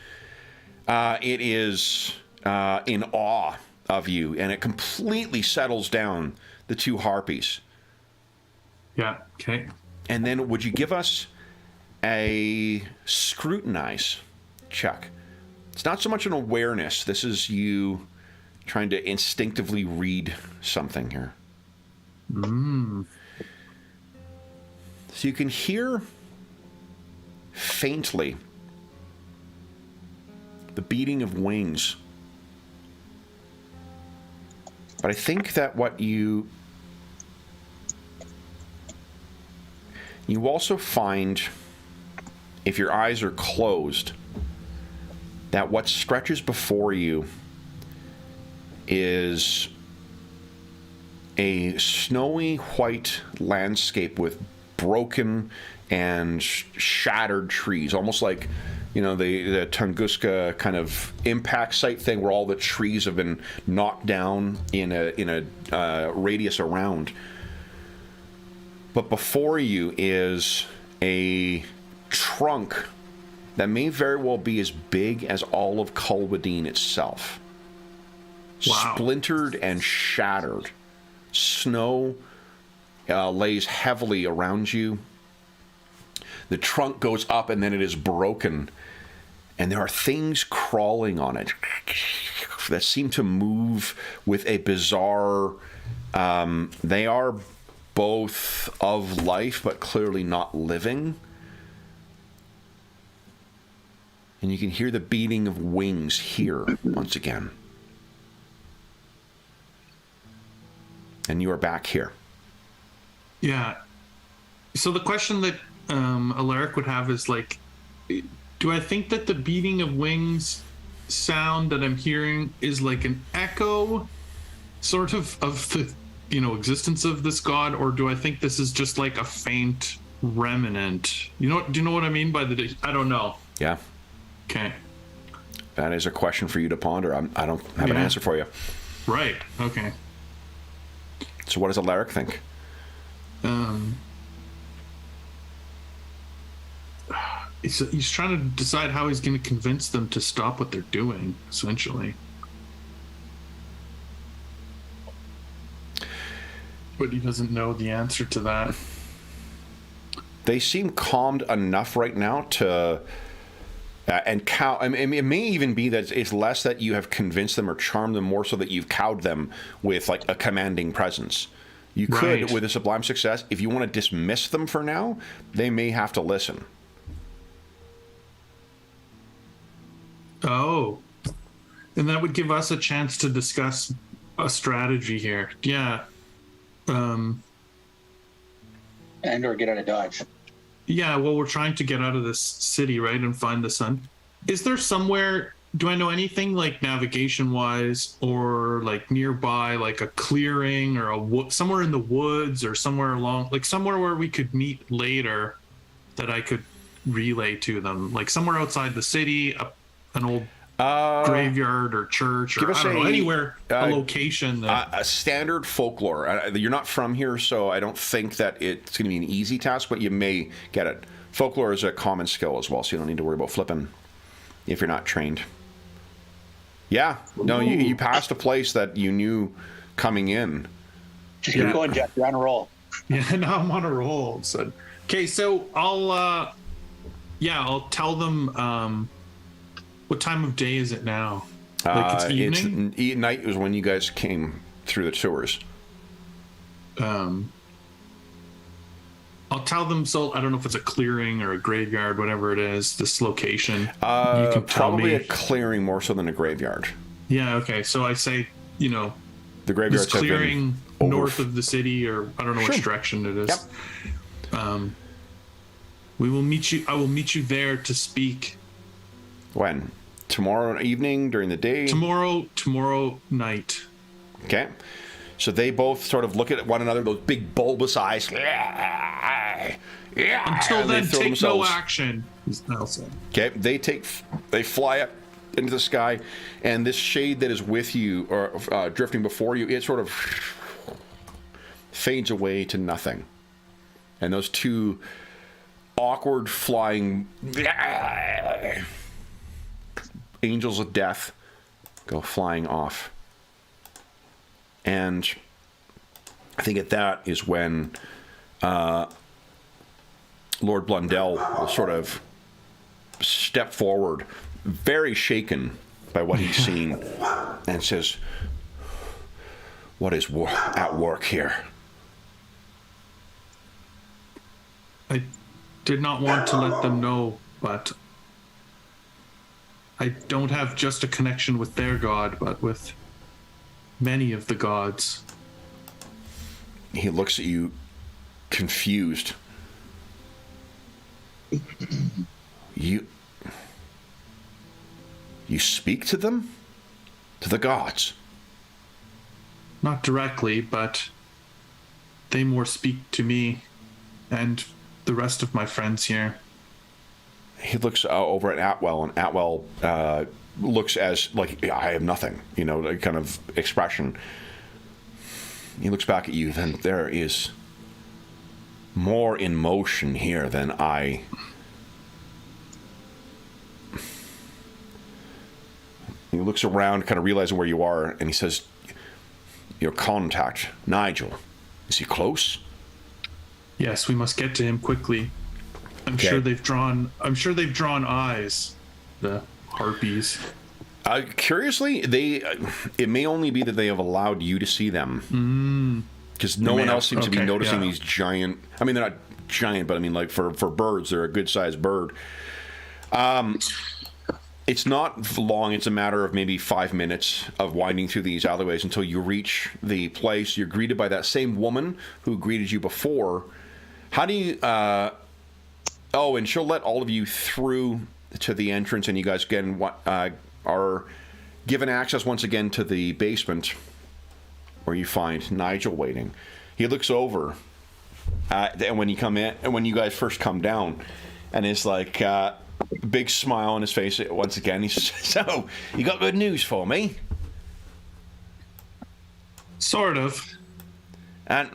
S1: It is in awe of you, and it completely settles down the two harpies.
S4: Yeah, okay.
S1: And then would you give us a scrutinize check? It's not so much an awareness. This is you trying to instinctively read something here. So you can hear faintly the beating of wings. But I think that what you also find, if your eyes are closed, that what stretches before you is a snowy white landscape with broken and shattered trees, almost like, the Tunguska kind of impact site thing where all the trees have been knocked down in a radius around. But before you is a trunk that may very well be as big as all of Culwadine itself.
S4: Wow.
S1: Splintered and shattered. Snow lays heavily around you. The trunk goes up and then it is broken. And there are things crawling on it that seem to move with a bizarre... they are both of life, but clearly not living. And you can hear the beating of wings here once again. And you are back here.
S4: Yeah. So the question that Alaric would have is like, do I think that the beating of wings sound that I'm hearing is like an echo sort of the existence of this god, or do I think this is just like a faint remnant? Do you know what I mean by I don't know.
S1: Yeah.
S4: Okay.
S1: That is a question for you to ponder. I don't have an answer for you.
S4: Right. Okay.
S1: So what does Alaric think?
S4: He's trying to decide how he's going to convince them to stop what they're doing, essentially. But he doesn't know the answer to that.
S1: They seem calmed enough right now to... I mean, it may even be that it's less that you have convinced them or charmed them, more so that you've cowed them with like a commanding presence. You could, with a sublime success, if you want to dismiss them for now, they may have to listen.
S4: Oh. And that would give us a chance to discuss a strategy here. Yeah.
S5: And or get out of Dodge.
S4: Yeah, well, we're trying to get out of this city, right, and find the sun. Is there somewhere, do I know anything like navigation-wise or like nearby, like a clearing or somewhere in the woods or somewhere along, like somewhere where we could meet later that I could relay to them? Like somewhere outside the city, an old graveyard or church, or I don't know, anywhere, a location.
S1: A standard folklore. You're not from here, so I don't think that it's going to be an easy task, but you may get it. Folklore is a common skill as well, so you don't need to worry about flipping if you're not trained. Yeah. No, you passed a place that you knew coming in.
S5: Just keep going, Jeff. You're on a roll.
S4: Yeah, now I'm on a roll. So, okay, so I'll tell them. What time of day is it now? Like it's evening?
S1: Night was when you guys came through the tours.
S4: I'll tell them, so I don't know if it's a clearing or a graveyard, whatever it is, this location. You can tell
S1: probably
S4: me.
S1: A clearing more so than a graveyard.
S4: Yeah, okay. So I say,
S1: the graveyard's
S4: this clearing north of the city, or I don't know which direction it is.
S1: Yep.
S4: We will meet you. I will meet you there to speak.
S1: When? Tomorrow evening, during the day?
S4: Tomorrow night.
S1: Okay. So they both sort of look at one another, those big bulbous eyes.
S4: Until then, take no action.
S1: Okay. They fly up into the sky, and this shade that is with you, or drifting before you, it sort of fades away to nothing. And those two awkward flying angels of death go flying off. And I think at that is when Lord Blundell will sort of step forward, very shaken by what he's seen, and says, "What is at work here?"
S4: I did not want to let them know, but I don't have just a connection with their god, but with many of the gods.
S1: He looks at you, confused. You speak to them? To the gods?
S4: Not directly, but they more speak to me and the rest of my friends here.
S1: He looks over at Atwell, and Atwell looks as like, I have nothing, that kind of expression. He looks back at you, then there is more in motion here than I. He looks around, kind of realizing where you are, and he says, "Your contact, Nigel, is he close?"
S4: Yes, we must get to him quickly. I'm sure they've drawn eyes, the harpies.
S1: Curiously, it may only be that they have allowed you to see them, because no one else seems to be noticing these giant. I mean, they're not giant, but I mean, like for birds, they're a good sized bird. It's not long. It's a matter of maybe 5 minutes of winding through these alleyways until you reach the place. You're greeted by that same woman who greeted you before. How do you? And she'll let all of you through to the entrance, and you guys again are given access once again to the basement where you find Nigel waiting. He looks over and when you come in, and when you guys first come down, and it's like big smile on his face once again. He says, "So, you got good news for me?"
S4: Sort of.
S1: And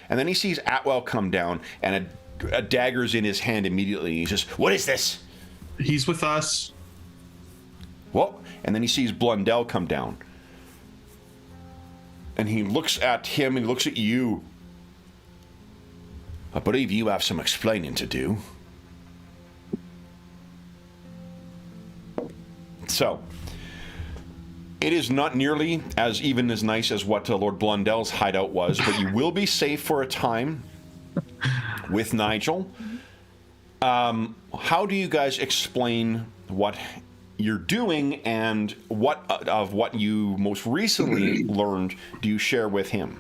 S1: then he sees Atwell come down, and a dagger's in his hand immediately. He says, "What is this?"
S4: He's with us.
S1: What? And then he sees Blundell come down. And he looks at him and he looks at you. "I believe you have some explaining to do." So, it is not nearly as nice as what Lord Blundell's hideout was, but you will be safe for a time with Nigel. How do you guys explain what you're doing, and what of what you most recently learned do you share with him?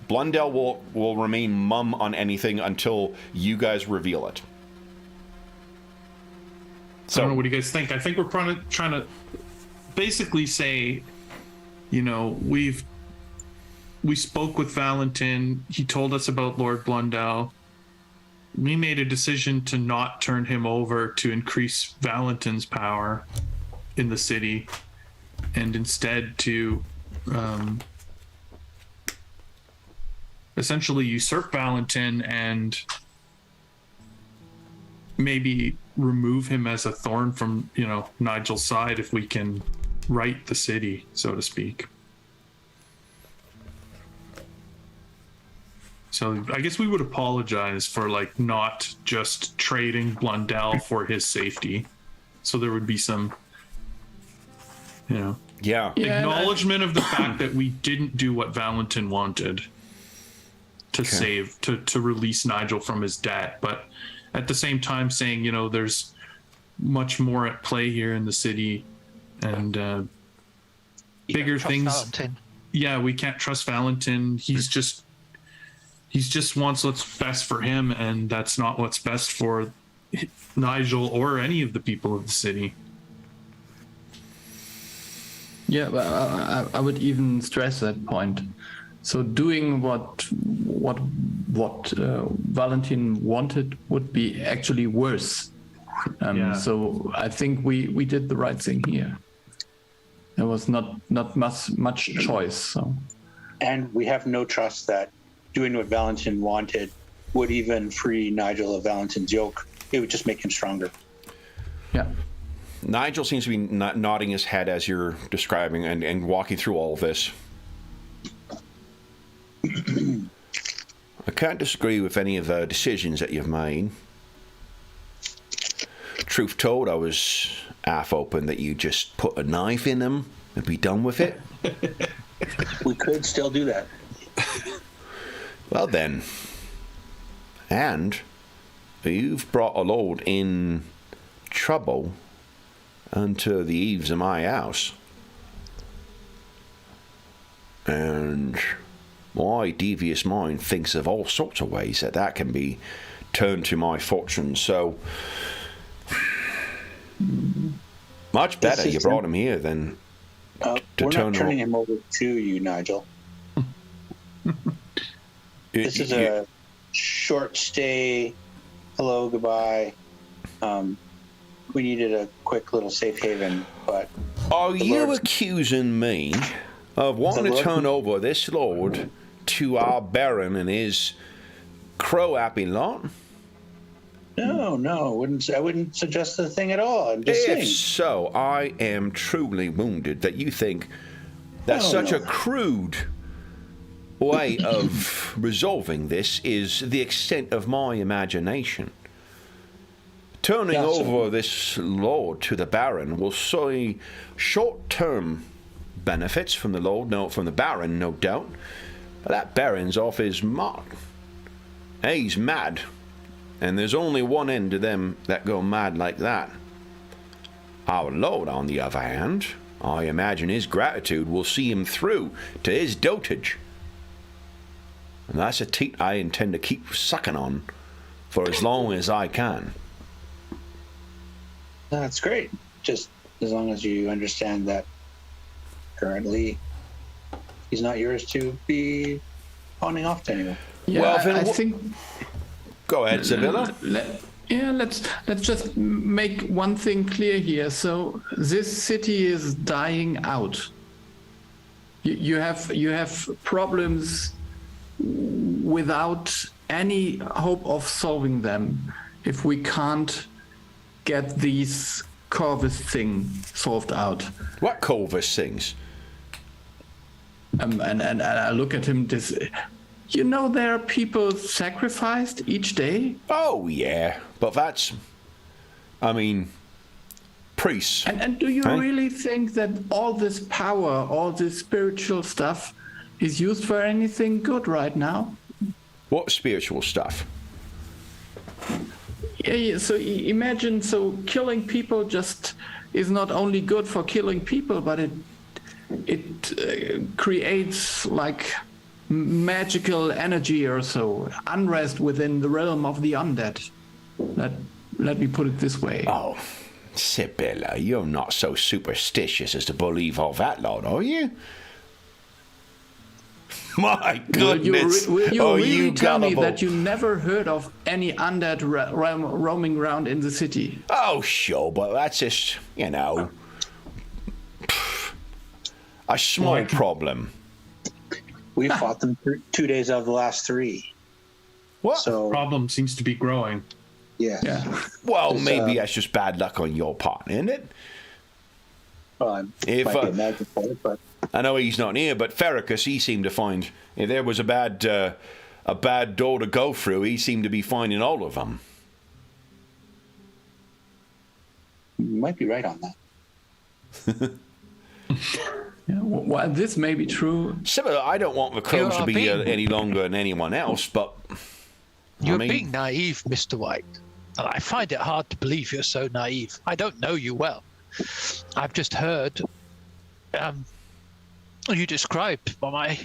S1: Blundell will remain mum on anything until you guys reveal it.
S4: So, I don't know what you guys think. I think we're trying to basically say, we spoke with Valentin. He told us about Lord Blundell. We made a decision to not turn him over to increase Valentin's power in the city, and instead to essentially usurp Valentin and maybe remove him as a thorn from, Nigel's side if we can right the city, so to speak. So I guess we would apologize for not just trading Blundell for his safety. So there would be some, acknowledgement of the fact that we didn't do what Valentin wanted to release Nigel from his debt. But at the same time saying, there's much more at play here in the city, and bigger things.
S2: Valentin.
S4: Yeah, we can't trust Valentin. He just wants what's best for him, and that's not what's best for Nigel or any of the people of the city.
S3: Yeah, but I would even stress that point. So doing what Valentin wanted would be actually worse. So I think we did the right thing here. There was not much choice. So.
S5: And we have no trust that doing what Valentin wanted would even free Nigel of Valentin's yoke. It would just make him stronger.
S3: Yeah.
S1: Nigel seems to be nodding his head as you're describing and walking through all of this. I can't disagree with any of the decisions that you've made. Truth told, I was half open that you just put a knife in them and be done with it.
S5: We could still do that.
S1: Well then, and you've brought a lord in trouble unto the eaves of my house, and my devious mind thinks of all sorts of ways that can be turned to my fortune. So much better you brought him here than to
S5: we're
S1: turn
S5: not turning him over to you, Nigel. This is a short stay. Hello, goodbye. We needed a quick little safe haven, but...
S1: Are you accusing me of wanting to turn over this lord to our baron and his crow-happy lot?
S5: No, I wouldn't suggest the thing at all. I'm just saying.
S1: If so, I am truly wounded that you think that such a crude way of resolving this is the extent of my imagination. Turning over this lord to the baron will see short-term benefits from the lord, from the baron, no doubt. But that baron's off his mark. He's mad, and there's only one end to them that go mad like that. Our lord, on the other hand, I imagine his gratitude will see him through to his dotage. And that's a teat I intend to keep sucking on for as long as I can.
S5: That's great. Just as long as you understand that currently he's not yours to be pawning off to anyone.
S3: Yeah,
S1: Well, then
S3: I
S1: what-
S3: think.
S1: Go ahead, Sibylla.
S3: Let's just make one thing clear here. So this city is dying out. You have problems without any hope of solving them if we can't get these Corvus thing solved out.
S1: What Corvus things?
S3: And I look at him. You know, there are people sacrificed each day.
S1: Oh, yeah. But that's... I mean... priests.
S3: And do you
S1: Huh?
S3: really think that all this power, all this spiritual stuff is used for anything good right now?
S1: What spiritual stuff?
S3: Yeah, so imagine, so killing people just is not only good for killing people, but it creates like magical energy or so, unrest within the realm of the undead. Let me put it this way.
S1: Oh, Sibylla, you're not so superstitious as to believe all that lot, are you? My goodness.
S3: Will you
S1: oh,
S3: really
S1: you
S3: tell me
S1: gullible.
S3: that you never heard of any undead roaming around in the city?
S1: Oh, sure, but that's just, you know, a small problem.
S5: We fought them 2 days out of the last 3.
S1: What?
S5: So
S4: Problem seems to be growing.
S5: yeah.
S1: Well,
S5: It's,
S1: maybe that's just bad luck on your part, isn't it?
S5: Well, I
S1: If,
S5: might be mad for it, but
S1: I know he's not here, but Ferricus, he seemed to find if there was a bad door to go through, he seemed to be finding all of them.
S5: you might be right on that.
S3: Yeah, well, this may be true.
S1: Similar, I don't want the crows
S2: You
S1: to
S2: are
S1: be
S2: being-
S1: any longer than anyone else, but
S2: You're
S1: mean-
S2: being naive, Mr. White. And I find it hard to believe you're so naive. I don't know you well. I've just heard you described by my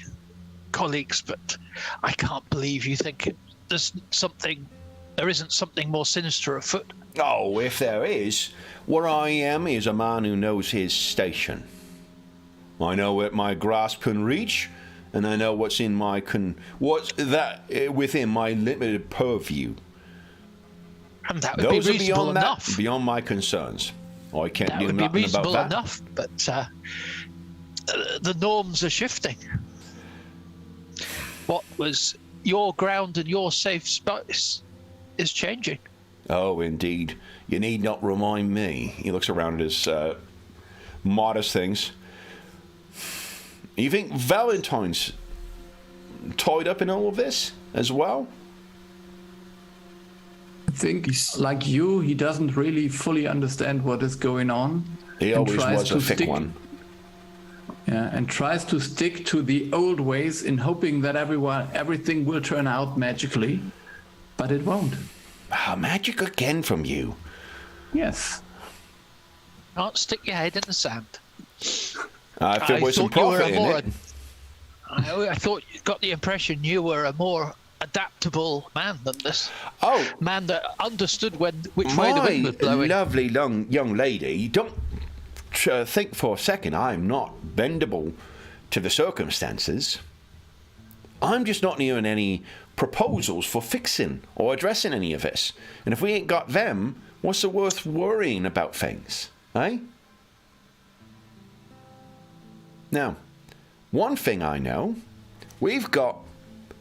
S2: colleagues, but I can't believe you think there isn't something more sinister afoot.
S1: oh, if there is, where I am is a man who knows his station. I know what my grasp can reach, and I know what's in my within my limited purview.
S2: And that would
S1: Those
S2: be
S1: are
S2: reasonable
S1: beyond
S2: enough.
S1: that, beyond my concerns. I can't
S2: That
S1: do
S2: would be
S1: nothing about
S2: reasonable
S1: that.
S2: enough, but the norms are shifting. What was your ground and your safe space is changing.
S1: Oh, indeed. You need not remind me. He looks around at his modest things. You think Valentine's tied up in all of this as well?
S3: I think, like you, he doesn't really fully understand what is going on.
S1: He
S3: and
S1: always
S3: tries
S1: was a
S3: to
S1: thick
S3: stick-
S1: one.
S3: Yeah, and tries to stick to the old ways in hoping that everything will turn out magically, but it won't.
S1: Ah, magic again from you.
S3: Yes.
S2: Can't stick your head in the sand.
S1: If there
S2: I
S1: was some
S2: thought you were
S1: profit
S2: a
S1: in
S2: more.
S1: it.
S2: I thought you got the impression you were a more adaptable man than this.
S1: Oh,
S2: Man that understood which way the
S1: my
S2: wind was blowing.
S1: lovely young lady, don't think for a second I'm not bendable to the circumstances. I'm just not hearing any proposals for fixing or addressing any of this. And if we ain't got them, what's it worth worrying about things, eh? Now, one thing I know, we've got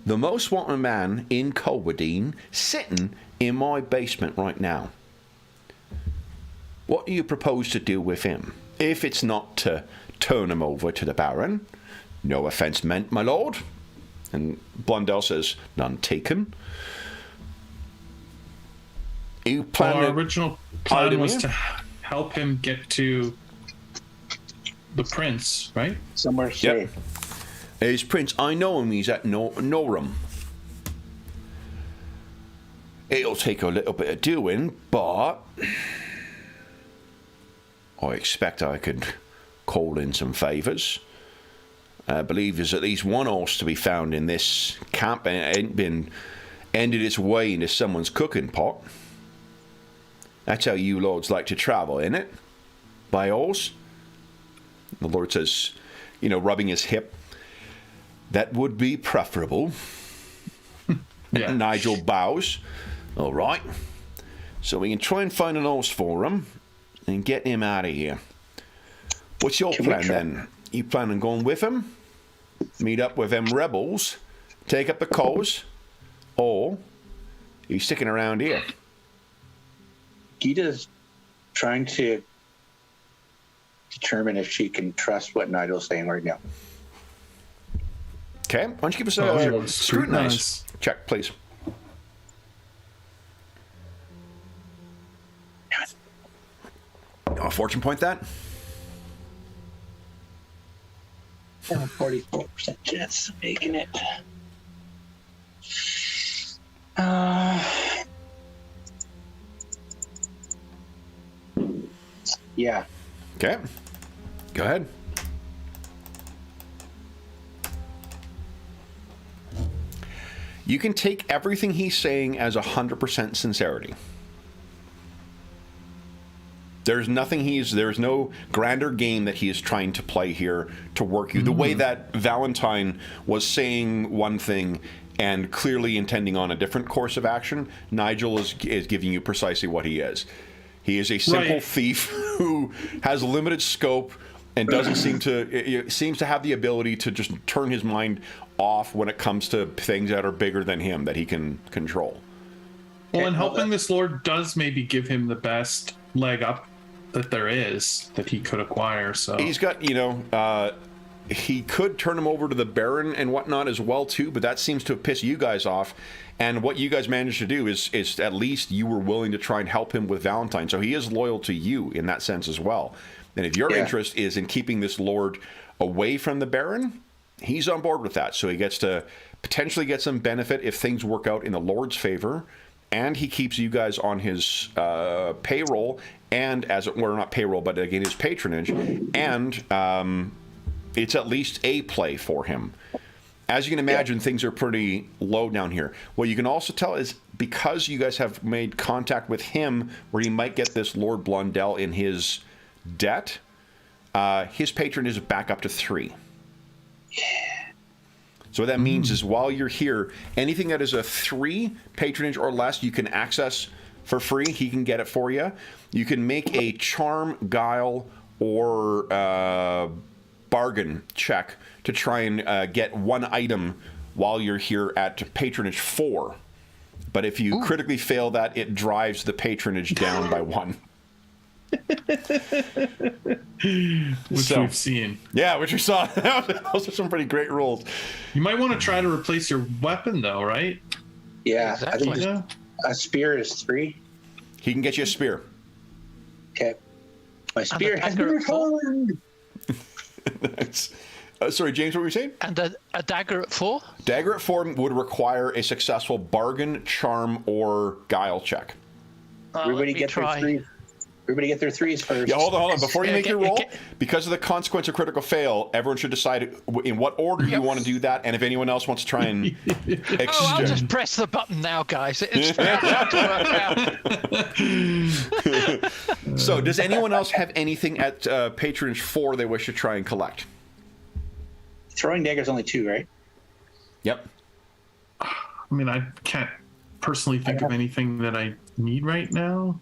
S1: the most wanted man in Colberdine sitting in my basement right now. What do you propose to do with him? If it's not to turn him over to the Baron, no offence meant, my lord. And Blundell says, none taken. You plan
S4: Well, our
S1: to
S4: original plan was
S1: Idemir?
S4: to help him get to the prince, right?
S5: Somewhere safe.
S1: His prince, I know him, he's at Norham. It'll take a little bit of doing, but I expect I could call in some favours. I believe there's at least one horse to be found in this camp and it ain't been ended its way into someone's cooking pot. That's how you lords like to travel, isn't it? by oaths. The Lord says, rubbing his hip, that would be preferable.
S4: Yeah.
S1: Nigel bows. All right. So we can try and find an oath for him and get him out of here. What's your plan then? You plan on going with him? Meet up with them rebels? Take up the cause? Or are you sticking around here?
S5: Gita's trying to determine if she can trust what Nigel's saying right now.
S1: Okay. Why don't you give us a scrutinize check, please? Fortune point that.
S5: 44% chance of making it. Yeah.
S1: Okay. Go ahead. You can take everything he's saying as 100% sincerity. There's no grander game that he is trying to play here to work you. The way that Valentine was saying one thing and clearly intending on a different course of action, Nigel is giving you precisely what he is. He is a simple thief who has limited scope and doesn't seems to have the ability to just turn his mind off when it comes to things that are bigger than him that he can control.
S4: Well, and helping this Lord does maybe give him the best leg up that there is that he could acquire. So
S1: he's got, he could turn him over to the Baron and whatnot as well too, but that seems to have pissed you guys off. And what you guys managed to do is at least you were willing to try and help him with Valentine. So he is loyal to you in that sense as well. And if your interest is in keeping this Lord away from the Baron, he's on board with that. So he gets to potentially get some benefit if things work out in the Lord's favor. And he keeps you guys on his payroll, and as it were, not payroll, but again, his patronage. And it's at least a play for him. As you can imagine, things are pretty low down here. What you can also tell is because you guys have made contact with him, where he might get this Lord Blundell in his debt, his patronage is back up to 3. So what that means is while you're here, anything that is a 3 patronage or less, you can access for free. He can get it for you. You can make a charm, guile, or bargain check to try and get one item while you're here at patronage 4. But if you critically fail that, it drives the patronage down by 1.
S4: Which we've seen.
S1: Yeah, which we saw. Those are some pretty great rules.
S4: You might want to try to replace your weapon, though, right?
S5: Yeah,
S2: Exactly.
S5: I think a spear is 3.
S1: He can get you a spear.
S5: Okay. My spear has been
S2: dagger at 4?
S5: returned.
S1: Sorry, James, what were you saying?
S2: And a dagger at 4?
S1: Dagger at 4 would require a successful bargain, charm, or guile check.
S5: Everybody get their 3s. Everybody get their 3s first.
S1: Yeah, hold on. Before you make your roll, because of the consequence of critical fail, everyone should decide in what order you want to do that, and if anyone else wants to try and
S2: I'll just press the button now, guys. It's to work out.
S1: So, does anyone else have anything at patronage 4 they wish to try and collect?
S5: Throwing dagger's only 2, right?
S1: Yep.
S4: I mean, I can't personally think of anything that I need right now.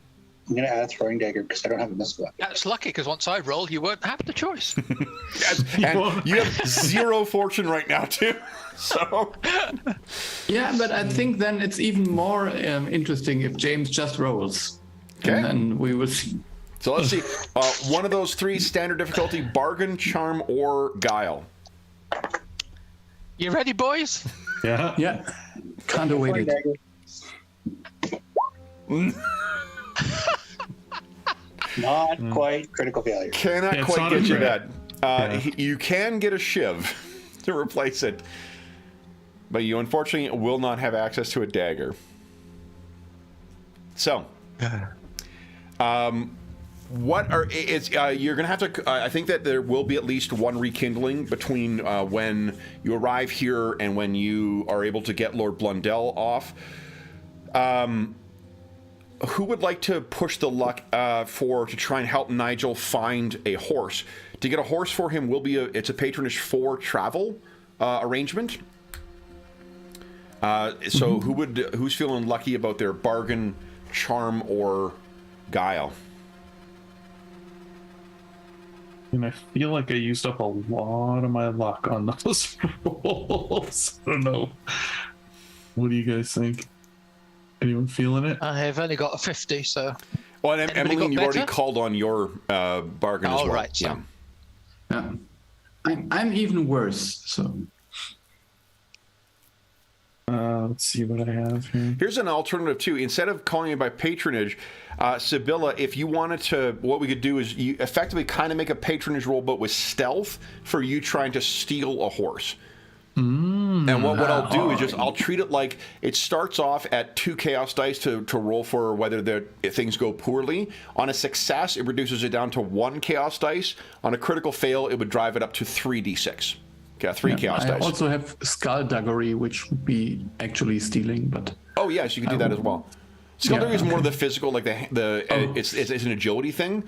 S5: I'm going to add a throwing dagger because I don't have a missile weapon.
S2: That's lucky, because once I roll, you won't have the choice.
S1: And you have 0 fortune right now, too. So.
S3: Yeah, but I think then it's even more interesting if James just rolls.
S1: Okay.
S3: And then we will see.
S1: So let's see. One of those 3 standard difficulty: bargain, charm, or guile.
S2: You ready, boys?
S4: Yeah.
S3: Yeah. Can't await it.
S5: Not quite critical failure.
S1: Cannot quite get you that. You can get a shiv to replace it, but you unfortunately will not have access to a dagger. So, what are you're gonna have to? I think that there will be at least one rekindling between when you arrive here and when you are able to get Lord Blundell off. who would like to push the luck to try and help Nigel find a horse? To get a horse for him will be it's a patronage for travel arrangement. So who's feeling lucky about their bargain, charm, or guile?
S4: And I feel like I used up a lot of my luck on those rolls. I don't know. What do you guys think? Anyone feeling it?
S2: I have only got a 50, so.
S1: Well, and
S2: Anybody
S1: Emmeline,
S2: got
S1: you've already
S2: better?
S1: called on your bargain as well.
S2: Right, so.
S1: Yeah.
S3: I'm even worse. So
S4: Let's see what I have here.
S1: Here's an alternative too. Instead of calling it by patronage, Sibylla, if you wanted to, what we could do is you effectively kind of make a patronage roll, but with stealth for you trying to steal a horse. And what I'll do is just I'll treat it like it starts off at 2 chaos dice to roll for whether if things go poorly. On a success, it reduces it down to 1 chaos dice. On a critical fail, it would drive it up to 3d6. Okay, 3 chaos
S3: I
S1: dice.
S3: also have skullduggery, which would be actually stealing, but
S1: Oh yes, you can do that as well. Skullduggery is more of the physical, like it's an agility thing.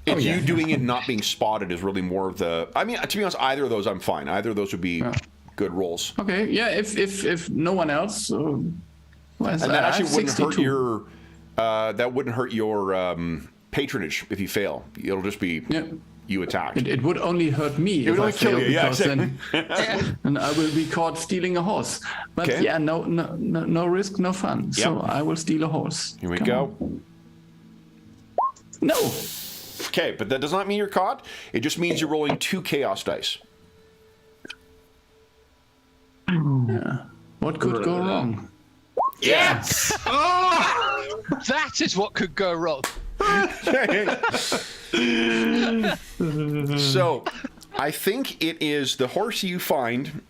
S1: It's you doing it not being spotted is really more of the. I mean, to be honest, either of those I'm fine. Either of those would be good rolls.
S3: okay. Yeah, if no one else,
S1: And that actually wouldn't hurt your. That wouldn't hurt your patronage if you fail. It'll just be you attacked.
S3: It would only hurt me if
S1: would
S3: I
S1: only kill
S3: fail,
S1: you, yeah,
S3: because then and I will be caught stealing a horse. But
S1: Okay.
S3: yeah, no risk, no fun. So I will steal a horse.
S1: Here we
S3: Come
S1: go.
S3: on. No.
S1: Okay, but that does not mean you're caught. It just means you're rolling 2 chaos dice.
S3: What could go wrong?
S1: Yes.
S2: That is what could go wrong.
S1: So, I think it is the horse you find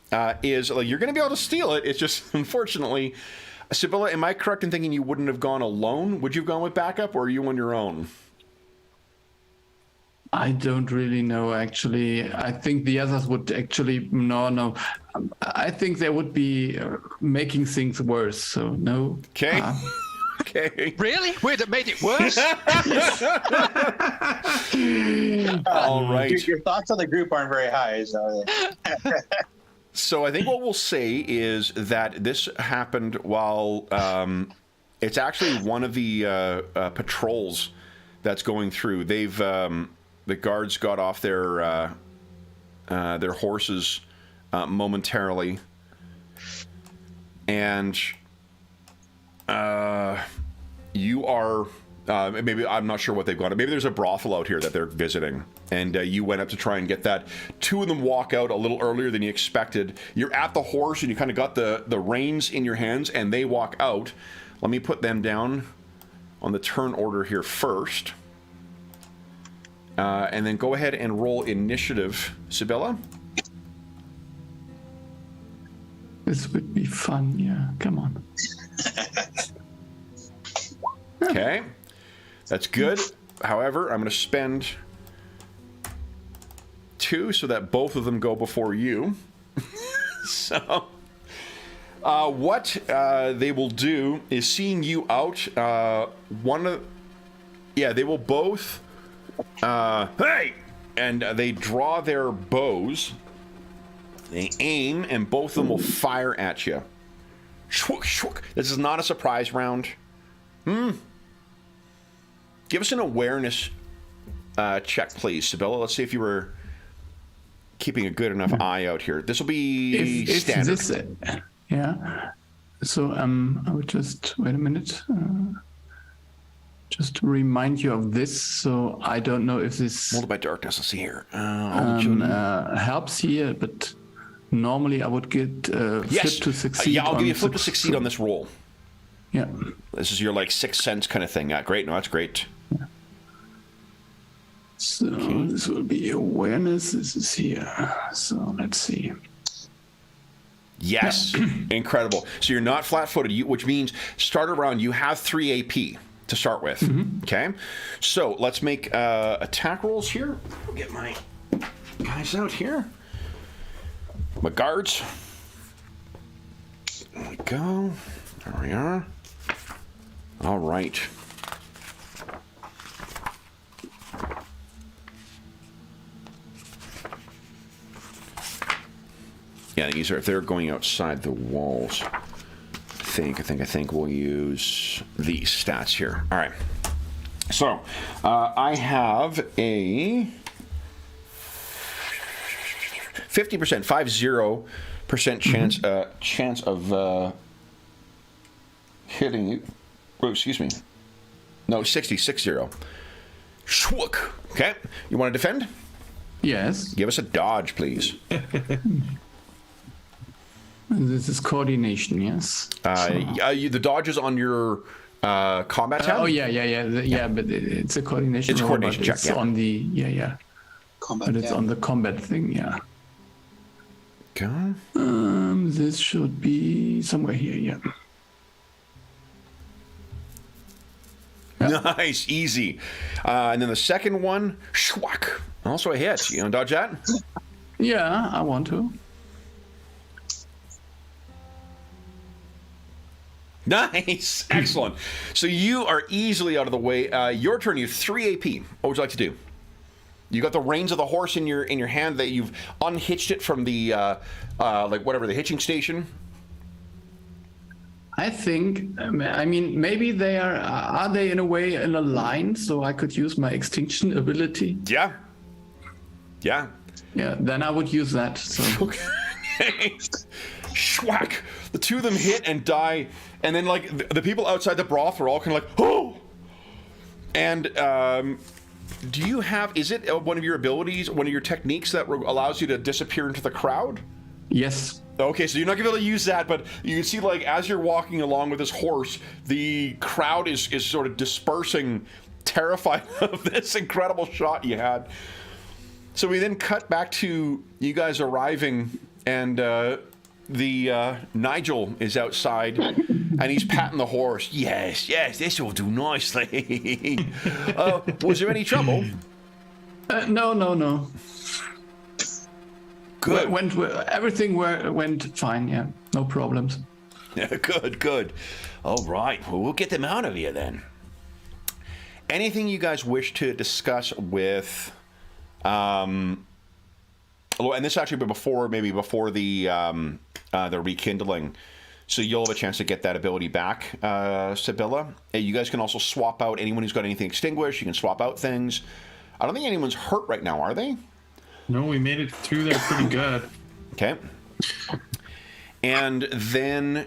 S1: is like you're going to be able to steal it. It's just unfortunately, Sibylla, am I correct in thinking you wouldn't have gone alone? Would you have gone with backup, or are you on your own?
S3: I don't really know, actually. I think the others would actually... No. I think they would be making things worse, so no.
S1: Okay. Okay.
S2: Really? We'd have made it worse?
S1: All right.
S5: Your thoughts on the group aren't very high, so
S1: So I think what we'll say is that this happened while it's actually one of the patrols that's going through. They've the guards got off their horses momentarily, and you are maybe I'm not sure what they've got. Maybe there's a brothel out here that they're visiting, and you went up to try and get that. 2 of them walk out a little earlier than you expected. You're at the horse, and you kind of got the reins in your hands, and they walk out. Let me put them down on the turn order here first. And then go ahead and roll initiative, Sibylla.
S3: This would be fun, yeah. Come on.
S1: Okay. That's good. However, I'm going to spend 2 so that both of them go before you. So, what they will do is, seeing you out, they will both... hey! And they draw their bows. They aim, and both of them will fire at you. Shwook, shwook. This is not a surprise round. Give us an awareness check, please, Sibylla. Let's see if you were keeping a good enough eye out here. This will be standard.
S3: So I would just wait a minute. Just to remind you of this, so I don't know if this
S1: Molded by darkness. Let's see here.
S3: helps here, but normally I would get
S1: Yes.
S3: flip to succeed.
S1: I'll give you a flip to
S3: suc-
S1: succeed on this roll.
S3: Yeah.
S1: This is your like 6th sense kind of thing. Yeah, great. No, that's great.
S3: So this will be awareness. This is here. So let's see.
S1: Yes. Incredible. So you're not flat-footed, which means starter round you have 3 AP to start with. Okay. So let's make attack rolls here. I'll get my guys out here. My guards. There we go. There we are. All right. Yeah, these are if they're going outside the walls. I think we'll use these stats here. All right. So I have a 50%, 50% chance of hitting you. Oh, excuse me. No, 60. Shwook. Okay. You want to defend?
S3: Yes.
S1: Give us a dodge, please.
S3: This is coordination, yes.
S1: The dodge is on your combat tab?
S3: Yeah, but it's a coordination.
S1: It's a coordination check,
S3: it's
S1: yeah.
S3: on the,
S5: Combat
S3: but it's
S5: tab.
S3: on the combat thing, yeah.
S1: Okay.
S3: This should be somewhere here, yeah.
S1: Nice, easy. And then the second one, shwack. Also a hit. You want to dodge that?
S3: Yeah, I want to.
S1: Nice, excellent. So you are easily out of the way. Your turn. You have 3 AP. What would you like to do? You got the reins of the horse in your hand. That you've unhitched it from the the hitching station.
S3: I think, I mean, maybe they are they in a way in a line, so I could use my extinction ability?
S1: Yeah.
S3: Yeah, then I would use that. So.
S1: Okay. Schwack. The two of them hit and die, and then like the people outside the broth are all kind of like, oh. And do you have? Is it one of your abilities, one of your techniques that allows you to disappear into the crowd?
S3: Yes.
S1: Okay, so you're not gonna be able to use that, but you can see like as you're walking along with this horse, the crowd is sort of dispersing, terrified of this incredible shot you had. So we then cut back to you guys arriving, and the Nigel is outside, and he's patting the horse. Yes, this will do nicely. Was there any trouble?
S3: No.
S1: Good.
S3: Everything went fine, yeah. No problems.
S1: Yeah, good. All right, well, we'll get them out of here then. Anything you guys wish to discuss with, and this actually before the rekindling, so you'll have a chance to get that ability back, Sibylla. You guys can also swap out anyone who's got anything extinguished. You can swap out things. I don't think anyone's hurt right now, are they?
S4: No, we made it through there pretty good.
S1: Okay. And then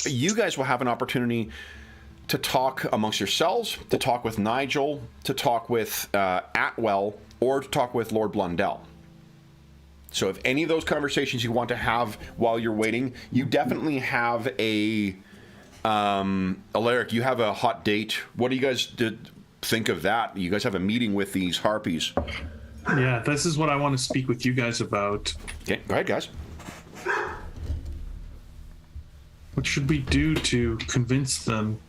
S1: you guys will have an opportunity to talk amongst yourselves, to talk with Nigel, to talk with Atwell, or to talk with Lord Blundell. So if any of those conversations you want to have while you're waiting, you definitely have Alaric, you have a hot date. What do you guys think of that? You guys have a meeting with these harpies.
S4: Yeah, this is what I want to speak with you guys about.
S1: Okay, go ahead, guys.
S4: What should we do to convince them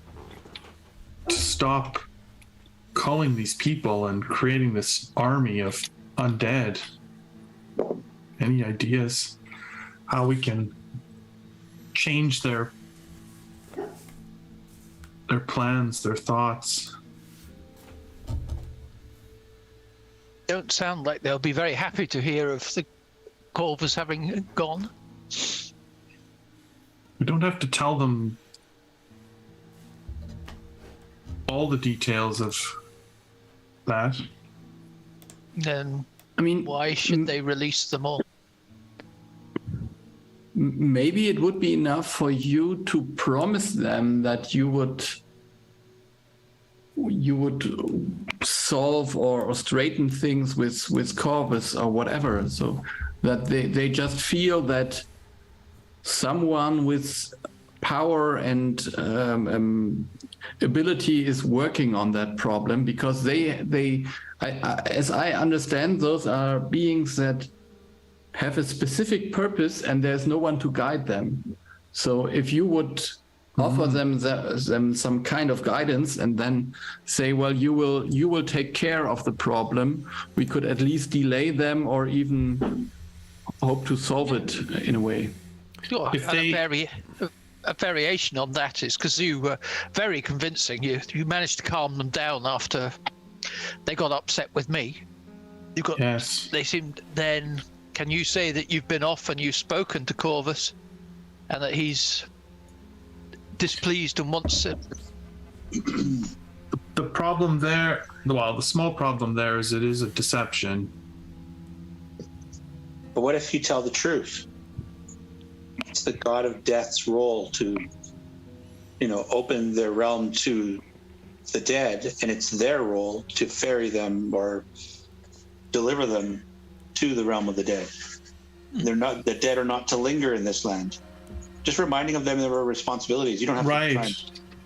S4: to stop calling these people and creating this army of undead? Any ideas how we can change their plans, their thoughts?
S2: Don't sound like they'll be very happy to hear of the Corvus having gone.
S4: We don't have to tell them all the details of that.
S2: Then
S3: I mean,
S2: why should they release them all?
S3: Maybe it would be enough for you to promise them that you would solve or straighten things with Corvus or whatever, so that they just feel that someone with power and ability is working on that problem, because they as I understand, those are beings that have a specific purpose and there's no one to guide them. So if you would offer them some kind of guidance and then say, well, you will take care of the problem, we could at least delay them or even hope to solve it in a way.
S2: Sure.
S4: If
S2: And
S4: they-
S2: a variation on that is because you were very convincing. You managed to calm them down after they got upset with me. You've got.
S4: Yes.
S2: They seemed. Then, can you say that you've been off and you've spoken to Corvus, and that he's displeased and wants it?
S4: The problem there, well, the small problem there is it is a deception.
S5: But what if you tell the truth? It's the god of death's role to, open their realm to the dead, and it's their role to ferry them or deliver them to the realm of the dead. The dead are not to linger in this land. Just reminding of them their responsibilities. You don't have to try and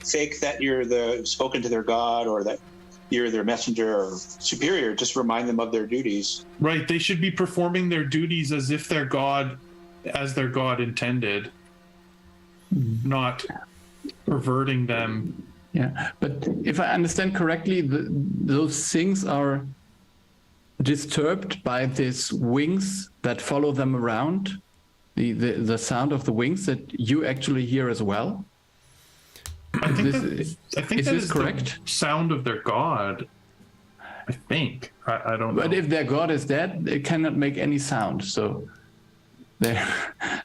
S5: fake that you're spoken to their god or that you're their messenger or superior. Just remind them of their duties.
S4: Right. They should be performing their duties as if their god intended, not perverting them.
S3: Yeah, but if I understand correctly, those things are disturbed by these wings that follow them around, the sound of the wings that you actually hear as well.
S4: I think
S3: is
S4: that is
S3: correct?
S4: the sound of their god. I think. I don't know.
S3: But if their god is dead, it cannot make any sound. So there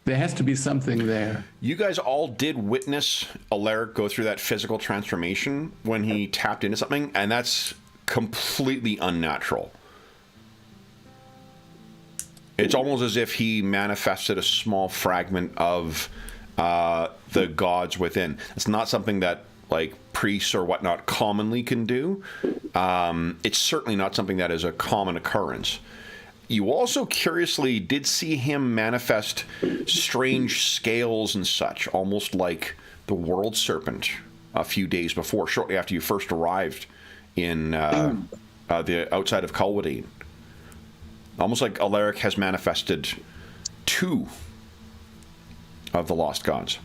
S3: has to be something there.
S1: You guys all did witness Alaric go through that physical transformation when he tapped into something, and that's completely unnatural. It's almost as if he manifested a small fragment of the gods within. It's not something that priests or whatnot commonly can do. It's certainly not something that is a common occurrence. You also curiously did see him manifest strange scales and such, almost like the world serpent a few days before, shortly after you first arrived in the outside of Culwadine. Almost like Alaric has manifested 2 of the lost gods.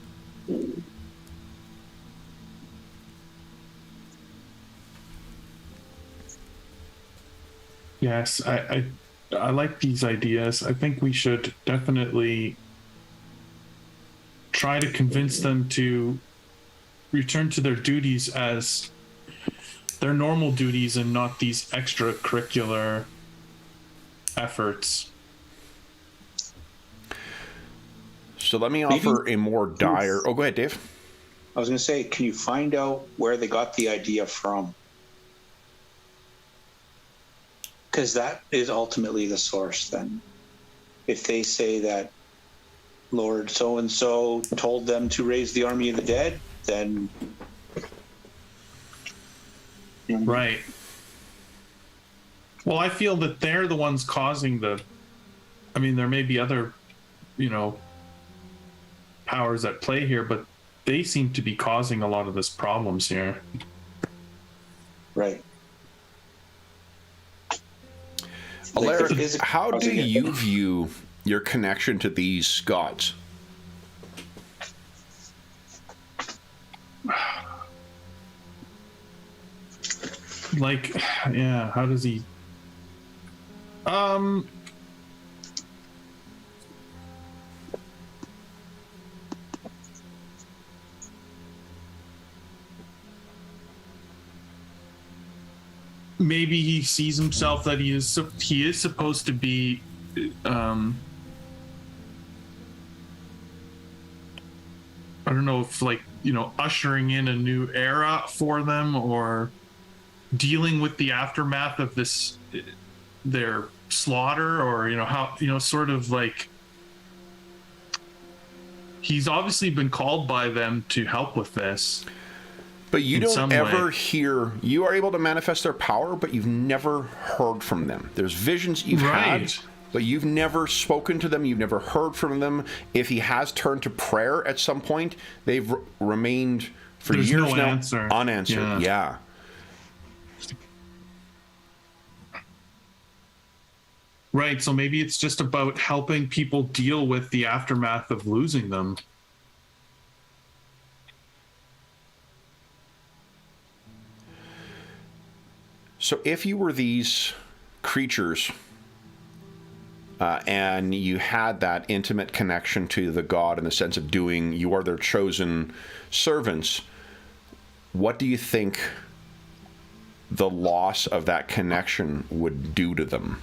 S4: Yes, I like these ideas. I think we should definitely try to convince them to return to their duties as their normal duties and not these extracurricular efforts.
S1: So let me offer a more dire... Oh, go ahead, Dave.
S5: I was going to say, can you find out where they got the idea from? Because that is ultimately the source then. If they say that Lord so-and-so told them to raise the army of the dead, then...
S4: Right. Well, I feel that they're the ones causing the... I mean, there may be other, powers at play here, but they seem to be causing a lot of this problems here.
S5: Right.
S1: Alaric, how do you view your connection to these gods?
S4: How does he... Maybe he sees himself that he is supposed to be I don't know if ushering in a new era for them or dealing with the aftermath of their slaughter, or how sort of he's obviously been called by them to help with this.
S1: But you don't ever hear... You are able to manifest their power, but you've never heard from them. There's visions you've had, but you've never spoken to them. You've never heard from them. If he has turned to prayer at some point, they've remained for years now unanswered. Yeah.
S4: Right, so maybe it's just about helping people deal with the aftermath of losing them.
S1: So if you were these creatures and you had that intimate connection to the god in the sense of you are their chosen servants, what do you think the loss of that connection would do to them?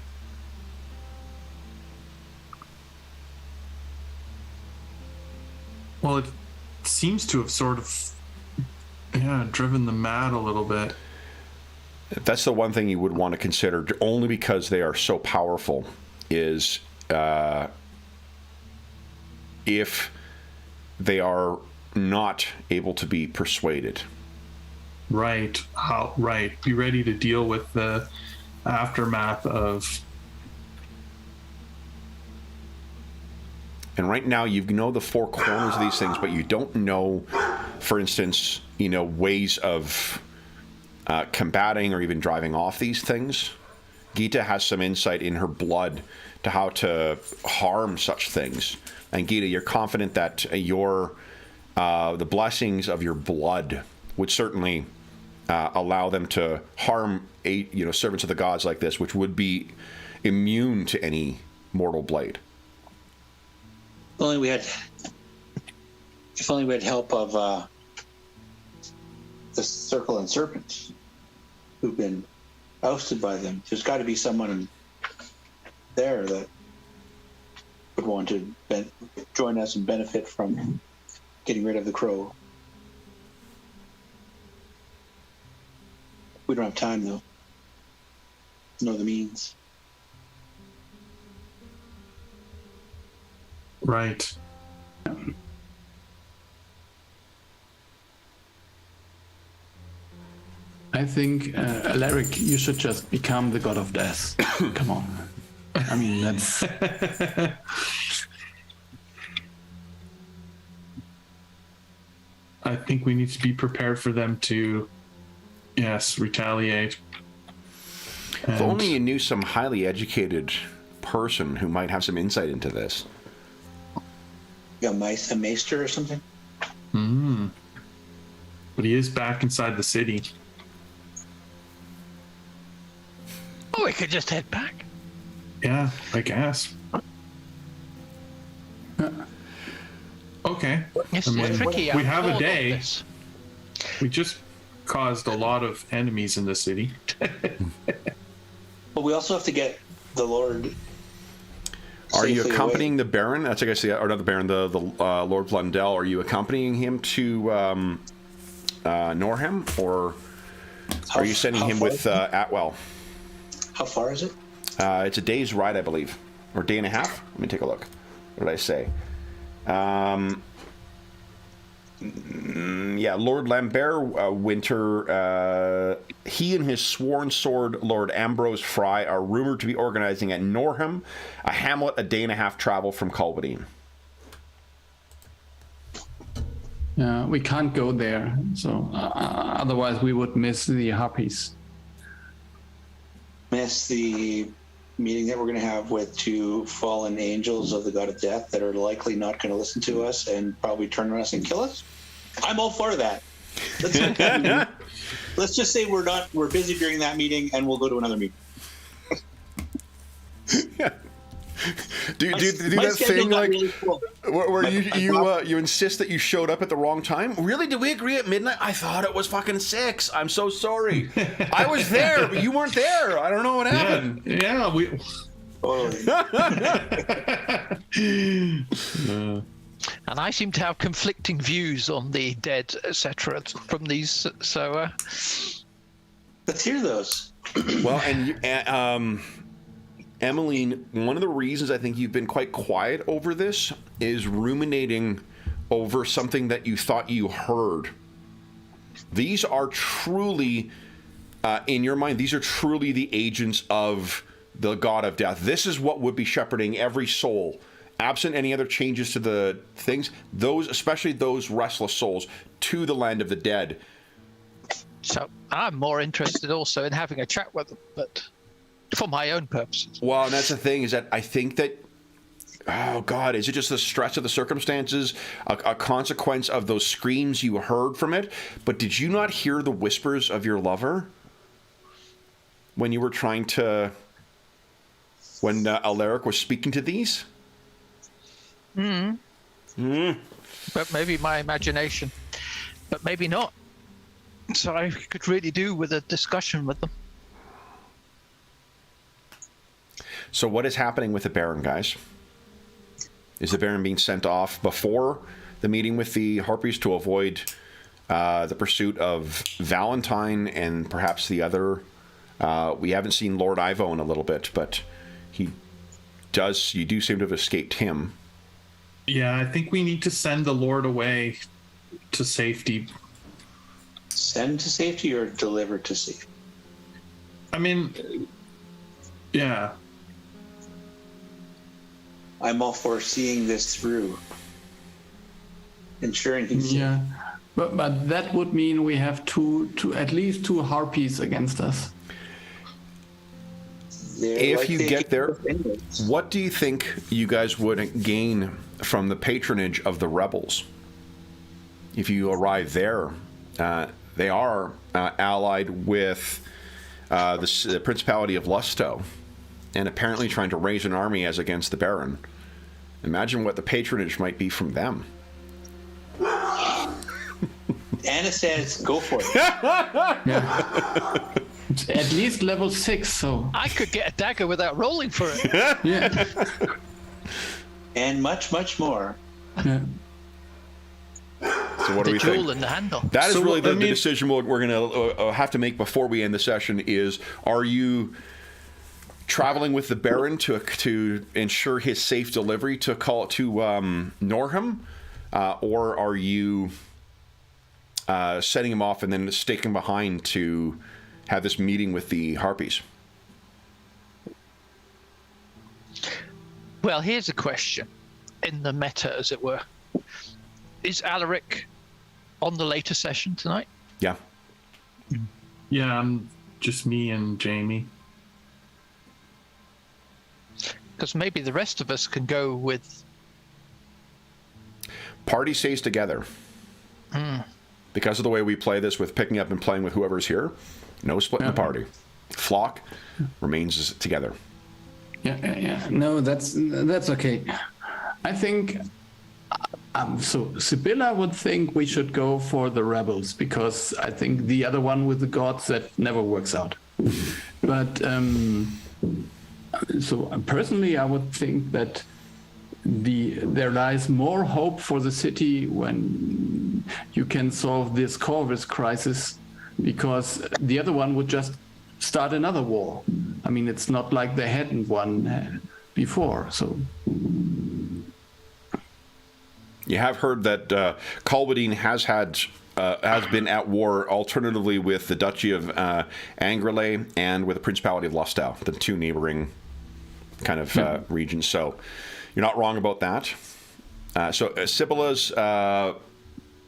S4: Well, it seems to have sort of, driven them mad a little bit.
S1: That's the one thing you would want to consider, only because they are so powerful, is if they are not able to be persuaded.
S4: Right. Right. Be ready to deal with the aftermath of.
S1: And right now, you know the four corners of these things, but you don't know, for instance, ways of combating or even driving off these things. Gita has some insight in her blood to how to harm such things. And Gita, you're confident that the blessings of your blood would certainly allow them to harm servants of the gods like this, which would be immune to any mortal blade.
S5: If only we had help of the Circle and Serpents, who've been ousted by them. There's got to be someone there that would want to join us and benefit from getting rid of the crow. We don't have time, though. Know the means.
S4: Right.
S3: I think, Alaric, you should just become the god of death. Come on. I mean, that's...
S4: I think we need to be prepared for them to, retaliate.
S1: If only you knew some highly educated person who might have some insight into this.
S5: You got a maester or something?
S4: But he is back inside the city.
S2: Oh, we could just head back.
S4: Yeah, I guess. Okay.
S2: It's
S4: I mean,
S2: tricky.
S4: we have a
S2: All
S4: day.
S2: of this.
S4: We just caused a lot of enemies in the city.
S5: But we also have to get the Lord.
S1: Are you
S5: safely
S1: accompanying
S5: away.
S1: the Baron? That's, I guess, or not the Baron, the Lord Blundell. Are you accompanying him to Norham, or are you sending him with Atwell?
S5: How far is it?
S1: It's a day's ride, I believe, or a day and a half. Let me take a look. What did I say? Lord Lambert Winter, he and his sworn sword, Lord Ambrose Fry, are rumored to be organizing at Norham, a hamlet a day and a half travel from Culbadine.
S3: we can't go there, so otherwise we would miss the harpies.
S5: Miss the meeting that we're going to have with two fallen angels of the god of death that are likely not going to listen to us and probably turn on us and kill us. I'm all for that. Let's just say we're busy during that meeting and we'll go to another meeting.
S1: Do that thing like really cool. where you insist that you showed up at the wrong time? Really? Did we agree at midnight? I thought it was fucking 6. I'm so sorry. I was there, but you weren't there. I don't know what happened.
S4: Yeah, we.
S2: And I seem to have conflicting views on the dead, etc. from these. So
S5: let's hear those.
S1: Well, and Emmeline, one of the reasons I think you've been quite quiet over this is ruminating over something that you thought you heard. These are truly, in your mind, these are truly the agents of the god of death. This is what would be shepherding every soul, absent any other changes to the things, those, especially those restless souls, to the land of the dead.
S2: So I'm more interested also in having a chat with them, but for my own purposes.
S1: Well, and that's the thing, is that I think that, oh God, is it just the stress of the circumstances, a consequence of those screams you heard from it? But did you not hear the whispers of your lover when you were trying to, when Alaric was speaking to these?
S2: But maybe my imagination, but maybe not. So I could really do with a discussion with them. So
S1: what is happening with the Baron, guys? Is the Baron being sent off before the meeting with the Harpies to avoid the pursuit of Valentine and perhaps the other. We haven't seen Lord Ivo in a little bit, but you do seem to have escaped him.
S4: Yeah, I think we need to send the Lord away to safety.
S5: Send to safety or deliver to safety?
S4: I mean, yeah.
S5: I'm all for seeing this through. Ensuring he's safe.
S3: Yeah, but that would mean we have at least two harpies against us.
S1: If you get there, what do you think you guys would gain from the patronage of the rebels? If you arrive there, they are allied with the Principality of Lusto, and apparently trying to raise an army as against the Baron. Imagine what the patronage might be from them.
S5: Anna says, go for it.
S3: Yeah. It's at least level 6, so...
S2: I could get a dagger without rolling for it.
S3: Yeah.
S5: And much, much more.
S3: Yeah.
S1: So what do
S2: The
S1: we
S2: jewel
S1: think?
S2: and the handle.
S1: That is
S4: So,
S1: really the
S4: I mean-
S1: decision we're going to have to make before we end the session is, are you traveling with the Baron to ensure his safe delivery to Norham, or are you setting him off and then sticking behind to have this meeting with the Harpies?
S2: Well, here's a question in the meta, as it were. Is Alaric on the later session tonight?
S1: Yeah.
S4: Yeah, just me and Jamie.
S2: Because maybe the rest of us can go with...
S1: Party stays together. Because of the way we play this with picking up and playing with whoever's here, no split in the party. Flock remains together.
S3: Yeah. No, that's okay. I think... so Sibylla would think we should go for the rebels, because I think the other one with the gods, that never works out. But so personally, I would think that there lies more hope for the city when you can solve this Corvus crisis, because the other one would just start another war. I mean, it's not like they hadn't one before, so...
S1: You have heard that Colbadine has been at war alternatively with the Duchy of Angrilay and with the Principality of Lostau, the two neighboring kind of regions. So you're not wrong about that. So Sibylla's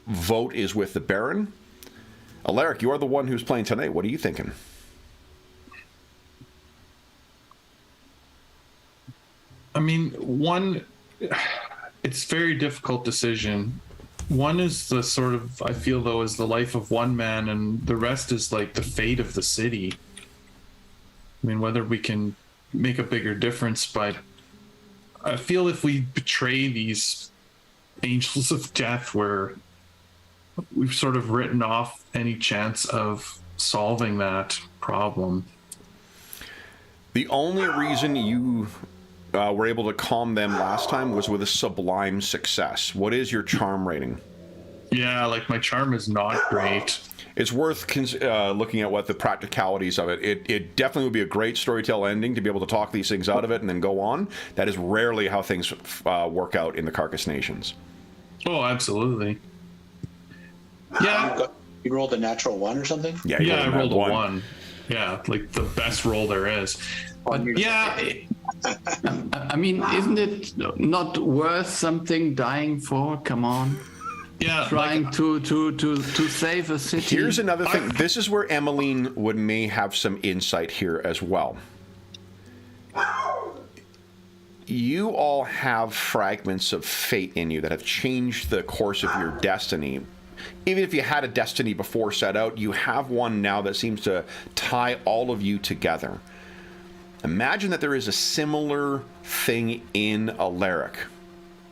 S1: vote is with the Baron. Alaric, you are the one who's playing tonight. What are you thinking?
S4: I mean, it's a very difficult decision. One is the sort of, I feel though, is the life of one man, and the rest is like the fate of the city. I mean, whether we can make a bigger difference, but I feel if we betray these angels of death, we've sort of written off any chance of solving that problem.
S1: The only reason you were able to calm them last time was with a sublime success. What is your charm rating?
S4: Yeah, like my charm is not great.
S1: It's worth looking at what the practicalities of it. It definitely would be a great storytell ending to be able to talk these things out of it and then go on. That is rarely how things work out in the Carcass Nations.
S4: Oh, absolutely. Yeah.
S5: You rolled a natural 1 or something?
S1: Yeah,
S4: I rolled a 1. Yeah, like the best roll there is. But yeah.
S3: I mean, isn't it not worth something dying for? Come on.
S4: Yeah,
S3: Trying to save a city.
S1: Here's another thing. This is where Emmeline may have some insight here as well. You all have fragments of fate in you that have changed the course of your destiny. Even if you had a destiny before set out, you have one now that seems to tie all of you together. Imagine that there is a similar thing in Alaric.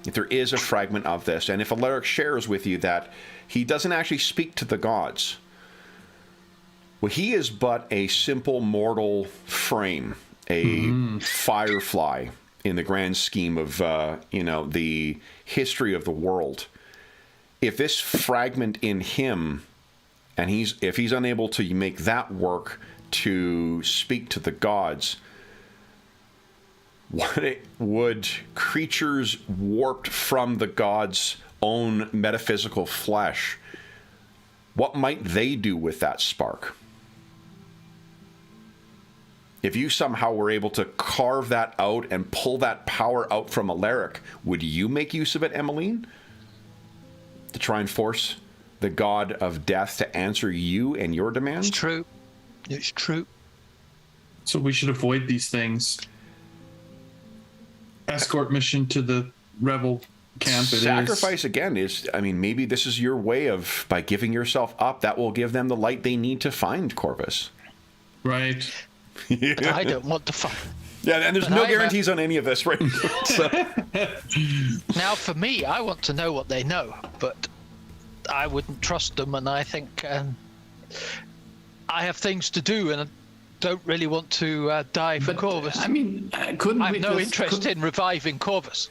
S1: If there is a fragment of this, and if Alaric shares with you that he doesn't actually speak to the gods, well, he is but a simple mortal frame, a firefly in the grand scheme of the history of the world. if this fragment in him, and if he's unable to make that work to speak to the gods, would creatures warped from the gods' own metaphysical flesh, what might they do with that spark? If you somehow were able to carve that out and pull that power out from Alaric, would you make use of it, Emmeline? To try and force the god of death to answer you and your demands?
S2: It's true. It's true.
S4: So we should avoid these things. Escort mission to the rebel camp.
S1: Sacrifice again is, I mean, maybe this is your way of, by giving yourself up, that will give them the light they need to find Corvus.
S4: Right.
S2: But I don't want to fight.
S1: Yeah, and there's no guarantees on any of this, right? So.
S2: Now, for me, I want to know what they know, but I wouldn't trust them, and I think I have things to do, and I don't really want to die for Corvus.
S3: I mean,
S2: I have no interest in reviving Corvus.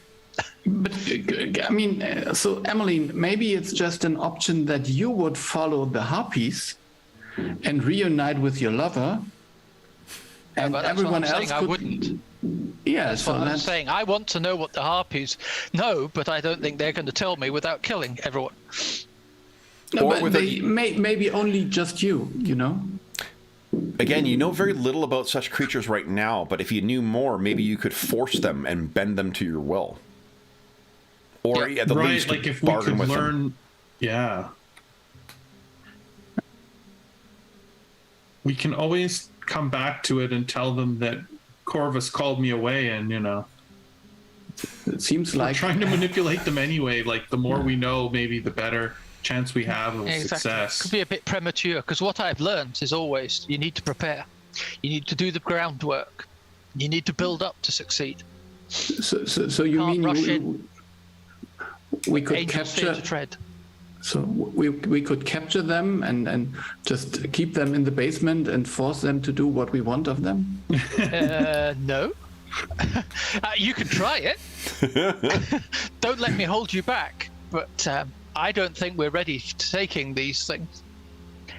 S3: But I mean, so Emmeline, maybe it's just an option that you would follow the Harpies and reunite with your lover. And
S2: but that's
S3: everyone
S2: what I'm
S3: else
S2: saying.
S3: could.
S2: I wouldn't.
S3: Yeah,
S2: That's
S3: so
S2: what I'm saying. I want to know what the Harpies know, but I don't think they're going to tell me without killing everyone.
S3: No, but maybe only just you know?
S1: Again, you know very little about such creatures right now, but if you knew more, maybe you could force them and bend them to your will. Or at the least,
S4: like if we
S1: bargain
S4: could
S1: with
S4: learn,
S1: them.
S4: Yeah. We can always come back to it and tell them that Corvus called me away, and
S3: it seems
S4: we're
S3: like
S4: trying to manipulate them anyway. Like the more we know, maybe the better chance we have of success.
S2: Could be a bit premature, because what I've learned is always you need to prepare. You need to do the groundwork. You need to build up to succeed.
S3: So you
S2: Can't
S3: mean
S2: rush in.
S3: We could
S2: Angels fear
S3: capture?
S2: to tread.
S3: So we could capture them and just keep them in the basement and force them to do what we want of them?
S2: No. You can try it. Don't let me hold you back. But I don't think we're ready to taking these things.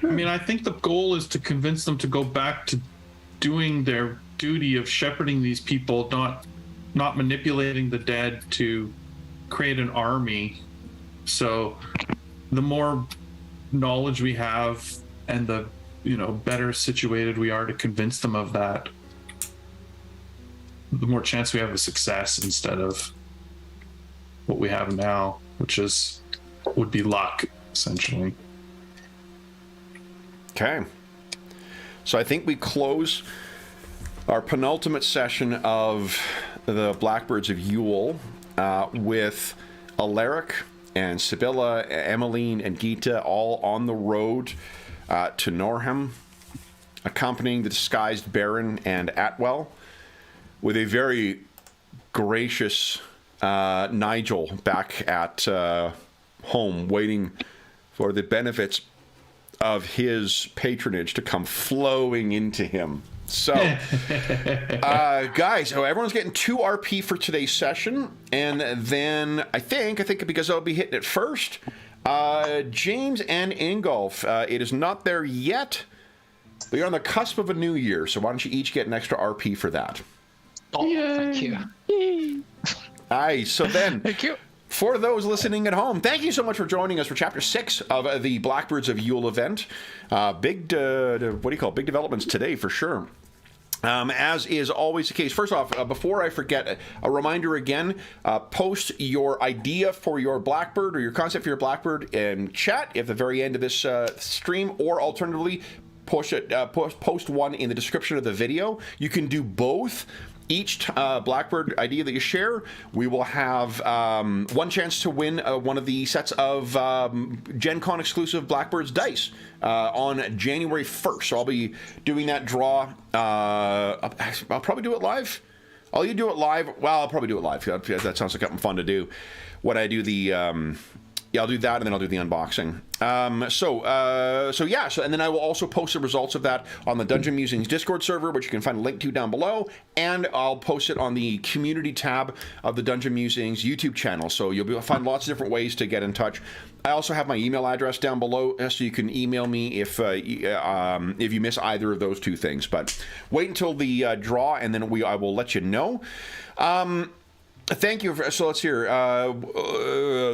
S4: I mean, I think the goal is to convince them to go back to doing their duty of shepherding these people, not manipulating the dead to create an army. So the more knowledge we have and the better situated we are to convince them of that, the more chance we have of success instead of what we have now, which would be luck, essentially.
S1: Okay. So I think we close our penultimate session of the Blackbirds of Yule with Alaric and Sibylla, Emmeline, and Gita all on the road to Norham, accompanying the disguised Baron and Atwell, with a very gracious Nigel back at home, waiting for the benefits of his patronage to come flowing into him. So, guys, so everyone's getting 2 RP for today's session, and then I think because I'll be hitting it first, James and Ingolf, it is not there yet, but you're on the cusp of a new year, so why don't you each get an extra RP for that?
S2: Oh, thank you.
S1: Aye, so then,
S2: Thank you.
S1: for those listening at home, thank you so much for joining us for Chapter 6 of the Blackbirds of Yule event. Big developments today for sure. As is always the case. First off, before I forget, a reminder again, post your idea for your Blackbird or your concept for your Blackbird in chat at the very end of this stream, or alternatively, post one in the description of the video. You can do both. Each Blackbird idea that you share, we will have one chance to win one of the sets of Gen Con exclusive Blackbirds dice on January 1st. So I'll be doing that draw. I'll probably do it live. I'll either do it live. Well, I'll probably do it live. That sounds like something fun to do when I do the Yeah, I'll do that, and then I'll do the unboxing. So and then I will also post the results of that on the Dungeon Musings Discord server, which you can find a link to down below, and I'll post it on the community tab of the Dungeon Musings YouTube channel. So you'll be able to find lots of different ways to get in touch. I also have my email address down below, so you can email me if you miss either of those two things. But wait until the draw, and then I will let you know. Thank you. So let's hear.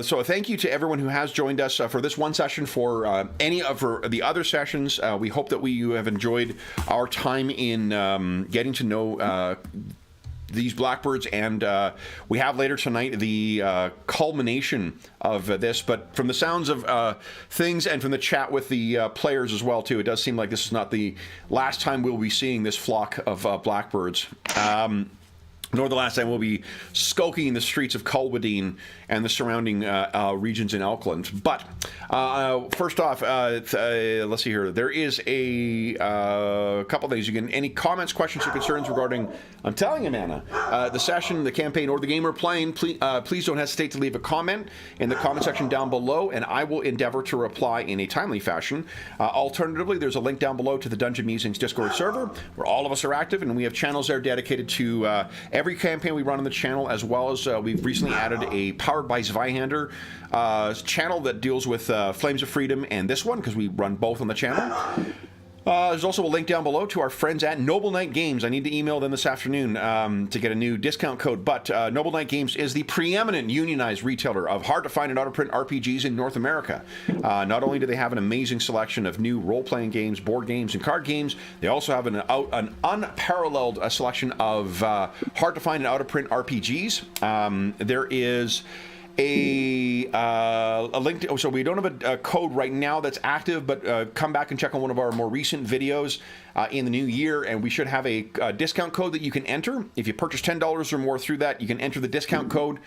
S1: So thank you to everyone who has joined us for this one session. For the other sessions, we hope that you have enjoyed our time in getting to know these Blackbirds, and we have later tonight the culmination of this. But from the sounds of things and from the chat with the players as well too, it does seem like this is not the last time we'll be seeing this flock of Blackbirds. Nor the last time we'll be skulking in the streets of Culwadine and the surrounding regions in Elkland. But first off, let's see here. There is a couple things. You can any comments, questions, or concerns regarding. I'm telling you, Amanda, the session, the campaign, or the game we're playing. Please don't hesitate to leave a comment in the comment section down below, and I will endeavor to reply in a timely fashion. Alternatively, there's a link down below to the Dungeon Musings Discord server, where all of us are active, and we have channels there dedicated to every campaign we run on the channel, as well as we've recently added a Powered by Zweihander channel that deals with Flames of Freedom and this one, because we run both on the channel. There's also a link down below to our friends at Noble Knight Games. I need to email them this afternoon to get a new discount code, but Noble Knight Games is the preeminent unionized retailer of hard-to-find and out-of-print RPGs in North America. Not only do they have an amazing selection of new role-playing games, board games, and card games, they also have an unparalleled selection of hard-to-find and out-of-print RPGs. There is a link to, so we don't have a code right now that's active, but come back and check on one of our more recent videos in the new year, and we should have a discount code that you can enter. If you purchase $10 or more through that, you can enter the discount code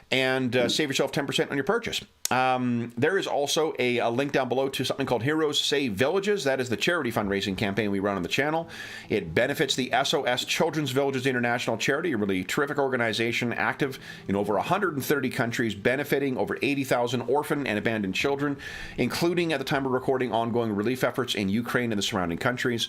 S1: and save yourself 10% on your purchase. There is also a link down below to something called Heroes Save Villages. That is the charity fundraising campaign we run on the channel. It benefits the SOS Children's Villages International charity, a really terrific organization active in over 130 countries, benefiting over 80,000 orphan and abandoned children, including, at the time of recording, ongoing relief efforts in Ukraine and the surrounding countries.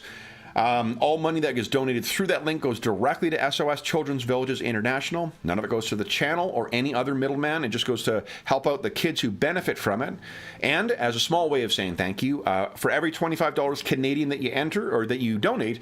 S1: All money that gets donated through that link goes directly to SOS Children's Villages International. None of it goes to the channel or any other middleman. It just goes to help out the kids who benefit from it. And as a small way of saying thank you, for every $25 Canadian that you enter or that you donate,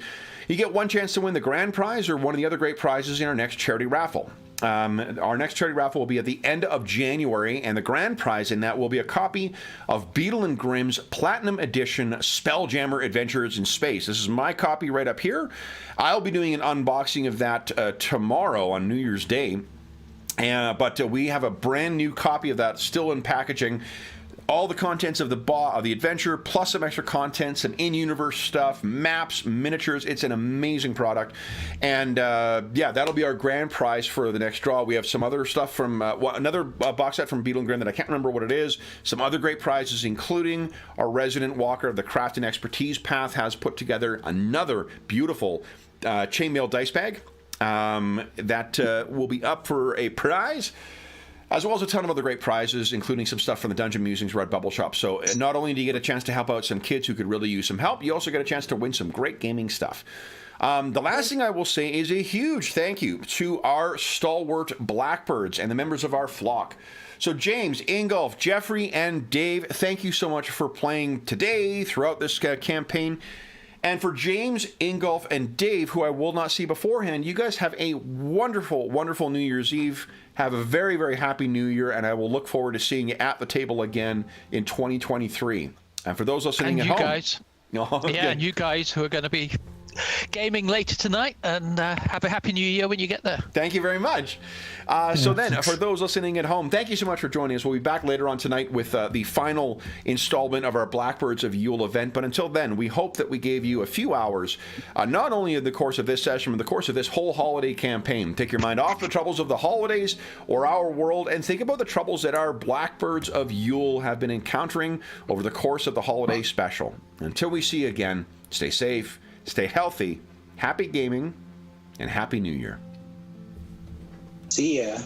S1: you get one chance to win the grand prize or one of the other great prizes in our next charity raffle. Our next charity raffle will be at the end of January, and the grand prize in that will be a copy of Beadle and Grimm's Platinum Edition Spelljammer Adventures in Space. This is my copy right up here. I'll be doing an unboxing of that tomorrow on New Year's Day, but we have a brand new copy of that still in packaging. All the contents of the adventure, plus some extra content, some in-universe stuff, maps, miniatures. It's an amazing product. And yeah, that'll be our grand prize for the next draw. We have some other stuff from another box set from Beadle and Grimm that I can't remember what it is. Some other great prizes, including our resident walker of the Craft and Expertise Path has put together another beautiful chainmail dice bag that will be up for a prize, as well as a ton of other great prizes, including some stuff from the Dungeon Musings Redbubble shop. So not only do you get a chance to help out some kids who could really use some help, you also get a chance to win some great gaming stuff. The last thing I will say is a huge thank you to our stalwart Blackbirds and the members of our flock. So James, Ingolf, Jeffrey, and Dave, thank you so much for playing today throughout this campaign. And for James, Ingolf, and Dave, who I will not see beforehand, you guys have a wonderful, wonderful New Year's Eve. Have a very, very happy New Year, and I will look forward to seeing you at the table again in 2023. And for those listening at home...
S2: And you guys who are going to be gaming later tonight, and have a happy New Year when you get there.
S1: Thank you very much. So then, for those listening at home, thank you so much for joining us. We'll be back later on tonight with the final installment of our Blackbirds of Yule event. But until then, we hope that we gave you a few hours, not only in the course of this session, but in the course of this whole holiday campaign. Take your mind off the troubles of the holidays or our world, and think about the troubles that our Blackbirds of Yule have been encountering over the course of the holiday special. Until we see you again, stay safe, stay healthy, happy gaming, and Happy New Year.
S5: See ya.